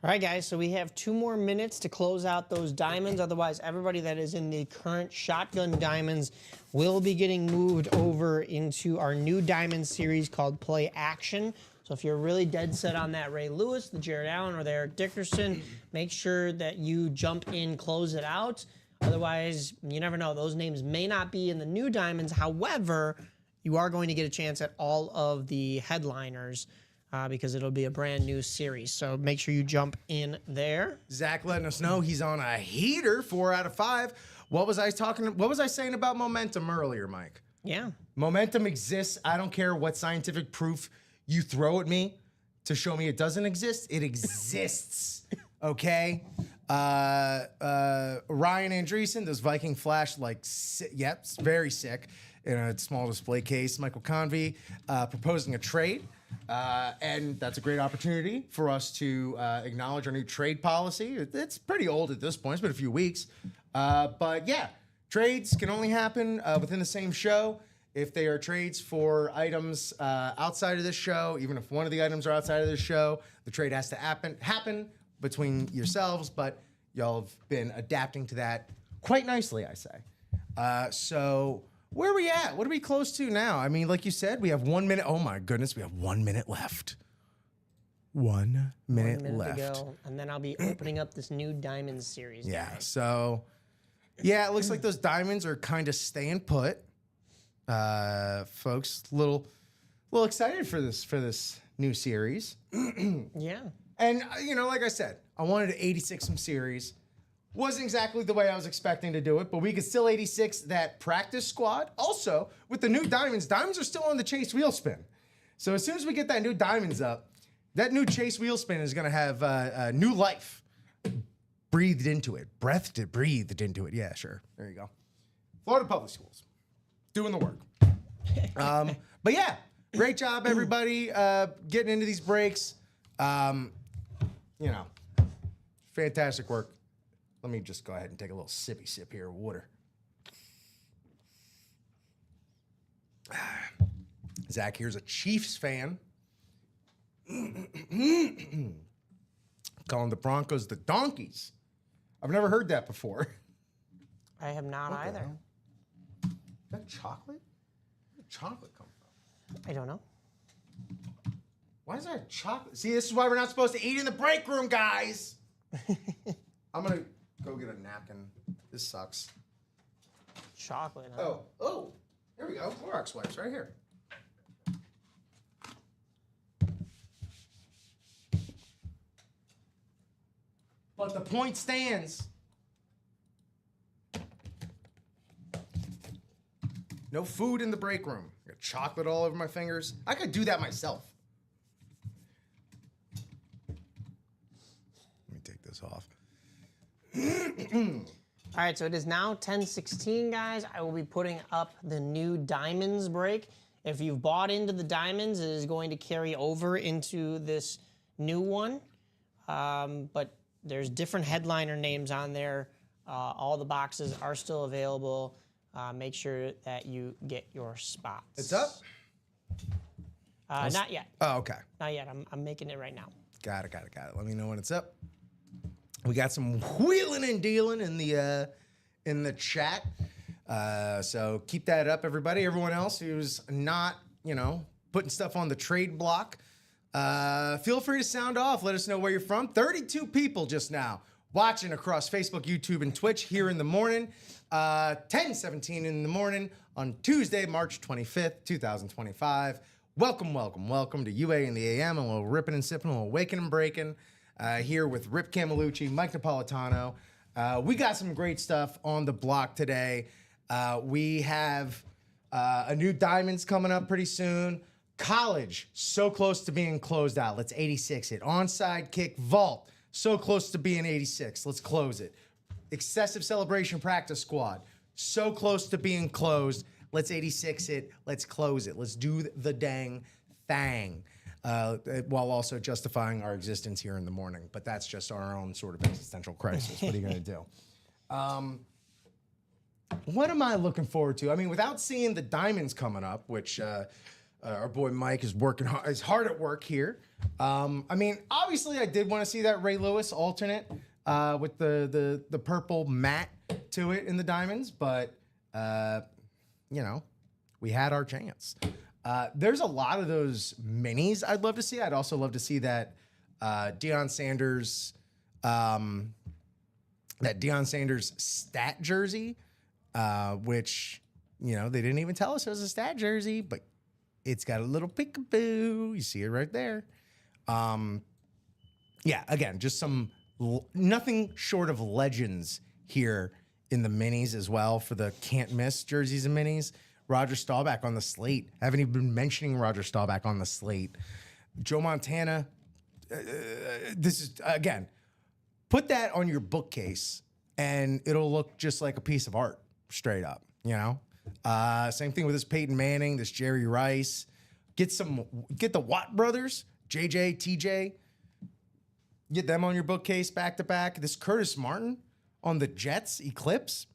S3: All right, guys, so we have 2 more minutes to close out those diamonds. Otherwise, everybody that is in the current shotgun diamonds will be getting moved over into our new diamond series called Play Action. So if you're really dead set on that Ray Lewis, the Jared Allen, or the Eric Dickerson, make sure that you jump in, close it out. Otherwise, you never know. Those names may not be in the new diamonds. However, you are going to get a chance at all of the headliners. Because it'll be a brand new series. So make sure you jump in there.
S2: Zach letting us know he's on a heater, 4 out of 5. What was I saying about momentum earlier, Mike?
S3: Yeah.
S2: Momentum exists. I don't care what scientific proof you throw at me to show me it doesn't exist. It exists. Okay? Ryan Andreessen, this Viking Flash, yep, very sick in a small display case. Michael Convey proposing a trade. And that's a great opportunity for us to acknowledge our new trade policy. It's pretty old at this point. It's been a few weeks. But yeah, trades can only happen within the same show if they are trades for items outside of this show, even if one of the items are outside of this show, the trade has to happen between yourselves, but y'all have been adapting to that quite nicely, I say. So where are we at? What are we close to now? I mean, like you said, we have 1 minute. Oh my goodness, we have 1 minute left. 1 minute, left.
S3: To go, and then I'll be opening up this new Diamonds series.
S2: Yeah,
S3: guys.
S2: so yeah, it looks like those diamonds are kind of staying put. Folks, little excited for this new series.
S3: Yeah.
S2: And like I said, I wanted to 86 some series. Wasn't exactly the way I was expecting to do it, but we could still 86 that practice squad. Also, with the new diamonds are still on the chase wheel spin. So as soon as we get that new diamonds up, that new chase wheel spin is going to have a new life breathed into it. Breathed into it. Yeah, sure. There you go. Florida Public Schools. Doing the work. But yeah, great job, everybody, getting into these breaks. Fantastic work. Let me just go ahead and take a little sippy sip here of water. Zach here's a Chiefs fan. Calling the Broncos the Donkeys. I've never heard that before.
S3: I have not either.
S2: Is that chocolate? Where did chocolate come from?
S3: I don't know.
S2: Why is there chocolate? See, this is why we're not supposed to eat in the break room, guys. I'm going to go get a napkin. This sucks.
S3: Chocolate, huh?
S2: Oh, here we go. Clorox wipes right here. But the point stands. No food in the break room. I got chocolate all over my fingers. I could do that myself. Let me take this off.
S3: All right, so it is now 10:16, guys. I will be putting up the new Diamonds break. If you've bought into the Diamonds, it is going to carry over into this new one. But there's different headliner names on there. All the boxes are still available. Make sure that you get your spots.
S2: It's up?
S3: Not yet.
S2: Oh, okay.
S3: Not yet. I'm making it right now.
S2: Got it. Let me know when it's up. We got some wheeling and dealing in the chat. So keep that up, everybody. Everyone else who's not, putting stuff on the trade block, feel free to sound off. Let us know where you're from. 32 people just now watching across Facebook, YouTube, and Twitch here in the morning. 10:17 in the morning on Tuesday, March 25th, 2025. Welcome to UA in the AM, a little ripping and sipping, a little waking and breaking. Here with Rip Camelucci, Mike Napolitano. We got some great stuff on the block today. We have a new Diamonds coming up pretty soon. College, so close to being closed out. Let's 86 it. Onside kick, vault, so close to being 86. Let's close it. Excessive celebration practice squad, so close to being closed. Let's 86 it. Let's close it. Let's do the dang thing. While also justifying our existence here in the morning. But that's just our own sort of existential crisis. What are you going to do? What am I looking forward to? I mean, without seeing the Diamonds coming up, which our boy Mike is is hard at work here. I mean, obviously, I did want to see that Ray Lewis alternate with the purple matte to it in the Diamonds, but we had our chance. There's a lot of those minis I'd love to see. I'd also love to see that Deion Sanders stat jersey, which they didn't even tell us it was a stat jersey, but it's got a little peekaboo. You see it right there. Again, just some nothing short of legends here in the minis as well for the can't miss jerseys and minis. Roger Staubach on the slate. Haven't even been mentioning Roger Staubach on the slate. Joe Montana. This is, again, put that on your bookcase and it'll look just like a piece of art, straight up, Same thing with this Peyton Manning, this Jerry Rice. Get the Watt brothers, JJ, TJ. Get them on your bookcase back to back. This Curtis Martin on the Jets Eclipse.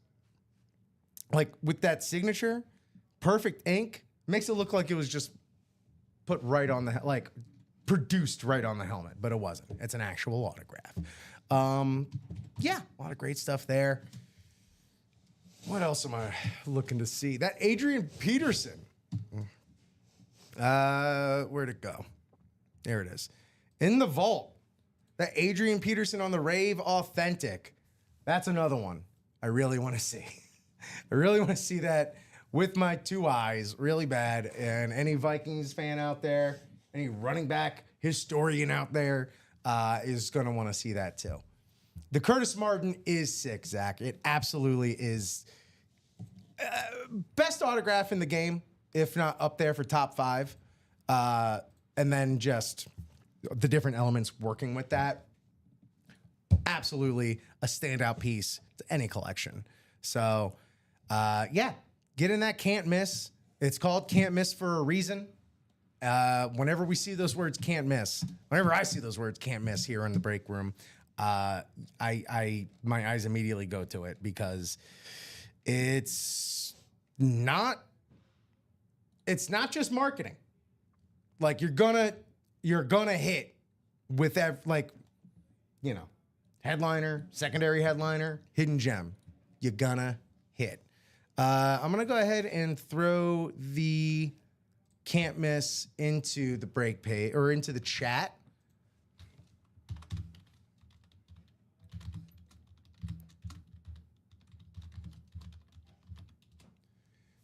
S2: Like with that signature. perfect ink. Makes it look like it was just put right on the, like, produced right on the helmet, but it wasn't. It's an actual autograph. Yeah, a lot of great stuff there. What else am I looking to see? That Adrian Peterson. Where'd it go? There it is. In the vault. That Adrian Peterson on the Rave Authentic. That's another one I really want to see. I really want to see that with my two eyes really bad. And any Vikings fan out there, any running back historian out there is going to want to see that too. The Curtis Martin is sick, Zach. It absolutely is. Best autograph in the game, if not up there for top 5. And then just the different elements working with that. Absolutely a standout piece to any collection. So, yeah, get in that can't miss. It's called can't miss for a reason. Whenever we see those words can't miss, whenever I see those words can't miss here in the break room, my eyes immediately go to it because it's not just marketing. Like you're gonna hit with that, like, you know, headliner, secondary headliner, hidden gem. You're gonna hit. I'm gonna go ahead and throw the can't miss into the break page or into the chat.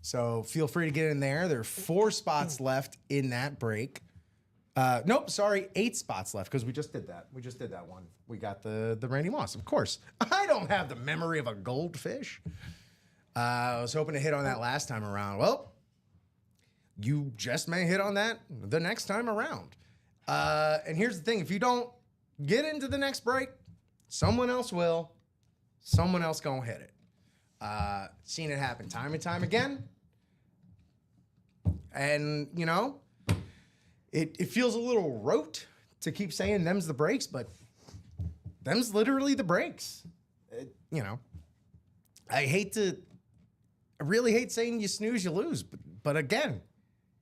S2: So feel free to get in there. There are 4 spots left in that break. Nope, sorry, 8 spots left because we just did that. We just did that one. We got the Randy Moss, of course. I don't have the memory of a goldfish. I was hoping to hit on that last time around. Well, you just may hit on that the next time around. And here's the thing. If you don't get into the next break, someone else will. Someone else gonna hit it. Seen it happen time and time again. And, you know, it feels a little rote to keep saying them's the breaks, but them's literally the breaks. You know, I really hate saying you snooze, you lose. But again,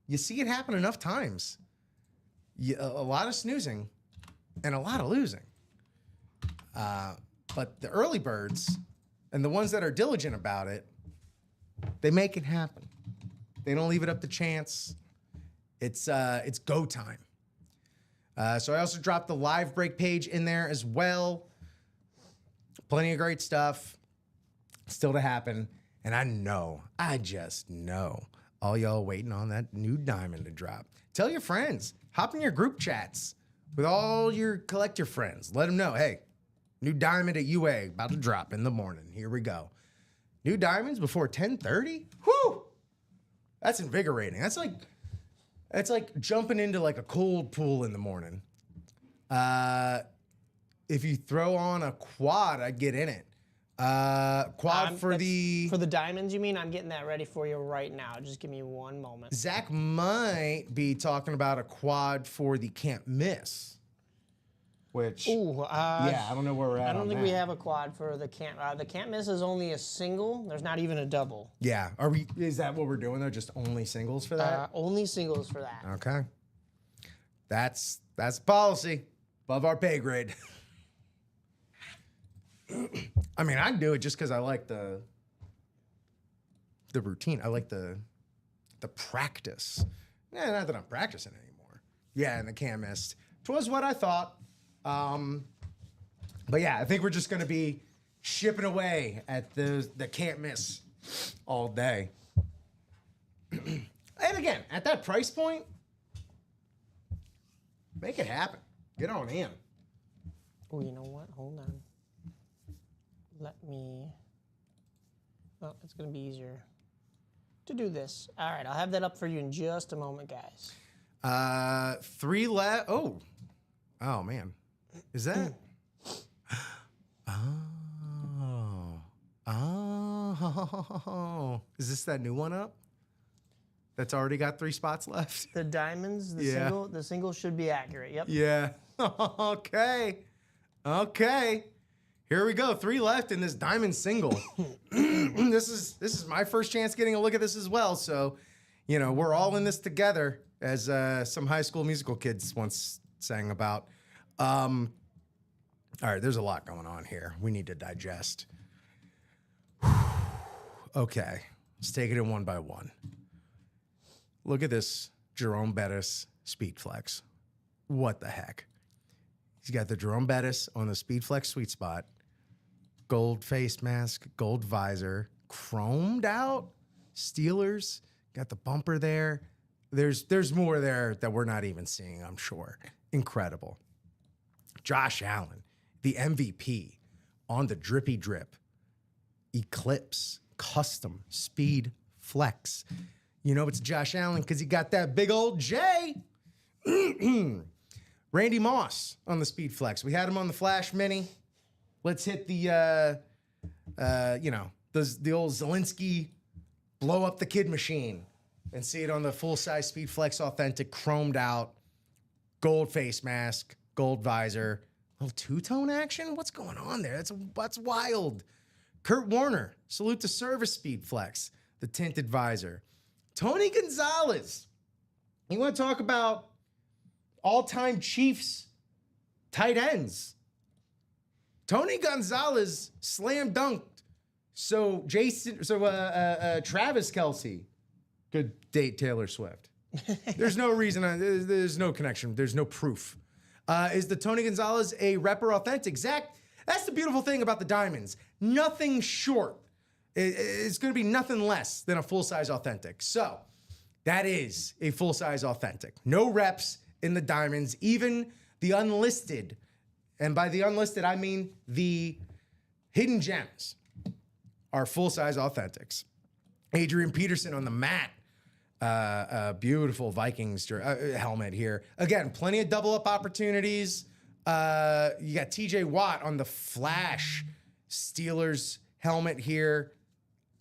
S2: you see it happen enough times. A lot of snoozing and a lot of losing. But the early birds and the ones that are diligent about it, they make it happen. They don't leave it up to chance. It's go time. So I also dropped the live break page in there as well. Plenty of great stuff still to happen. And I just know all y'all waiting on that new diamond to drop. Tell your friends. Hop in your group chats with all your collector friends. Let them know, hey, new diamond at UA about to drop in the morning. Here we go. New diamonds before 10:30? Whew! That's invigorating. That's like jumping into like a cold pool in the morning. If you throw on a quad, I'd get in it. Quad for the
S3: diamonds, you mean? I'm getting that ready for you right now. Just give me one moment.
S2: Zach might be talking about a quad for the can't miss. Which, yeah, I don't know where we're at.
S3: I don't think we have a quad for the can't. The can't miss is only a single. There's not even a double.
S2: Yeah, is that what we're doing though? Just only singles for that?
S3: Only singles for that.
S2: Okay, that's policy above our pay grade. I mean, I do it just because I like the routine. I like the practice. Yeah, not that I'm practicing anymore. Yeah, and the can't miss. It was what I thought. But yeah, I think we're just going to be shipping away at the can't miss all day. And again, at that price point, make it happen. Get on in.
S3: Oh, you know what? Hold on. Let me... Oh, it's going to be easier to do this. All right, I'll have that up for you in just a moment, guys.
S2: 3 left. Oh, man. Is that? Oh. Is this that new one up? That's already got 3 spots left?
S3: The diamonds, the single should be accurate. Yep.
S2: Yeah. Okay. Here we go. 3 left in this diamond single. this is my first chance getting a look at this as well. So, you know, we're all in this together, as some High School Musical kids once sang about. All right, there's a lot going on here. We need to digest. Okay, let's take it in one by one. Look at this Jerome Bettis Speed Flex. What the heck? He's got the Jerome Bettis on the Speed Flex sweet spot. Gold face mask, gold visor, chromed out. Steelers, got the bumper there. There's more there that we're not even seeing, I'm sure. Incredible. Josh Allen, the MVP on the Drippy Drip Eclipse Custom Speed Flex. You know it's Josh Allen because he got that big old J. Randy Moss on the Speed Flex. We had him on the Flash Mini. Let's hit the old Zelensky blow up the kid machine and see it on the full-size Speed Flex Authentic, chromed out, gold face mask, gold visor, little two-tone action. What's going on there? That's wild. Kurt Warner, salute to service Speed Flex, the tinted visor. Tony Gonzalez. You want to talk about all-time Chiefs tight ends? Tony Gonzalez slam dunked. So Travis Kelce could date Taylor Swift. There's no reason. There's no connection. There's no proof. Is the Tony Gonzalez a Repper Authentic? Zach, that's the beautiful thing about the diamonds. Nothing short. It's going to be nothing less than a full-size Authentic. So that is a full-size Authentic. No reps in the diamonds, even the unlisted. And by the unlisted, I mean the hidden gems are full-size Authentics. Adrian Peterson on the mat. Beautiful Vikings helmet here. Again, plenty of double-up opportunities. You got TJ Watt on the Flash Steelers helmet here.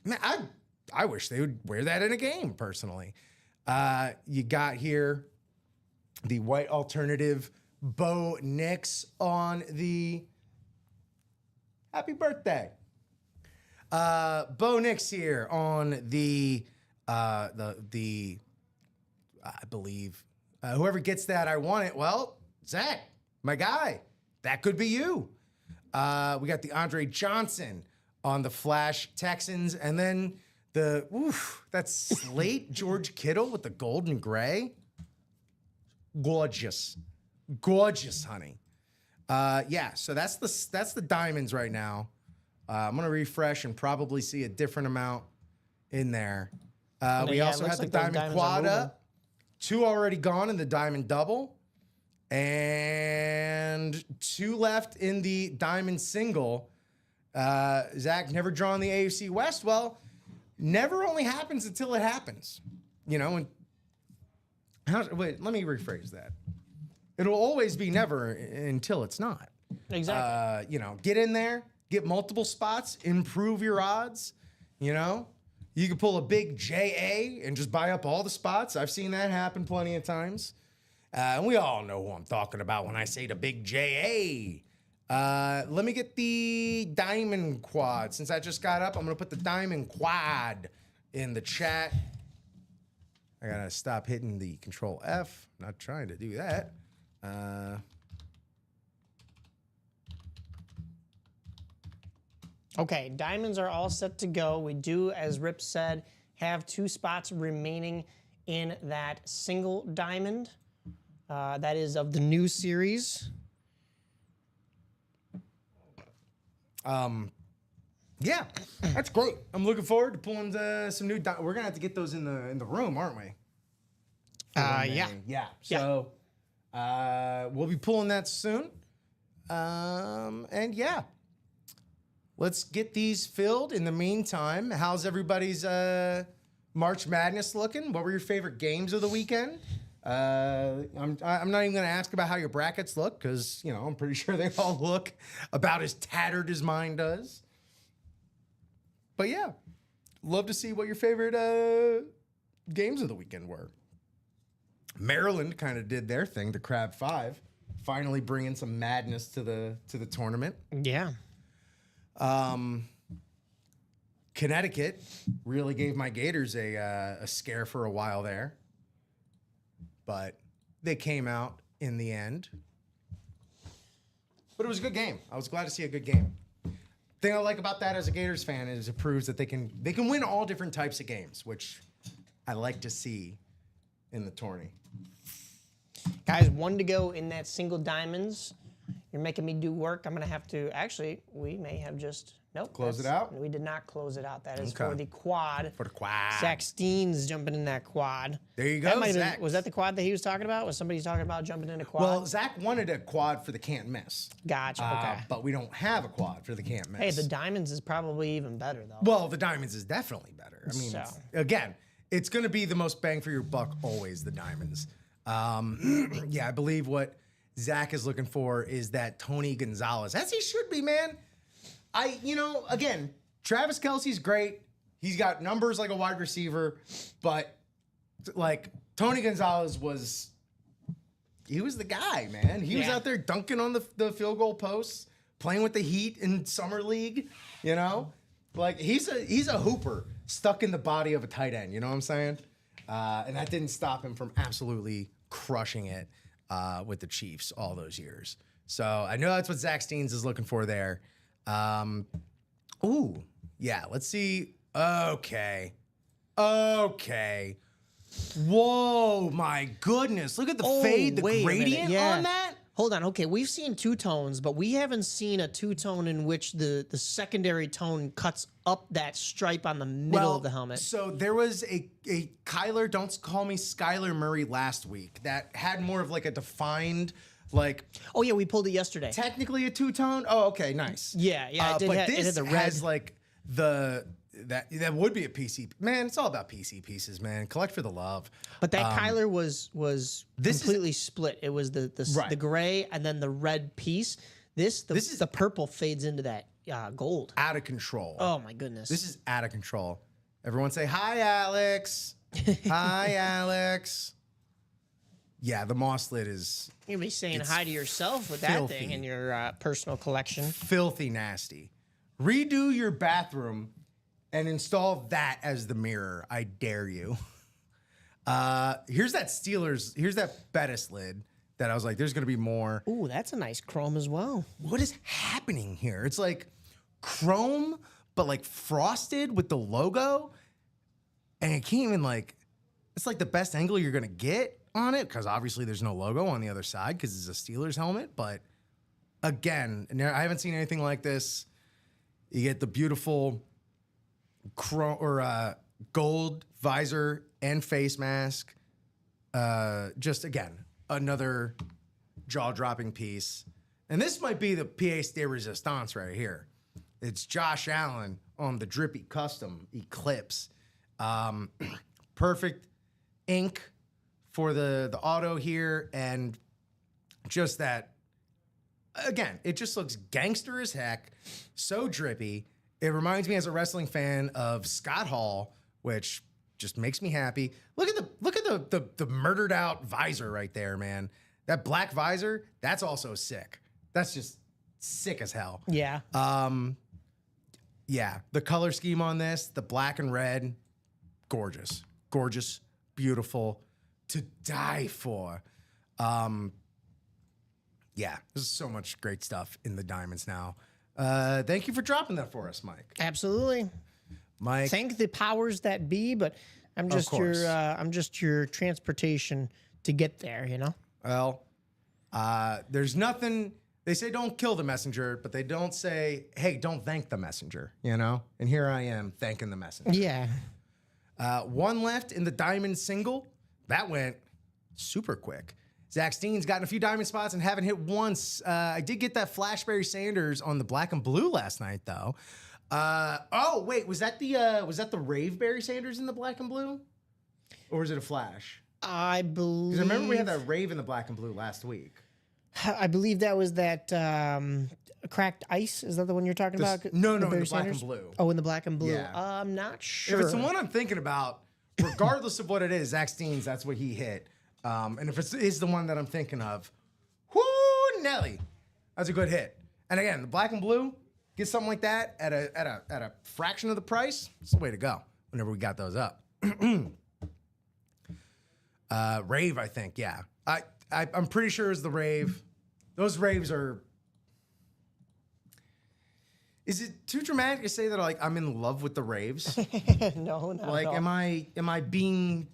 S2: Man, I wish they would wear that in a game, personally. You got here the white alternative Bo Nix on the happy birthday. Bo Nix here on the I believe whoever gets that, I want it. Well, Zach, my guy, that could be you. We got the Andre Johnson on the Flash Texans, and then that's slate George Kittle with the gold and gray. Gorgeous, honey. So that's the diamonds right now. I'm gonna refresh and probably see a different amount in there. We also have the diamond quad up. 2 already gone in the diamond double, and 2 left in the diamond single. Zach, never drawn the AFC West. Well, never only happens until it happens. You know, wait, let me rephrase that. It'll always be never until it's not.
S3: Exactly.
S2: Get in there, get multiple spots, improve your odds. You know, you can pull a big JA and just buy up all the spots. I've seen that happen plenty of times. And we all know who I'm talking about when I say the big JA. Let me get the diamond quad. Since I just got up, I'm going to put the diamond quad in the chat. I got to stop hitting the Control F. Not trying to do that.
S3: Okay, diamonds are all set to go. We do, as Rip said, have 2 spots remaining in that single diamond. That is of the new series.
S2: Yeah, that's great. I'm looking forward to pulling some new. We're gonna have to get those in the room, aren't we?
S3: Yeah.
S2: Yeah. So we'll be pulling that soon. And yeah, let's get these filled. In the meantime, how's everybody's March Madness looking? What were your favorite games of the weekend? I'm not even going to ask about how your brackets look because, I'm pretty sure they all look about as tattered as mine does. But yeah, love to see what your favorite games of the weekend were. Maryland kind of did their thing, the Crab 5, finally bringing some madness to the tournament.
S3: Yeah.
S2: Connecticut really gave my Gators a scare for a while there, but they came out in the end. But it was a good game. I was glad to see a good game. Thing I like about that as a Gators fan is it proves that they can win all different types of games, which I like to see in the tourney.
S3: Guys, 1 to go in that single diamonds. You're making me do work. I'm going to have to, actually, we may have just, nope.
S2: Close it out?
S3: We did not close it out. That is
S2: Okay.
S3: for the quad.
S2: For the quad.
S3: Zach Steen's jumping in that quad.
S2: There you
S3: That
S2: go,
S3: might have been-
S2: Zach.
S3: was that the quad that he was talking about? Was somebody talking about jumping in a quad?
S2: Well, Zach wanted a quad for the can't miss.
S3: Gotcha, okay.
S2: But we don't have a quad for the can't miss.
S3: Hey, the diamonds is probably even better, though.
S2: Well, the diamonds is definitely better. I mean,
S3: So.
S2: again, it's going to be the most bang for your buck always, the diamonds. Yeah, I believe what Zach is looking for is that Tony Gonzalez, as he should be, man. Again, Travis Kelce's great. He's got numbers like a wide receiver, but like Tony Gonzalez was the guy, man. He was
S3: Yeah.
S2: out there dunking on the field goal posts, playing with the Heat in summer league, Like he's a hooper stuck in the body of a tight end, you know what I'm saying? And that didn't stop him from absolutely crushing it with the Chiefs all those years. So I know that's what Zach Steens is looking for there. Let's see. Okay. Whoa, my goodness. Look at the fade, the
S3: wait a minute,
S2: gradient
S3: yeah.
S2: on that.
S3: Hold on. Okay, we've seen two-tones, but we haven't seen a two-tone in which the secondary tone cuts up that stripe on the middle of the helmet.
S2: So there was a Kyler, don't call me Skyler Murray last week that had more of like a defined, like
S3: Oh, yeah, we pulled it yesterday.
S2: technically a two-tone. Oh, okay, nice.
S3: Yeah, it did
S2: but
S3: have, it
S2: this
S3: had the red.
S2: has like that would be a PC. Man, it's all about PC pieces, man. Collect for the love.
S3: But that Kyler was
S2: this is-
S3: completely split. It was the
S2: Right.
S3: gray and then the red piece. The purple fades into that gold.
S2: Out of control.
S3: Oh my goodness.
S2: This is out of control. Everyone say, hi, Alex. Hi, Alex. Yeah, the moss lid is
S3: You'll be saying
S2: it's
S3: hi to yourself with that
S2: filthy.
S3: thing in your personal collection.
S2: filthy nasty. Redo your bathroom and install that as the mirror. I dare you. Here's that Bettis lid that I was like, there's going to be more.
S3: Ooh, that's a nice chrome as well.
S2: What is happening here? It's like chrome, but like frosted with the logo. And it can't even it's like the best angle you're going to get on it because obviously there's no logo on the other side because it's a Steelers helmet. But again, I haven't seen anything like this. You get the beautiful gold visor and face mask. Just again, another jaw-dropping piece. And this might be the pièce de résistance right here. It's Josh Allen on the Drippy Custom Eclipse. Perfect ink for the auto here, and just that. Again, it just looks gangster as heck, so drippy. It reminds me as a wrestling fan of Scott Hall, which just makes me happy. Look at the murdered out visor right there, man. That black visor, that's also sick. That's just sick as hell.
S3: Yeah.
S2: Yeah, the color scheme on this, the black and red, gorgeous, beautiful, to die for. Yeah, there's so much great stuff in the diamonds now. Thank you for dropping that for us, Mike.
S3: Absolutely.
S2: Mike,
S3: Thank the powers that be, but I'm just
S2: course.
S3: I'm just your transportation to get there, you know?
S2: well, there's nothing. They say don't kill the messenger, but they don't say, hey, don't thank the messenger, you know? And here I am thanking the messenger.
S3: Yeah.
S2: One left in the diamond single. That went super quick. Zach Steen's gotten a few diamond spots and haven't hit once. I did get that Flashberry Sanders on the black and blue last night, though. Wait, was that the Rave Barry Sanders in the black and blue? Or was it a Flash?
S3: I believe.
S2: Because I remember we had that Rave in the black and blue last week.
S3: I believe that was that cracked ice. Is that the one you're talking about?
S2: No, in the
S3: Barry
S2: black and
S3: Sanders?
S2: blue.
S3: Oh, in the black and blue.
S2: Yeah.
S3: I'm not sure.
S2: If it's the one I'm thinking about, regardless of what it is, Zach Steen's, that's what he hit. And if it is the one that I'm thinking of, whoo, Nelly, that's a good hit. And again, the black and blue, get something like that at a fraction of the price, it's the way to go. Whenever we got those up, Rave, I think, yeah. I'm pretty sure it's the Rave. Those Raves are. Is it too dramatic to say that like I'm in love with the Raves?
S3: No, not
S2: Like,
S3: at all.
S2: am I being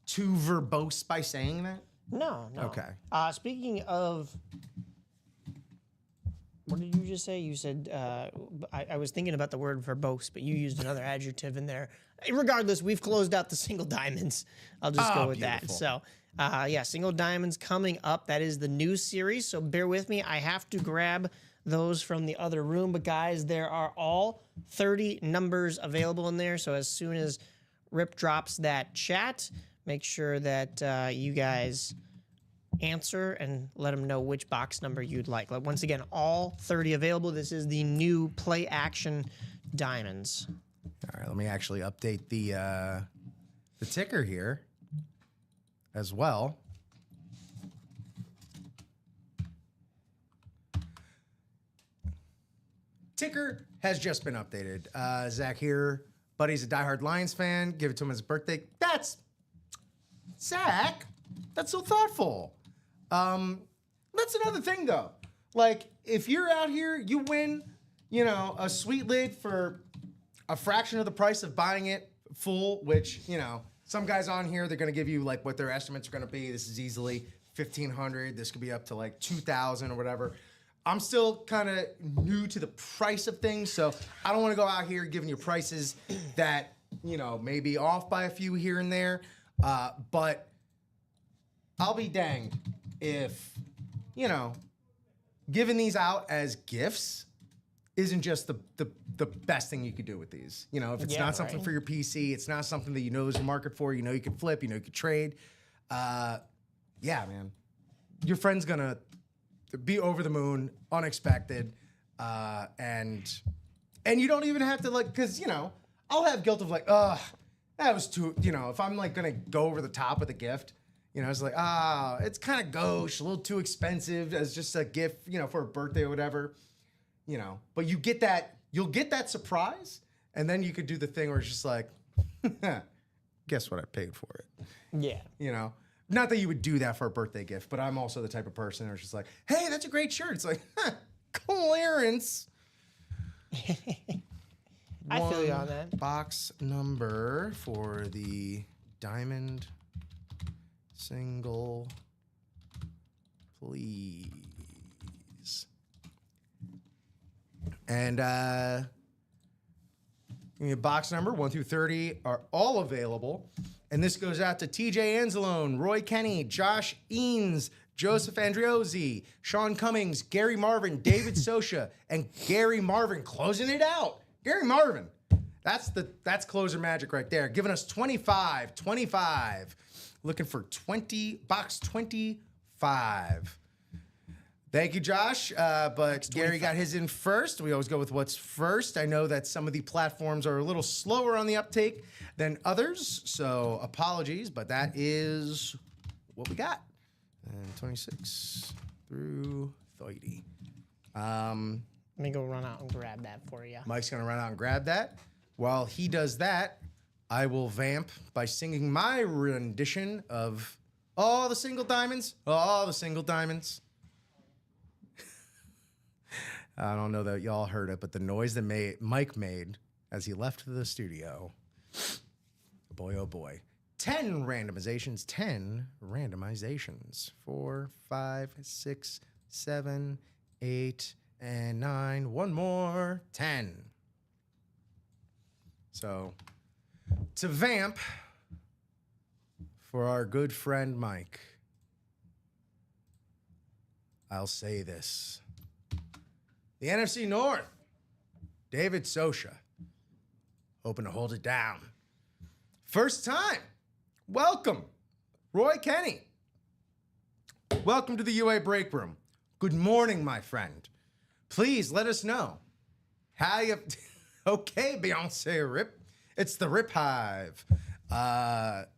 S2: too verbose by saying that?
S3: No.
S2: Okay.
S3: Speaking of, what did you just say? You said I was thinking about the word verbose, but you used another adjective in there. Regardless, we've closed out the single diamonds. I'll just go with that.
S2: Beautiful.
S3: So, yeah, single diamonds coming up. That is the new series. So bear with me. I have to grab those from the other room. But guys, there are all 30 numbers available in there. So as soon as Rip drops that chat, make sure that you guys answer and let them know which box number you'd like. Once again, all 30 available. This is the new play action diamonds.
S2: All right, let me actually update the ticker here as well. Ticker has just been updated. Zach here, buddy's a diehard Lions fan. Give it to him as his birthday. That's Zach. That's so thoughtful. That's another thing though. Like if you're out here, you win, a sweet lid for a fraction of the price of buying it full, which, some guys on here, they're going to give you like what their estimates are going to be. This is easily $1,500. This could be up to like $2,000 or whatever. I'm still kind of new to the price of things, so I don't want to go out here giving you prices that, may be off by a few here and there. But I'll be danged if, giving these out as gifts isn't just the best thing you could do with these. If it's not something for your PC, it's not something that there's a market for, you can flip, you can trade. Yeah, man. Your friend's gonna be over the moon, unexpected, and you don't even have to because I'll have guilt of that was too, if I'm gonna go over the top with a gift, it's like it's kind of gauche, a little too expensive as just a gift, for a birthday or whatever, but you'll get that surprise, and then you could do the thing where it's just like, guess what I paid for it,
S3: Yeah.
S2: Not that you would do that for a birthday gift, but I'm also the type of person who's just like, hey, that's a great shirt. It's like, clearance.
S3: I feel you on that.
S2: Box number for the diamond single, please. And box number 1 through 30 are all available. And this goes out to TJ Anzalone, Roy Kenny, Josh Eanes, Joseph Andriozzi, Sean Cummings, Gary Marvin, David Sosha, and Gary Marvin closing it out. Gary Marvin, that's closer magic right there. Giving us 25. Looking for box 25. Thank you, Josh. But Gary got his in first. We always go with what's first. I know that some of the platforms are a little slower on the uptake than others, so apologies, but that is what we got. And 26 through 30.
S3: Let me go run out and grab that for you.
S2: Mike's going to run out and grab that. While he does that, I will vamp by singing my rendition of All the Single Diamonds. All the Single Diamonds. I don't know that y'all heard it, but the noise that Mike made as he left the studio, boy, oh boy. 10 randomizations. 4, 5, 6, 7, 8, and 9. One more. 10. So, to vamp for our good friend Mike, I'll say this. The NFC North, David Sosha, hoping to hold it down. First time, welcome, Roy Kenny. Welcome to the UA Break Room. Good morning, my friend. Please let us know how you... Okay, Beyonce Rip. It's the Rip Hive. That's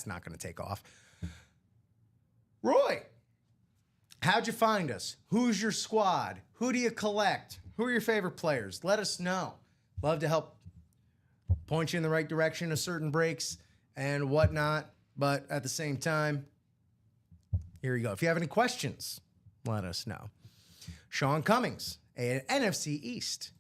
S2: not gonna take off. Roy, How'd you find us? Who's your squad? Who do you collect? Who are your favorite players? Let us know. Love to help point you in the right direction of certain breaks and whatnot. But at the same time, here you go. If you have any questions, let us know. Sean Cummings, NFC East.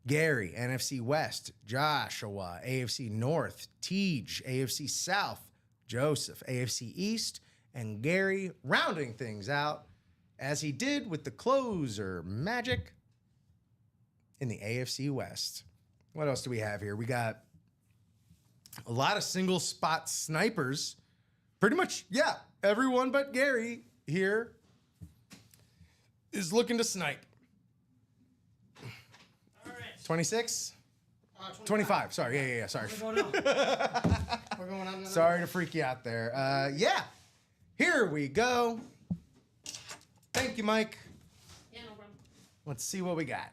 S2: Gary, NFC West. Joshua, AFC North. Tej, AFC South. Joseph, AFC East. And Gary rounding things out as he did with the closer magic in the AFC West. What else do we have here? We got a lot of single spot snipers. Pretty much, yeah, everyone but Gary here is looking to snipe.
S3: All right.
S2: 26? 25. Sorry. Yeah. Sorry.
S3: We're going up. We're going up.
S2: Sorry to freak you out there. Yeah. Here we go. Thank you, Mike.
S3: Yeah, no problem.
S2: Let's see what we got.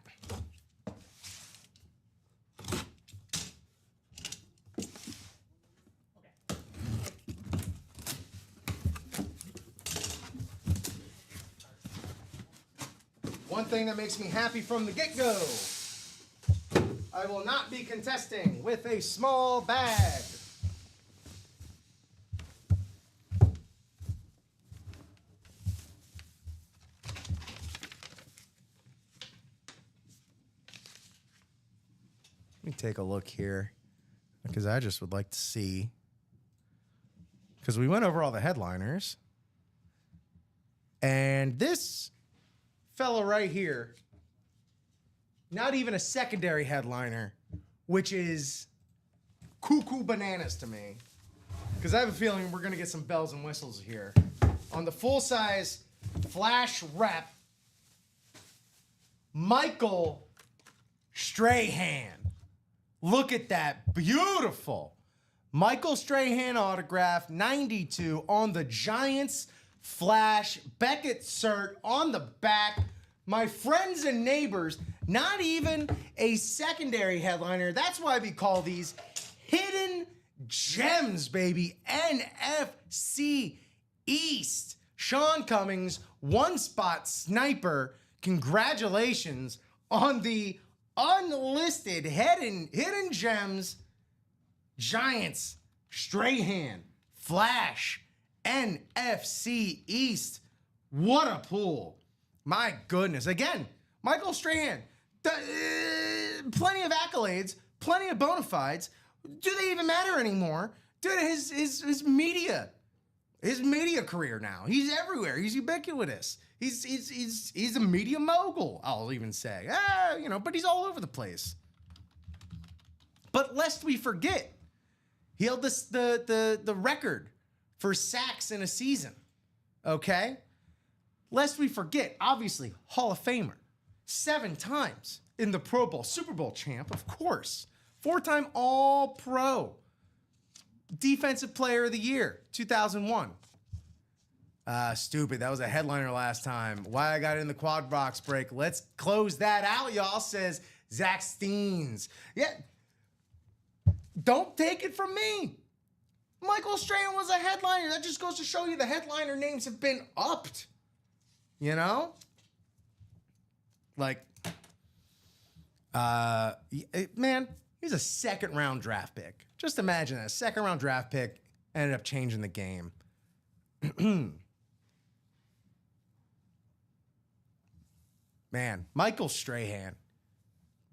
S2: One thing that makes me happy from the get-go, I will not be contesting with a small bag. Let me take a look here, because I just would like to see, because we went over all the headliners, and this fella right here, not even a secondary headliner, which is cuckoo bananas to me, because I have a feeling we're going to get some bells and whistles here. On the full-size flash rep, Michael Strahan. Look at that. Beautiful. Michael Strahan autograph, 92 on the Giants flash. Beckett cert on the back. My friends and neighbors, not even a secondary headliner. That's why we call these hidden gems, baby. NFC East. Sean Cummings, one spot sniper. Congratulations on the unlisted hidden gems. Giants, Strahan, Flash, NFC East. What a pool. My goodness. Again, Michael Strahan, plenty of accolades, plenty of bona fides. Do they even matter anymore? Dude, his media career now. He's everywhere. He's ubiquitous. He's a media mogul, I'll even say. But he's all over the place. But lest we forget, he held the record for sacks in a season. Okay? Lest we forget, obviously, Hall of Famer. 7 times in the Pro Bowl, Super Bowl champ, of course. 4-time All-Pro. Defensive Player of the Year, 2001. Stupid. That was a headliner last time. Why I got it in the quad box break. Let's close that out, y'all, says Zach Steens. Yeah. Don't take it from me. Michael Strahan was a headliner. That just goes to show you the headliner names have been upped. You know? Like, man, he's a second-round draft pick. Just imagine that. A second-round draft pick ended up changing the game. Man, Michael Strahan.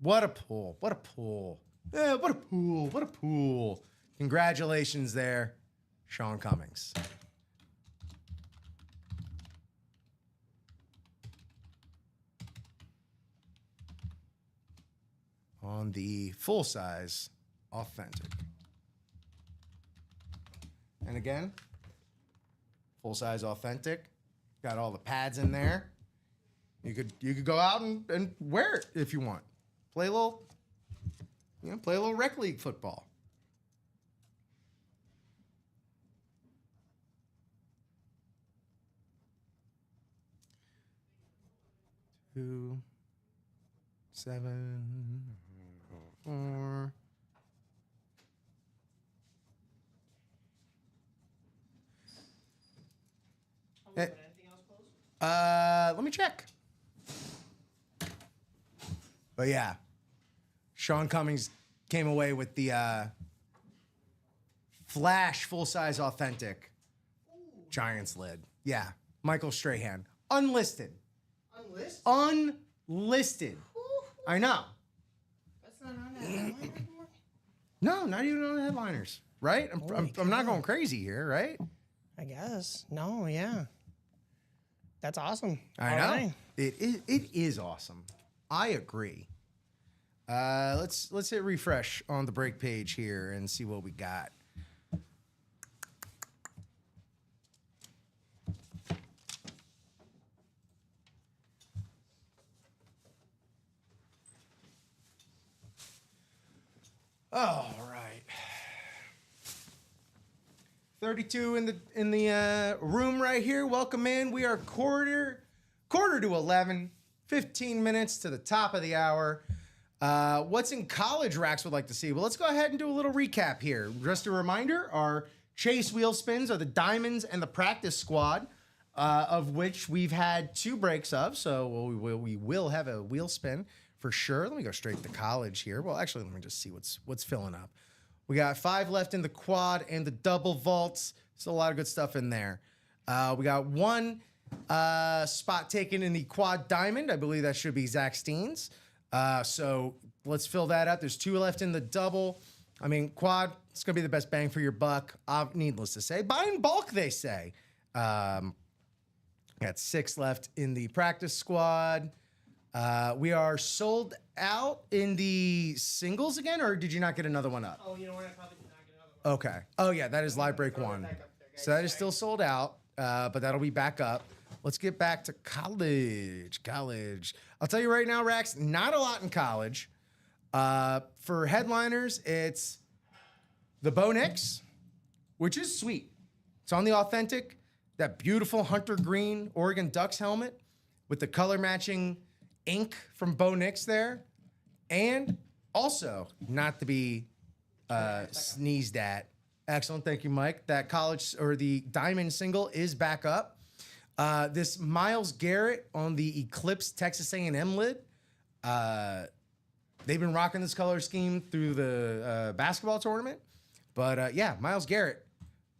S2: What a pull. What a pull. Yeah, what a pull. What a pull. Congratulations there, Sean Cummings. On the full-size authentic. And again, full-size authentic. Got all the pads in there. You could go out and wear it if you want. Play a little rec league football. Two, 7, 4. Let me check. But yeah, Sean Cummings came away with the Flash full-size authentic Giants lid. Yeah, Michael Strahan. Unlisted. Unlisted. I know.
S3: That's not on that headliner anymore?
S2: No, not even on the headliners, right? I'm not going crazy here, right?
S3: I guess. No, yeah. That's awesome.
S2: I
S3: All
S2: know.
S3: right.
S2: It is awesome. I agree. Let's hit refresh on the break page here and see what we got. All right. 32 in the room right here. Welcome in. We are quarter to 11. 15 minutes to the top of the hour. What's in college, Rax would like to see? Well, let's go ahead and do a little recap here. Just a reminder, our Chase wheel spins are the Diamonds and the practice squad, of which we've had 2 breaks of. So we will have a wheel spin for sure. Let me go straight to college here. Well, actually, let me just see what's filling up. We got 5 left in the quad and the double vaults. Still a lot of good stuff in there. We got 1 spot taken in the quad diamond. I believe that should be Zach Steens. So let's fill that up. There's 2 left in the double. I mean, quad, it's going to be the best bang for your buck. Needless to say. Buy in bulk, they say. Got 6 left in the practice squad. We are sold out in the singles again, or did you not get another one up?
S3: Oh, you know what? I probably did not get another one.
S2: Okay. Oh, yeah, that is live break 1. So that is still sold out, but that'll be back up. Let's get back to college. I'll tell you right now, Rax, not a lot in college. For headliners, it's the Bo Nix, which is sweet. It's on the authentic, that beautiful hunter green Oregon Ducks helmet with the color matching ink from Bo Nix there. And also, not to be sneezed at. Excellent. Thank you, Mike. That college or the diamond single is back up. This Myles Garrett on the Eclipse Texas A&M lid. They've been rocking this color scheme through the basketball tournament. But yeah, Myles Garrett,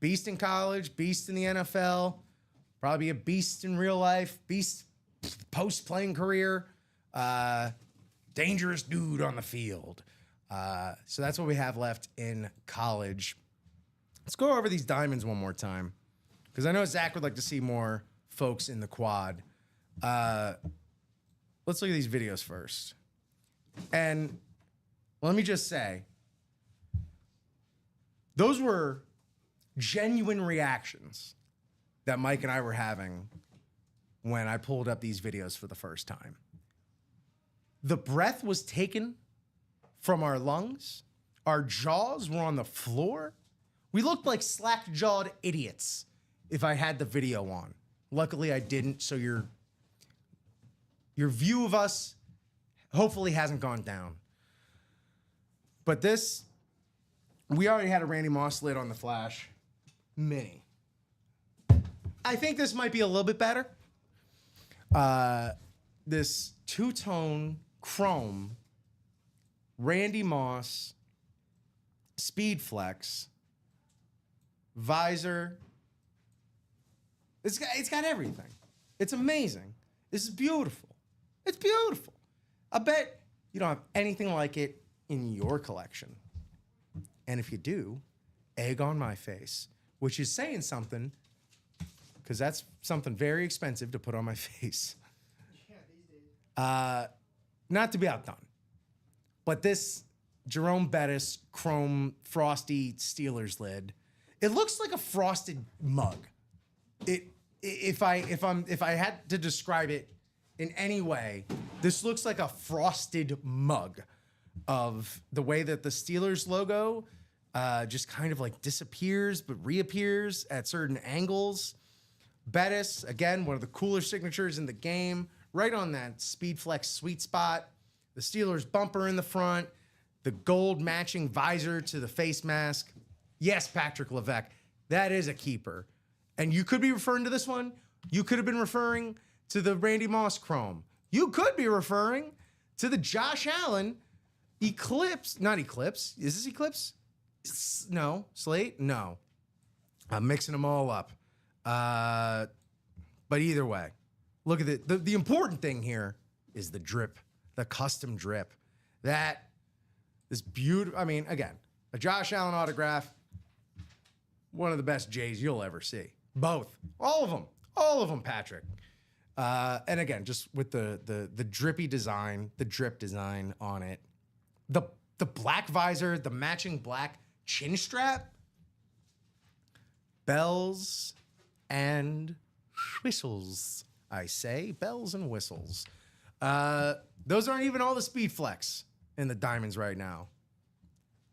S2: beast in college, beast in the NFL, probably a beast in real life, beast post-playing career, dangerous dude on the field. So that's what we have left in college. Let's go over these diamonds one more time, because I know Zach would like to see more folks in the quad. Let's look at these videos first. And let me just say, those were genuine reactions that Mike and I were having when I pulled up these videos for the first time. The breath was taken from our lungs. Our jaws were on the floor. We looked like slack-jawed idiots if I had the video on. Luckily, I didn't, so your view of us hopefully hasn't gone down. But this, we already had a Randy Moss lid on the Flash Mini. I think this might be a little bit better. This two-tone chrome Randy Moss Speed Flex visor. It's got everything. It's amazing. This is beautiful. It's beautiful. I bet you don't have anything like it in your collection. And if you do, egg on my face, which is saying something, because that's something very expensive to put on my face. Yeah, these days. Not to be outdone, but this Jerome Bettis chrome frosty Steelers lid, it looks like a frosted mug. If I had to describe it in any way, this looks like a frosted mug of the way that the Steelers logo just kind of like disappears but reappears at certain angles. Bettis, again, one of the cooler signatures in the game, right on that Speed Flex sweet spot. The Steelers bumper in the front, the gold matching visor to the face mask. Yes, Patrick Levesque, that is a keeper. And you could be referring to this one. You could have been referring to the Randy Moss Chrome. You could be referring to the Josh Allen Eclipse. Not Eclipse. Is this Eclipse? No. Slate? No. I'm mixing them all up. But either way, look at it. The important thing here is the drip, the custom drip. That is beautiful. I mean, again, a Josh Allen autograph, one of the best J's you'll ever see. Both. All of them, Patrick. And again, just with the drippy design, the drip design on it. The black visor, the matching black chin strap. Bells and whistles, I say. Bells and whistles. Those aren't even all the speed flex in the diamonds right now.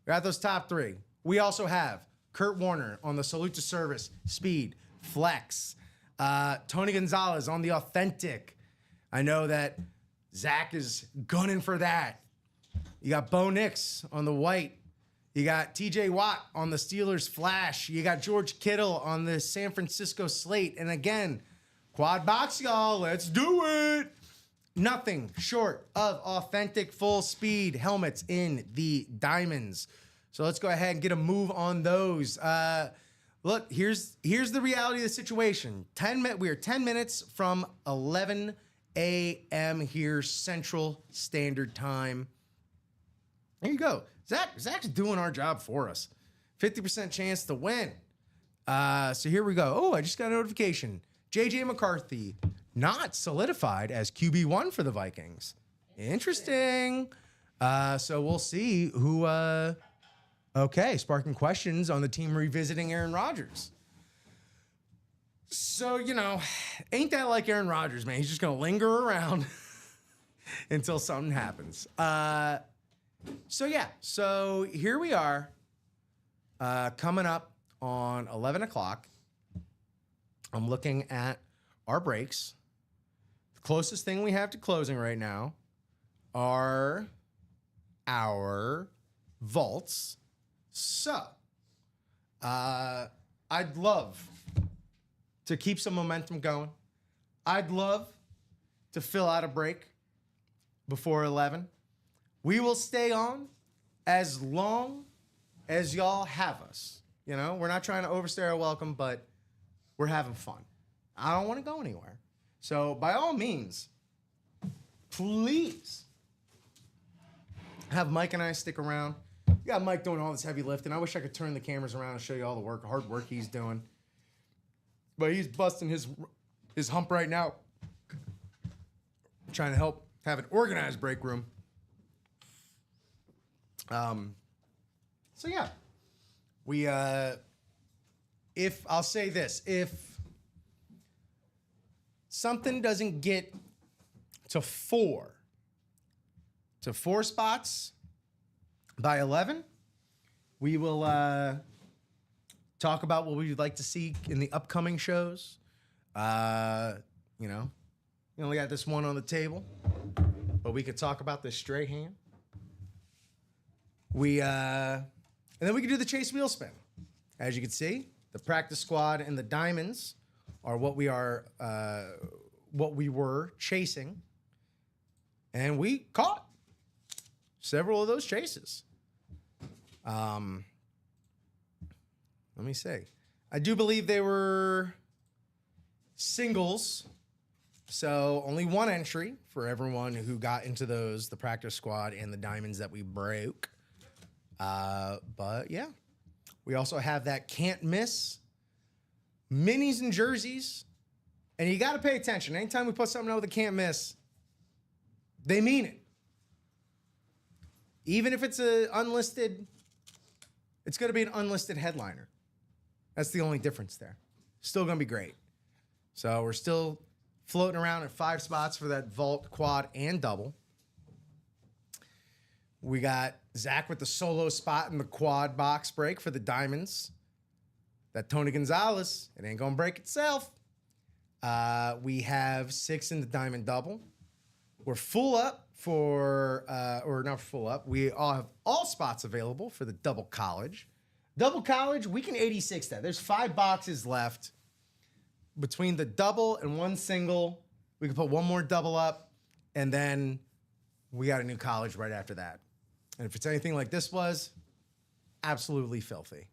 S2: We got those top three. We also have Kurt Warner on the Salute to Service Speed Flex. Tony Gonzalez on the Authentic. I know that Zach is gunning for that. You got Bo Nix on the white. You got TJ Watt on the Steelers Flash. You got George Kittle on the San Francisco Slate. And again, quad box, y'all. Let's do it. Nothing short of authentic full speed helmets in the diamonds. So let's go ahead and get a move on those. Look, here's the reality of the situation. We are 10 minutes from 11 a.m. here, Central Standard Time. There you go. Zach's doing our job for us. 50% chance to win. So here we go. Oh, I just got a notification. J.J. McCarthy not solidified as QB1 for the Vikings. Interesting. So we'll see who... Okay, sparking questions on the team revisiting Aaron Rodgers. So, ain't that like Aaron Rodgers, man? He's just going to linger around until something happens. So here we are, coming up on 11 o'clock. I'm looking at our breaks. The closest thing we have to closing right now are our vaults. So, I'd love to keep some momentum going. I'd love to fill out a break before 11. We will stay on as long as y'all have us. We're not trying to overstay our welcome, but we're having fun. I don't want to go anywhere. So by all means, please have Mike and I stick around. You got Mike doing all this heavy lifting. I wish I could turn the cameras around and show you all the hard work he's doing. But he's busting his hump right now. Trying to help have an organized break room. So yeah, if I'll say this, if something doesn't get to four spots by 11, we will talk about what we'd like to see in the upcoming shows. We only got this one on the table, but we could talk about this straight hand. And then we can do the chase wheel spin. As you can see, the practice squad and the diamonds are what we were chasing. And we caught several of those chases. Let me see. I do believe they were singles. So only one entry for everyone who got into those, the practice squad and the diamonds that we broke. But yeah, we also have that can't miss minis and jerseys. And you got to pay attention. Anytime we put something out with a can't miss, they mean it. Even if it's a unlisted, it's going to be an unlisted headliner. That's the only difference there. Still going to be great. So we're still floating around at 5 spots for that vault, quad, and double. We got Zach with the solo spot in the quad box break for the diamonds. That Tony Gonzalez, it ain't going to break itself. We have 6 in the diamond double. We're full up or not full up. We all have all spots available for the double college. Double college, we can 86 that. There's 5 boxes left between the double and one single. We can put one more double up, and then we got a new college right after that. And if it's anything like this was, absolutely filthy.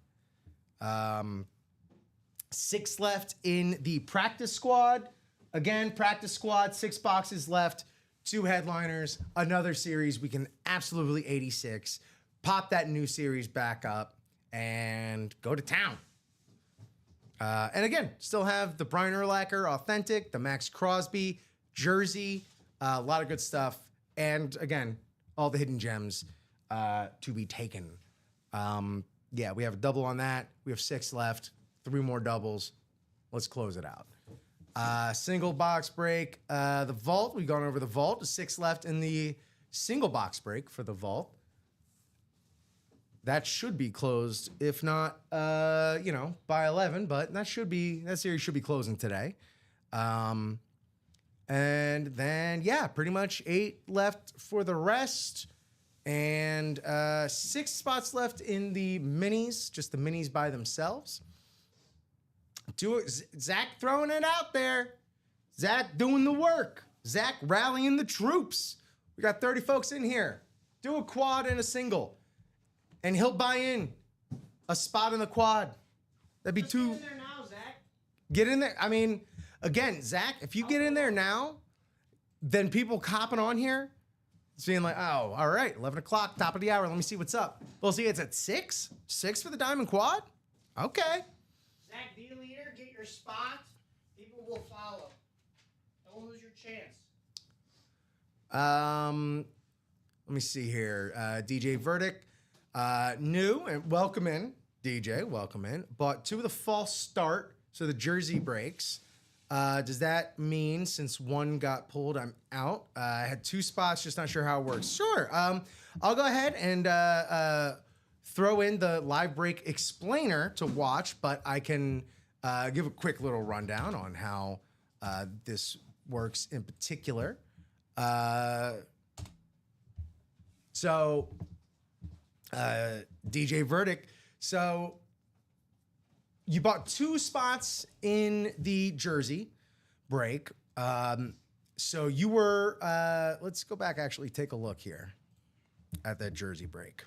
S2: 6 left in the practice squad. Again, practice squad, 6 boxes left, 2 headliners, another series. We can absolutely 86. Pop that new series back up and go to town. And again, still have the Brian Urlacher Authentic, the Max Crosby jersey, a lot of good stuff. And again, all the hidden gems to be taken. Yeah, we have a double on that. We have 6 left, 3 more doubles. Let's close it out. Single box break. The vault, we've gone over the vault. 6 left in the single box break for the vault. That should be closed, if not, by 11. But that series should be closing today. And then, yeah, pretty much 8 left for the rest. And 6 spots left in the minis, just the minis by themselves. Zach throwing it out there. Zach doing the work. Zach rallying the troops. We got 30 folks in here. Do a quad and a single. And he'll buy in a spot in the quad. That'd be two. Get in there now, Zach. Get in there. I mean, again, Zach, if you get in there now, then people copping on here, seeing like, oh, all right, 11 o'clock, top of the hour. Let me see what's up. Well, see, it's at 6? 6 for the diamond quad? Okay.
S3: Zach, be a leader, get your spot. People will follow. Don't lose your chance.
S2: Let me see here. DJ Verdict, new and welcome in. DJ, welcome in. Bought 2 of the false start, so the jersey breaks. Does that mean since 1 got pulled, I'm out? I had 2 spots, just not sure how it works. Sure. I'll go ahead and throw in the live break explainer to watch, but I can give a quick little rundown on how this works in particular. DJ Verdict. So you bought 2 spots in the jersey break. So you were, let's go back, actually take a look here at that jersey break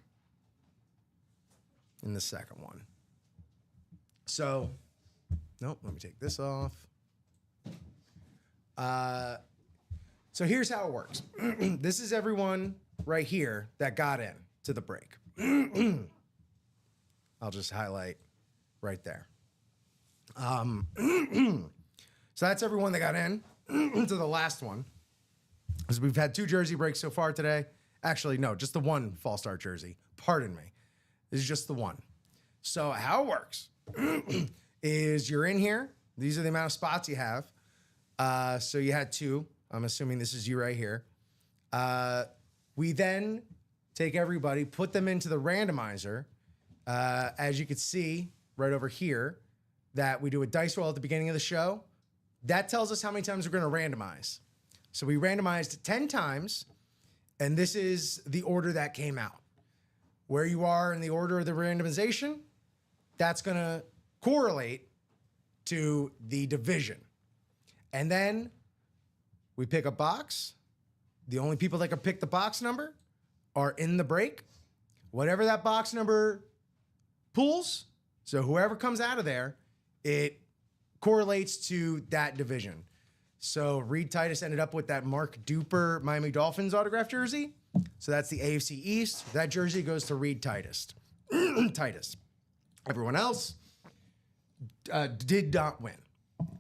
S2: in the second one. So, nope, let me take this off. So here's how it works. This is everyone right here that got in to the break. I'll just highlight right there. So that's everyone that got in to the last one. Because we've had 2 jersey breaks so far today. Actually, no, just the 1 false start jersey. Pardon me. This is just the 1. So how it works is you're in here. These are the amount of spots you have. So you had 2. I'm assuming this is you right here. We then take everybody, put them into the randomizer. As you can see right over here, that we do a dice roll at the beginning of the show. That tells us how many times we're going to randomize. So we randomized 10 times, and this is the order that came out. Where you are in the order of the randomization, that's going to correlate to the division. And then we pick a box. The only people that can pick the box number are in the break. Whatever that box number pulls, so whoever comes out of there, it correlates to that division. So Reed Titus ended up with that Mark Duper Miami Dolphins autograph jersey. So that's the AFC East. That jersey goes to Reed Titus. Everyone else did not win.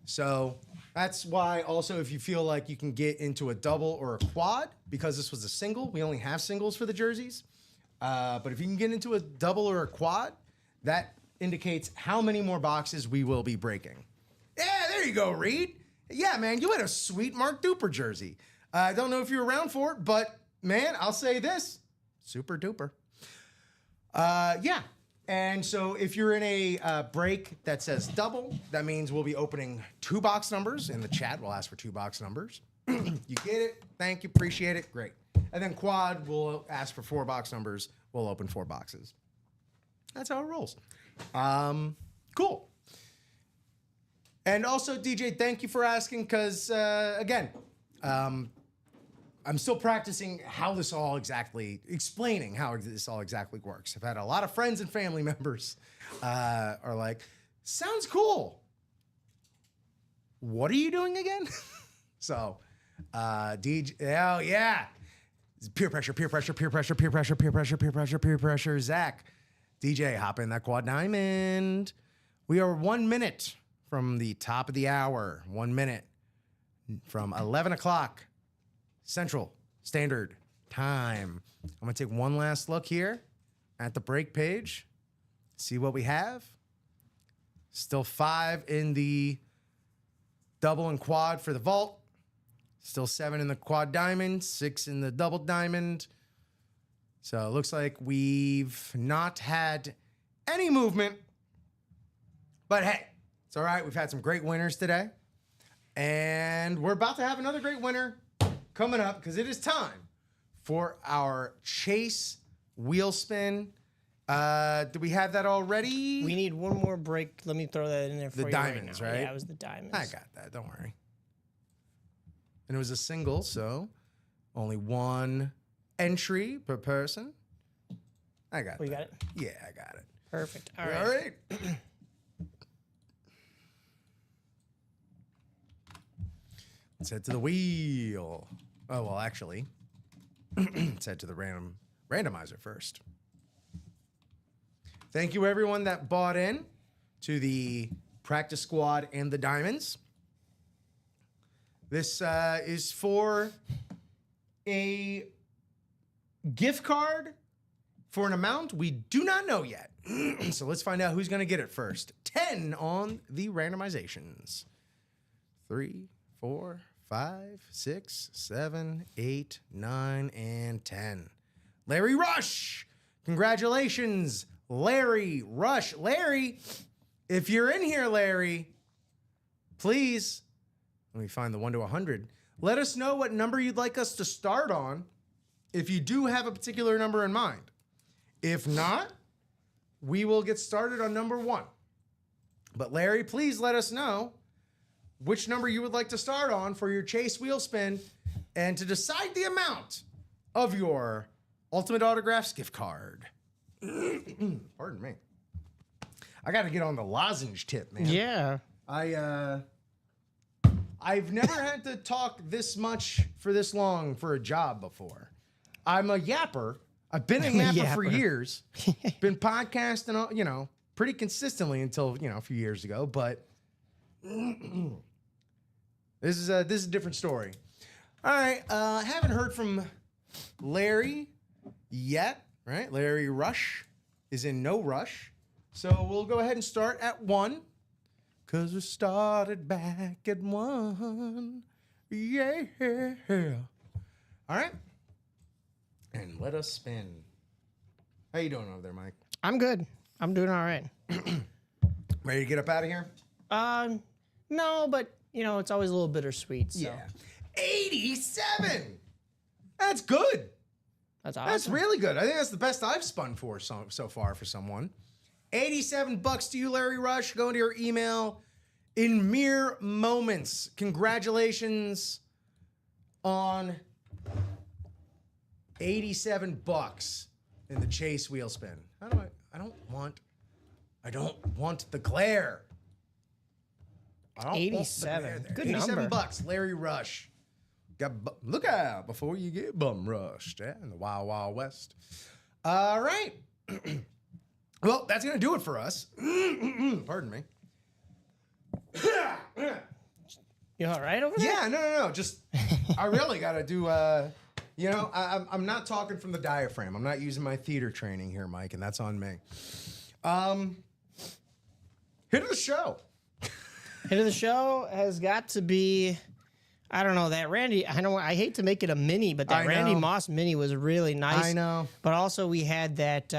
S2: So that's why also if you feel like you can get into a double or a quad, because this was a single, we only have singles for the jerseys. But if you can get into a double or a quad, that indicates how many more boxes we will be breaking. Yeah, there you go, Reed. Yeah, man, you had a sweet Mark Duper jersey. I don't know if you're around for it, but man, I'll say this, super duper. Yeah, and so if you're in a break that says double, that means we'll be opening 2 box numbers. In the chat, we'll ask for 2 box numbers. You get it, thank you, appreciate it, great. And then quad, we'll ask for 4 box numbers. We'll open 4 boxes. That's how it rolls. Cool. And also, DJ, thank you for asking because, again, I'm still practicing explaining how this all exactly works. I've had a lot of friends and family members are like, sounds cool. What are you doing again? So, DJ, oh yeah. Peer pressure, peer pressure, peer pressure, peer pressure, peer pressure, peer pressure, peer pressure. Zach, DJ, hop in that quad diamond. We are 1 minute from the top of the hour. 1 minute from 11 o'clock Central Standard Time. I'm going to take one last look here at the break page. See what we have. Still 5 in the double and quad for the vault. Still 7 in the quad diamond, 6 in the double diamond. So it looks like we've not had any movement. But hey, it's all right. We've had some great winners today. And we're about to have another great winner coming up because it is time for our Chase wheel spin. Do we have that already?
S3: We need one more break. Let me throw that in there for
S2: The
S3: you
S2: diamonds,
S3: right now.
S2: right?
S3: Yeah, it was the diamonds.
S2: I got that. Don't worry. And it was a single, so only one entry per person. I got that.
S3: You got it?
S2: Yeah, I got it.
S3: Perfect. All right.
S2: All right. Let's head to the wheel. Oh, well, actually, let's head to the randomizer first. Thank you, everyone that bought in to the practice squad and the diamonds. This is for a gift card for an amount we do not know yet. So let's find out who's going to get it first. 10 on the randomizations. 3, 4, 5, 6, 7, 8, 9, and 10. Larry Rush. Congratulations, Larry Rush. Larry, if you're in here, Larry, please, let me find the 1 to 100. Let us know what number you'd like us to start on if you do have a particular number in mind. If not, we will get started on number 1. But Larry, please let us know which number you would like to start on for your Chase wheel spin and to decide the amount of your Ultimate Autographs gift card. Pardon me. I got to get on the lozenge tip, man.
S3: Yeah.
S2: I've never had to talk this much for this long for a job before. I'm a yapper. I've been a yapper for years. Been podcasting, pretty consistently until, a few years ago. But this is a different story. All right. Haven't heard from Larry yet, right? Larry Rush is in no rush. So we'll go ahead and start at 1. Because we started back at 1. Yeah. All right. And let us spin. How you doing over there, Mike?
S3: I'm good. I'm doing all right.
S2: Ready to get up out of here?
S3: No, but, it's always a little bittersweet. So.
S2: Yeah. 87! That's good.
S3: That's awesome.
S2: That's really good. I think that's the best I've spun for so far for someone. $87 to you, Larry Rush. Go into your email in mere moments. Congratulations on $87 in the Chase wheel spin. How do I don't want the glare. I don't
S3: 87.
S2: Want the glare there.
S3: Good
S2: 87
S3: number.
S2: bucks, Larry Rush. Look out before you get bum rushed in the Wild Wild West. All right. Well, that's going to do it for us. Pardon me.
S3: You all right over there?
S2: Yeah, no. Just, I really got to do, I'm not talking from the diaphragm. I'm not using my theater training here, Mike, and that's on me. Hit of the show.
S3: Hit of the show has got to be, I don't know, that Randy, I hate to make it a mini, but that Randy Moss mini was really nice.
S2: I know.
S3: But also we had that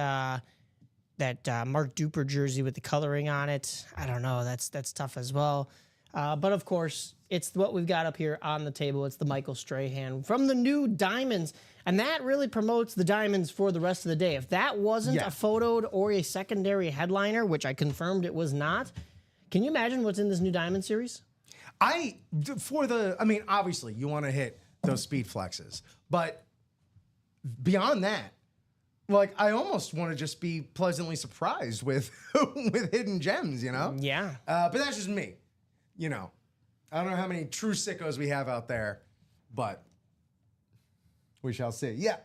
S3: Mark Duper jersey with the coloring on it. I don't know, that's tough as well. But of course, it's what we've got up here on the table. It's the Michael Strahan from the new Diamonds. And that really promotes the Diamonds for the rest of the day. If that wasn't a photoed or a secondary headliner, which I confirmed it was not, can you imagine what's in this new Diamond series?
S2: I mean, obviously you want to hit those speed flexes, but beyond that, like I almost want to just be pleasantly surprised with with hidden gems, you know?
S3: Yeah.
S2: But that's just me, you know. I don't know how many true sickos we have out there, but we shall see. Yeah,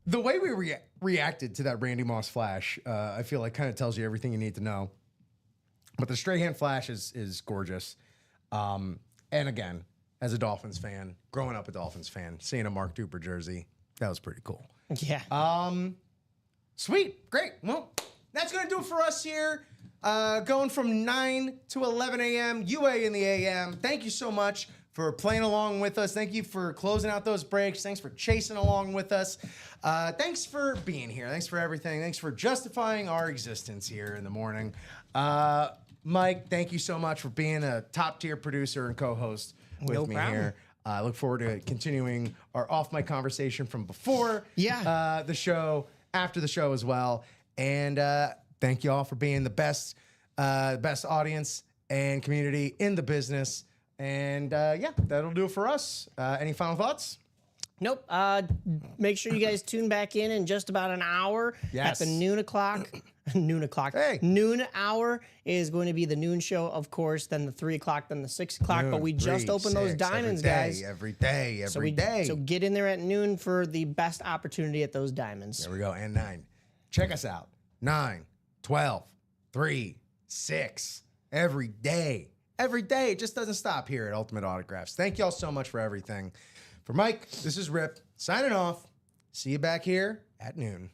S2: the way we reacted to that Randy Moss flash, I feel like kind of tells you everything you need to know. But the straight hand flash is gorgeous. And again, as a Dolphins fan, growing up a Dolphins fan, seeing a Mark Duper jersey, that was pretty cool.
S3: Yeah.
S2: Sweet. Great. Well, that's going to do it for us here. Going from 9 to 11 a.m., UA in the a.m. Thank you so much for playing along with us. Thank you for closing out those breaks. Thanks for chasing along with us. Thanks for being here. Thanks for everything. Thanks for justifying our existence here in the morning. Mike, thank you so much for being a top-tier producer and co-host with me here. I look forward to continuing our off-mic conversation from before the show, after the show as well. And thank you all for being the best audience and community in the business. And yeah, that'll do it for us. Any final thoughts?
S3: Nope. Make sure you guys tune back in just about an hour at the noon o'clock.
S2: Hey.
S3: Noon hour is going to be the noon show, of course, then the 3 o'clock, then the 6 o'clock. But we just opened those diamonds, guys.
S2: Every day.
S3: So get in there at noon for the best opportunity at those diamonds.
S2: There we go. And 9. Check us out. 9, 12, 3, 6. Every day. Every day. It just doesn't stop here at Ultimate Autographs. Thank y'all so much for everything. For Mike, this is Rip signing off. See you back here at noon.